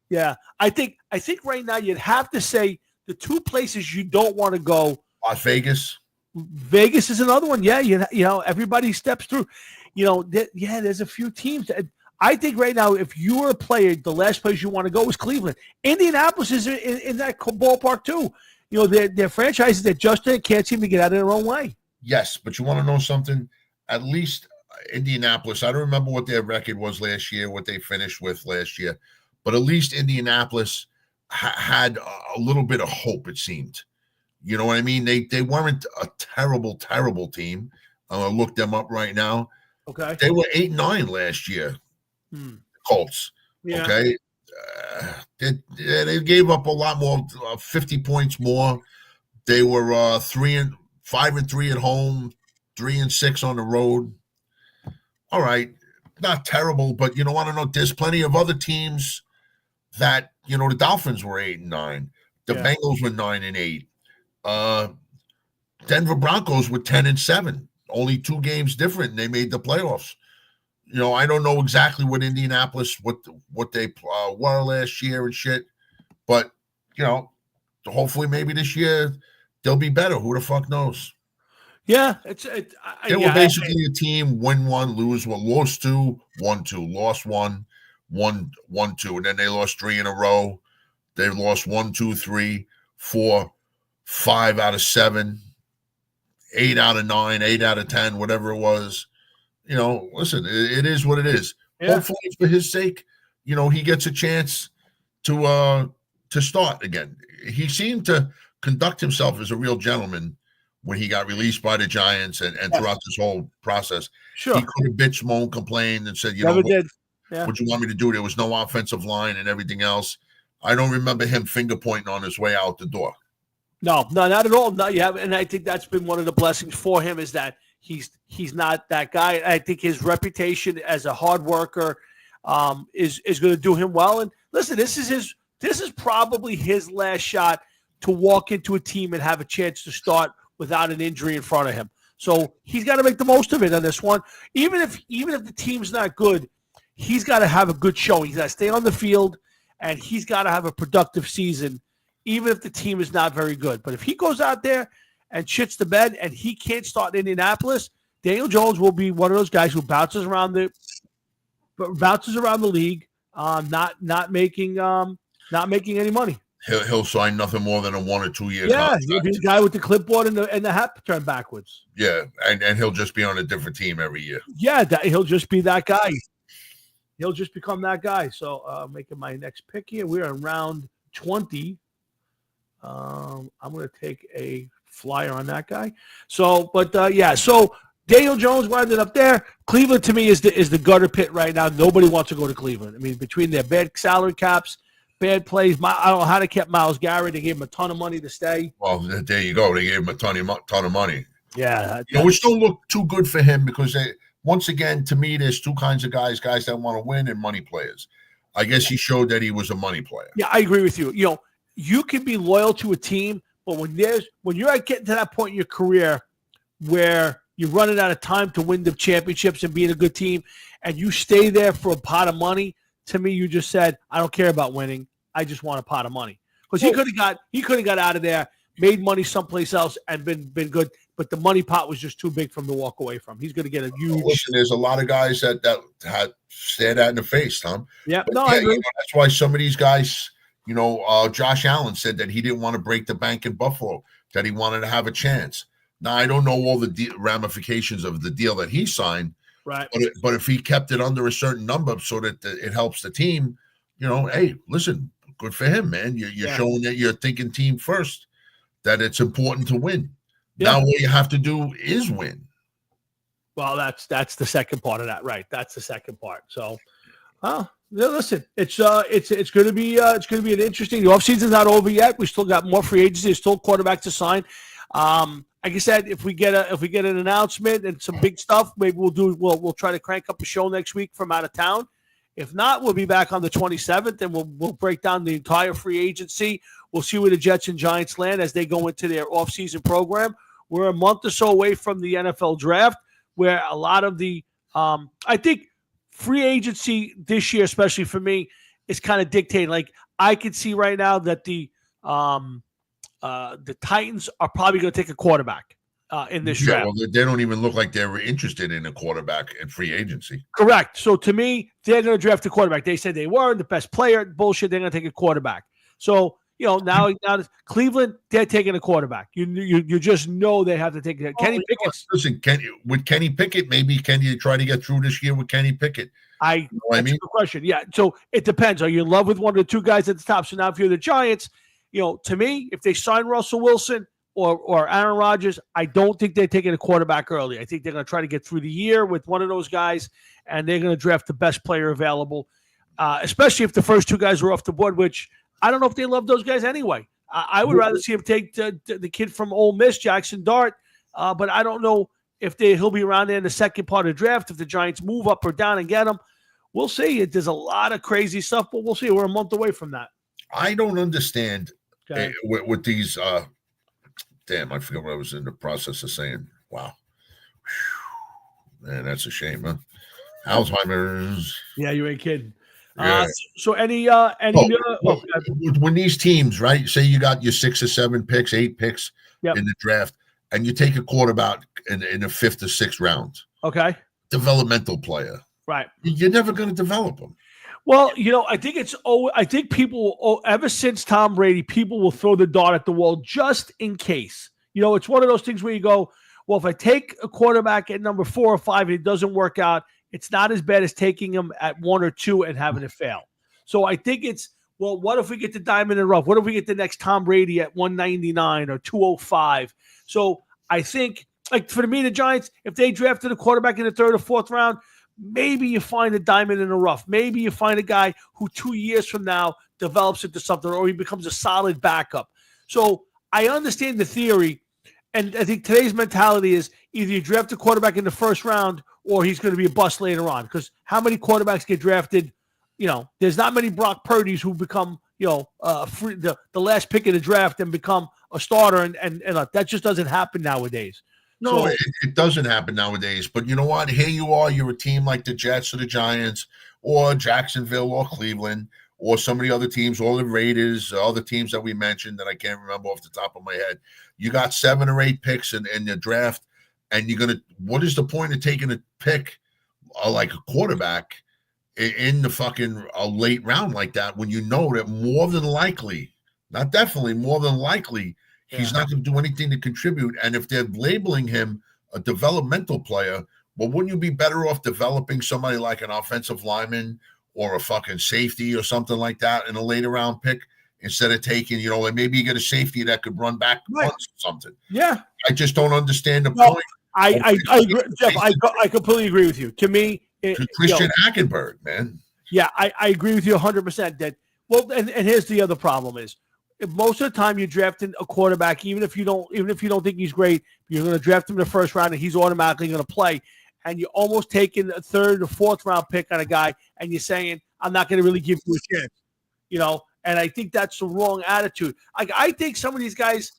Yeah. I think right now you'd have to say the 2 places you don't want to go. Las Vegas. Vegas is another one. Yeah, everybody steps through. There's a few teams. I think right now, if you're a player, the last place you want to go is Cleveland. Indianapolis is in that ballpark too. They're franchises that just can't seem to get out of their own way. Yes, but you want to know something? At least Indianapolis, I don't remember what their record was last year, what they finished with last year, but at least Indianapolis had a little bit of hope, it seemed. You know what I mean? They weren't a terrible, terrible team. I'm going to look them up right now. Okay. They were 8-9 last year. Colts. Yeah. Okay. They gave up a lot more, 50 points more. They were 5-3 at home, 3-6 on the road. All right, not terrible, but you want to know? There's plenty of other teams that the Dolphins were 8-9, the Bengals were 9-8, Denver Broncos were 10-7, only 2 games different, and they made the playoffs. I don't know exactly what Indianapolis what they were last year and shit, but hopefully maybe this year they'll be better. Who the fuck knows? Yeah, they were basically a team: win 1, lose 1, lost 2, won 2, lost 1, 1, 1, 2, and then they lost 3 in a row. They've lost 1, 2, 3, 4, 5 out of 7, 8 out of 9, 8 out of 10, whatever it was. Listen, it is what it is. Yeah. Hopefully, for his sake, he gets a chance to start again. He seemed to conduct himself as a real gentleman when he got released by the Giants and throughout this whole process. Sure. He could have bitched, moaned, complained, and said, Never did. Yeah. What you want me to do? There was no offensive line and everything else. I don't remember him finger pointing on his way out the door. No, not at all. No, you have, and I think that's been one of the blessings for him is that he's not that guy. I think his reputation as a hard worker is going to do him well. And listen, this is probably his last shot to walk into a team and have a chance to start without an injury in front of him. So he's got to make the most of it on this one. Even if the team's not good, he's got to have a good showing. He's got to stay on the field, and he's got to have a productive season, even if the team is not very good. But if he goes out there and shits the bed and he can't start in Indianapolis, Daniel Jones will be one of those guys who bounces around the league, not making any money. He'll sign nothing more than a 1 or 2 year Yeah, contract. he'll be the guy with the clipboard and the hat turned backwards. Yeah, and he'll just be on a different team every year. Yeah, he'll just be that guy. He'll just become that guy. So making my next pick here. We're in round 20. I'm going to take a flyer on that guy. So, but so Daniel Jones winded up there. Cleveland to me is the gutter pit right now. Nobody wants to go to Cleveland. I mean, between their bad salary caps, bad plays. I don't know how they kept Myles Garrett. They gave him a ton of money to stay. Well, there you go. They gave him a ton of money. Yeah. Which don't look too good for him because once again, to me, there's two kinds of guys that want to win and money players. I guess he showed that he was a money player. Yeah, I agree with you. You can be loyal to a team, but when you're getting to that point in your career where you're running out of time to win the championships and being a good team, and you stay there for a pot of money, to me, you just said, I don't care about winning. I just want a pot of money. Because he could have got out of there, made money someplace else, and been good. But the money pot was just too big for him to walk away from. He's going to get a huge. Listen, there's a lot of guys that had stared that in the face, Tom. Yeah, but no, I agree. That's why some of these guys, Josh Allen said that he didn't want to break the bank in Buffalo, that he wanted to have a chance. Now, I don't know all the ramifications of the deal that he signed, right? But if he kept it under a certain number so that it helps the team, hey, listen, good for him, man. You're showing that you're thinking team first, that it's important to win. Yeah. Now, what you have to do is win. Well, that's the second part of that, right? That's the second part. So, listen, it's going to be an interesting. The offseason's not over yet. We still got more free agency. There's still quarterback to sign. Like I said, if we get an announcement and some big stuff, maybe we'll try to crank up a show next week from out of town. If not, we'll be back on the 27th and we'll break down the entire free agency. We'll see where the Jets and Giants land as they go into their offseason program. We're a month or so away from the NFL draft, where a lot of the I think free agency this year, especially for me, is kind of dictating. Like I could see right now that the Titans are probably going to take a quarterback in this draft. Well, they don't even look like they were interested in a quarterback in free agency. Correct. So to me, they're going to draft a quarterback. They said they weren't the best player. Bullshit. They're going to take a quarterback. So now Cleveland, they're taking a quarterback. You just know they have to take it. Kenny Pickett. Listen, with Kenny Pickett, maybe can you try to get through this year with Kenny Pickett? That's a good question. Yeah. So it depends. Are you in love with one of the two guys at the top? So now if you're the Giants, to me, if they sign Russell Wilson or Aaron Rodgers, I don't think they're taking a quarterback early. I think they're going to try to get through the year with one of those guys, and they're going to draft the best player available, especially if the first two guys are off the board, which I don't know if they love those guys anyway. I would rather see him take the kid from Ole Miss, Jackson Dart, but I don't know if he'll be around there in the second part of the draft, if the Giants move up or down and get him. We'll see. There's a lot of crazy stuff, but we'll see. We're a month away from that. I don't understand with these damn, I forget what I was in the process of saying. Wow. Man, that's a shame, huh? Alzheimer's. Yeah, you ain't kidding. Yeah. So when these teams, right, say you got your 6 or 7 picks, 8 picks in the draft, and you take a quarterback in the 5th or 6th round. Okay. Developmental player. Right. You're never going to develop them. Well, I think I think people ever since Tom Brady, people will throw the dart at the wall just in case. It's one of those things where you go, well, if I take a quarterback at number 4 or 5 and it doesn't work out, it's not as bad as taking him at 1 or 2 and having it fail. So I think it's, well, what if we get the diamond in the rough? What if we get the next Tom Brady at 199 or 205? So I think, like for me, the Giants, if they drafted a quarterback in the 3rd or 4th round, maybe you find a diamond in the rough. Maybe you find a guy who 2 years from now develops into something, or he becomes a solid backup. So I understand the theory, and I think today's mentality is either you draft a quarterback in the 1st round or he's going to be a bust later on. Because how many quarterbacks get drafted? There's not many Brock Purdy's who become, the last pick of the draft and become a starter, and that just doesn't happen nowadays. No, it doesn't happen nowadays. But you know what? Here you are. You're a team like the Jets or the Giants or Jacksonville or Cleveland or some of the other teams, all the Raiders, all the teams that we mentioned that I can't remember off the top of my head. You got 7 or 8 picks in the draft, and what is the point of taking a pick like a quarterback in the fucking late round like that when you know that more than likely, not definitely, more than likely, he's not going to do anything to contribute. And if they're labeling him a developmental player, well, wouldn't you be better off developing somebody like an offensive lineman or a fucking safety or something like that in a later round pick instead of taking, like maybe you get a safety that could run back punts or something. Yeah. I just don't understand the point. I agree, Jeff. I completely agree with you. To me, Christian Hackenberg, man. Yeah, I agree with you 100%. That and here's the other problem is, most of the time you're drafting a quarterback, even if you don't think he's great, you're going to draft him in the 1st round and he's automatically going to play. And you're almost taking a 3rd or 4th round pick on a guy, and you're saying, I'm not going to really give you a chance, And I think that's the wrong attitude. I think some of these guys,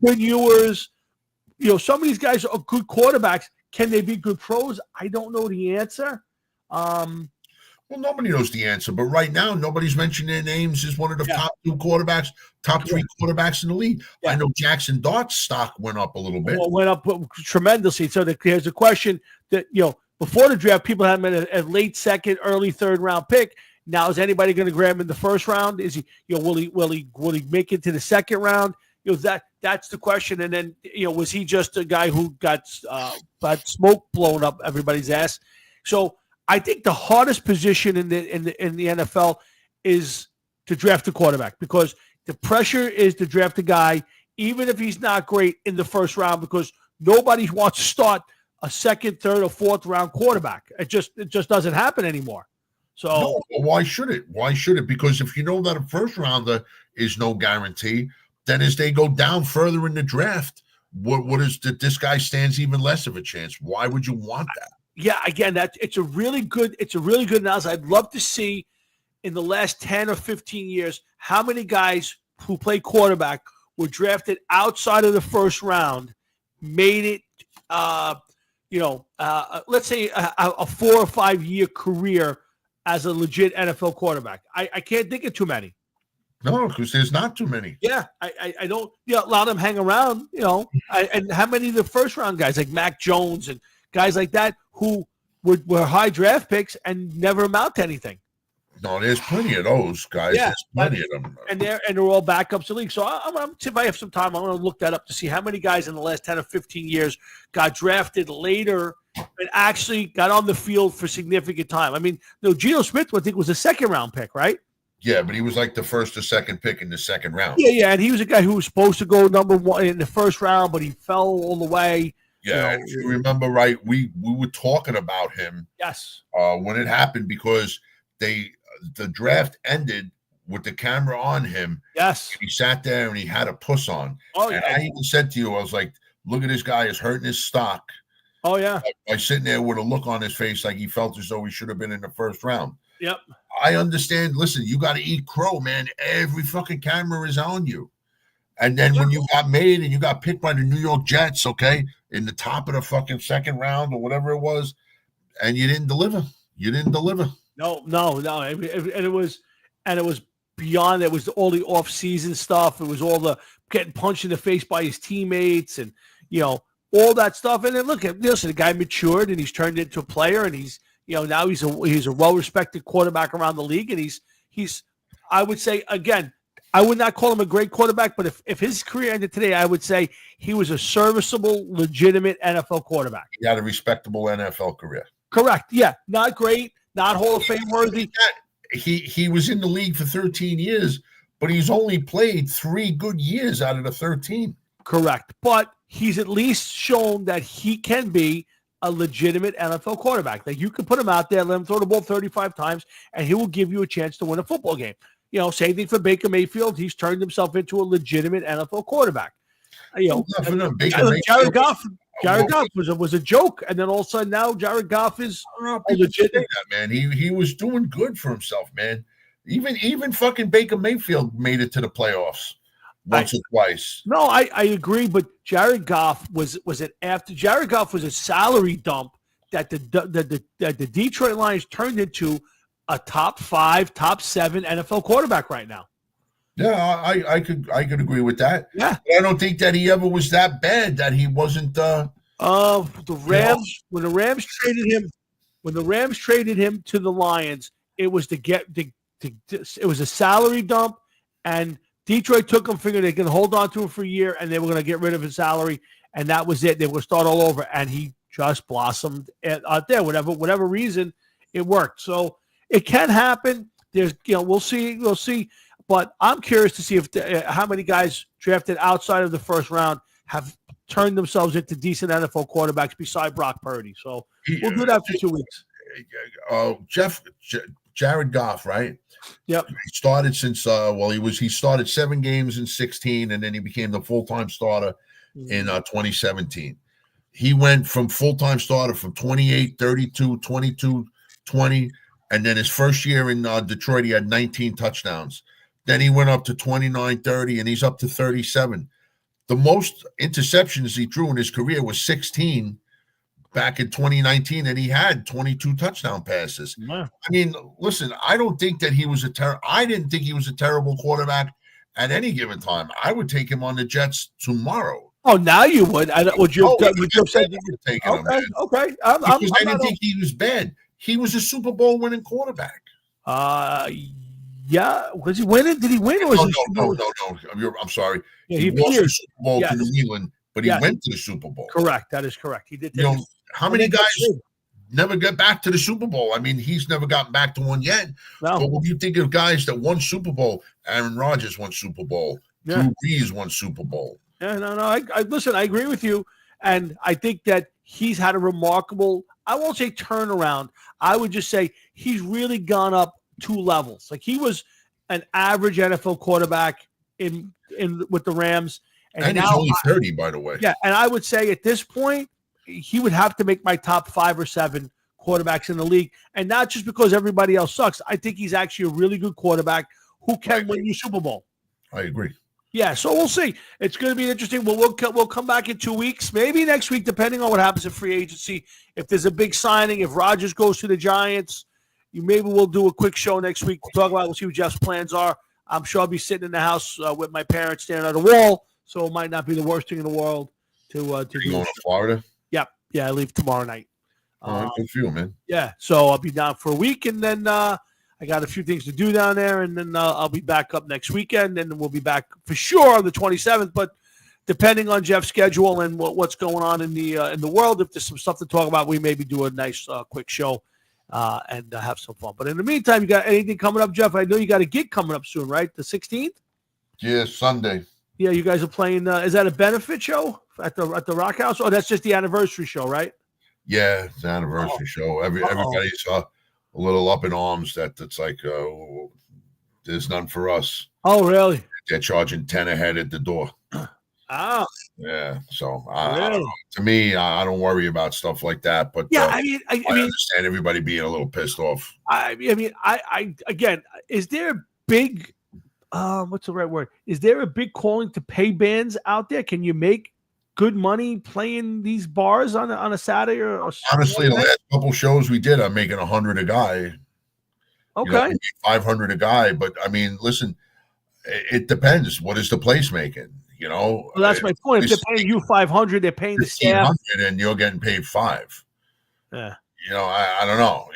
Quinn Ewers, some of these guys are good quarterbacks. Can they be good pros? I don't know the answer. Well, nobody knows the answer, but right now, nobody's mentioned their names as one of the top 2 quarterbacks, top 3 quarterbacks in the league. Yeah. I know Jackson Dart's stock went up a little bit. Well, went up tremendously. So there's a question that, before the draft, people had him at a late 2nd, early 3rd round pick. Now, is anybody going to grab him in the 1st round? Is he, will he make it to the 2nd round? That's the question. And then, was he just a guy who got smoke blown up everybody's ass? So I think the hardest position in the NFL is to draft a quarterback, because the pressure is to draft a guy, even if he's not great, in the 1st round, because nobody wants to start a 2nd, 3rd, or 4th round quarterback. It just doesn't happen anymore. So no, why should it? Why should it? Because if you know that a 1st rounder is no guarantee, then as they go down further in the draft, what is that this guy stands even less of a chance? Why would you want that? Yeah, again, it's a really good analysis. I'd love to see in the last 10 or 15 years how many guys who play quarterback were drafted outside of the 1st round, made it, let's say a 4 or 5 year career as a legit NFL quarterback. I can't think of too many. No, because there's not too many. Yeah, I don't. A lot of them hang around. And how many of the 1st round guys like Mac Jones and guys like that who were high draft picks and never amount to anything? No, there's plenty of those guys. Yeah, there's plenty of them, and they're all backups in the league. So if I have some time, I'm going to look that up to see how many guys in the last 10 or 15 years got drafted later and actually got on the field for significant time. I mean, Geno Smith, I think, was a 2nd round pick, right? Yeah, but he was like the 1st or 2nd pick in the 2nd round. Yeah, and he was a guy who was supposed to go number 1 in the 1st round, but he fell all the way. Yeah, and if you remember right, we were talking about him. Yes. When it happened, because the draft ended with the camera on him. Yes. He sat there and he had a puss on. Oh, and yeah. I even said to you, I was like, look at this guy is hurting his stock. Oh, yeah. By sitting there with a look on his face like he felt as though he should have been in the 1st round. Yep. I understand. Listen, you got to eat crow, man. Every fucking camera is on you. And then when you got made and you got picked by the New York Jets, okay, in the top of the fucking 2nd round or whatever it was, and you didn't deliver. You didn't deliver. No. And it was beyond. It was all the off-season stuff. It was all the getting punched in the face by his teammates, and all that stuff. And then listen, the guy matured and he's turned into a player, and he's Now he's a well-respected quarterback around the league, and he's I would say, again, I would not call him a great quarterback, but if his career ended today, I would say he was a serviceable, legitimate NFL quarterback. He had a respectable NFL career. Correct. Yeah. Not great, not Hall of Fame worthy. He was in the league for 13 years, but he's only played 3 good years out of the 13. Correct. But he's at least shown that he can be a legitimate NFL quarterback. Like, you can put him out there, let him throw the ball 35 times, and he will give you a chance to win a football game. Same thing for Baker Mayfield. He's turned himself into a legitimate NFL quarterback. Jared Goff was a joke, and then all of a sudden now Jared Goff is legitimate. Man, he was doing good for himself, man. Even fucking Baker Mayfield made it to the playoffs once or twice. No, I agree, but Jared Goff was Jared Goff was a salary dump that the Detroit Lions turned into a top 5, top 7 NFL quarterback right now. Yeah, I could agree with that. Yeah, but I don't think that he ever was that bad that he wasn't. The Rams, when the Rams traded him to the Lions, it was it was a salary dump, and Detroit took him, figured they could hold on to him for a year, and they were going to get rid of his salary, and that was it. They were going to start all over, and he just blossomed out there. Whatever reason, it worked. So it can happen. There's, we'll see. But I'm curious to see if how many guys drafted outside of the first round have turned themselves into decent NFL quarterbacks beside Brock Purdy. So we'll do that for 2 weeks. Jared Goff, right? Yep. He started since he started 7 games in 16, and then he became the full-time starter in 2017. He went from full-time starter from 28, 32, 22, 20, and then his first year in Detroit, he had 19 touchdowns. Then he went up to 29, 30, and he's up to 37. The most interceptions he threw in his career was 16 back in 2019, and he had 22 touchdown passes. Wow. I mean, listen, I don't think that he was I didn't think he was a terrible quarterback at any given time. I would take him on the Jets tomorrow. Oh, now you would? Would you have said taking him? Man. Okay. I didn't think he was bad. He was a Super Bowl winning quarterback. Yeah, was he winning? Did he win? Or was No. I'm sorry. Yeah, he lost the Super Bowl to New England, but he went to the Super Bowl. Correct. That is correct. He did. How many guys never get back to the Super Bowl? I mean, he's never gotten back to one yet. No. But when you think of guys that won Super Bowl, Aaron Rodgers won Super Bowl. Drew Brees won Super Bowl. Yeah, no. I listen. I agree with you, and I think that he's had a remarkable, I won't say turnaround. I would just say he's really gone up 2 levels. Like, he was an average NFL quarterback in with the Rams, and now he's only 30, by the way. Yeah, and I would say at this point he would have to make my top 5 or 7 quarterbacks in the league, and not just because everybody else sucks. I think he's actually a really good quarterback who can win you Super Bowl. I agree. Yeah, so we'll see. It's going to be interesting. We'll come back in 2 weeks, maybe next week, depending on what happens in free agency. If there's a big signing, if Rodgers goes to the Giants, maybe we'll do a quick show next week to talk about. We'll see what Jeff's plans are. I'm sure I'll be sitting in the house with my parents staring at a wall, so it might not be the worst thing in the world to do. You going to Florida? Yep. Yeah, I leave tomorrow night. All right, good for you, man. Yeah, so I'll be down for a week, and then I got a few things to do down there, and then I'll be back up next weekend, and we'll be back for sure on the 27th. But depending on Jeff's schedule and what's going on in the world, if there's some stuff to talk about, we maybe do a nice quick show and have some fun. But in the meantime, you got anything coming up, Jeff? I know you got a gig coming up soon, right? The 16th? Yeah, Sunday. Yeah, you guys are playing. Is that a benefit show at the Rock House? Oh, that's just the anniversary show, right? Yeah, it's an anniversary show. Everybody's a little up in arms that it's like there's none for us. Oh, really? They're charging 10 a head at the door. Oh, yeah. So really? To me, I don't worry about stuff like that. But yeah, I mean, I understand everybody being a little pissed off. I mean, again, is there a big, what's the right word? Is there a big calling to pay bands out there? Can you make good money playing these bars on a Saturday or honestly, the last couple shows we did, I'm making $100 a guy. Okay, 500 a guy. But I mean, listen, it depends. What is the place making? Well, that's my point. If they're paying you $500, they're paying the staff, and you're getting paid $5. Yeah. I don't know.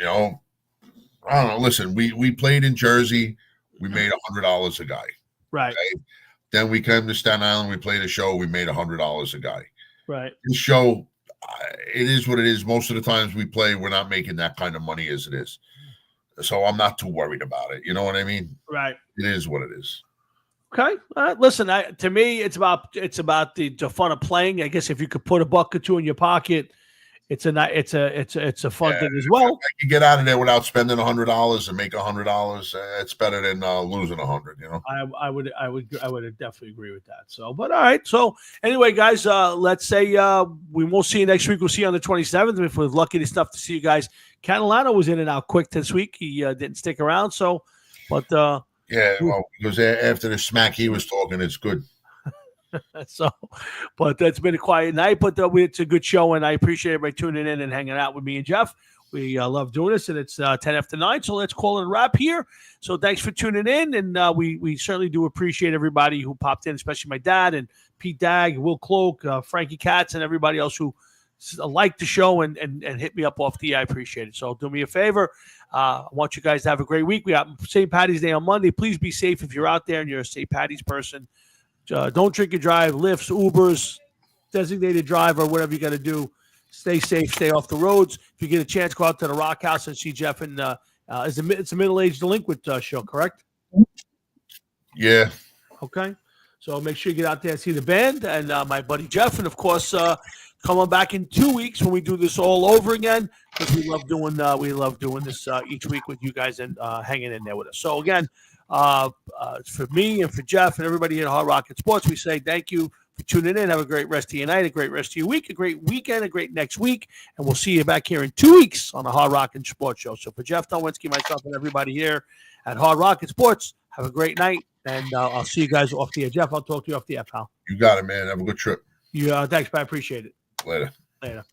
I don't know. Listen, we played in Jersey. We made $100 a guy. Right. Okay? Then we came to Staten Island. We played a show. We made $100 a guy. Right. This show, it is what it is. Most of the times we play, we're not making that kind of money as it is. So I'm not too worried about it. You know what I mean? Right. It is what it is. Okay. Listen, to me, it's about the fun of playing. I guess if you could put $1 or $2 in your pocket, it's a fun thing as well. If I can get out of there without spending $100 and make $100, it's better than losing $100. I would definitely agree with that. So, but all right. So anyway, guys, let's say we won't see you next week. We'll see you on the 27th. If we're lucky enough to see you guys. Catalano was in and out quick this week. He didn't stick around. So, but yeah, well, because after the smack he was talking, it's good. So, but it's been a quiet night, but it's a good show, and I appreciate everybody tuning in and hanging out with me and Jeff. We love doing this, and it's 10 after 9, so let's call it a wrap here. So thanks for tuning in, and we certainly do appreciate everybody who popped in, especially my dad and Pete Dagg, Will Cloak, Frankie Katz, and everybody else who liked the show and hit me up off the I appreciate it. So do me a favor. I want you guys to have a great week. We got St. Patty's Day on Monday. Please be safe if you're out there and you're a St. Patty's person. Don't drink and drive, Lyfts, Ubers, designated driver, whatever you got to do. Stay safe, stay off the roads. If you get a chance, go out to the Rock House and see Jeff. And it's a middle-aged delinquent show, correct? Yeah. Okay. So make sure you get out there and see the band and my buddy Jeff. And, of course, come on back in 2 weeks when we do this all over again, because we love doing this each week with you guys and hanging in there with us. So, again, for me and for Jeff and everybody at Hard Rocket Sports, we say thank you for tuning in. Have a great rest of your night, a great rest of your week, a great weekend, a great next week, and we'll see you back here in 2 weeks on the Hard Rocket Sports Show. So for Jeff Nowinski, myself, and everybody here at Hard Rocket Sports, have a great night, and I'll see you guys off the air. Jeff, I'll talk to you off the air, pal. You got it, man. Have a good trip. Thanks, man. I appreciate it. Later. Later.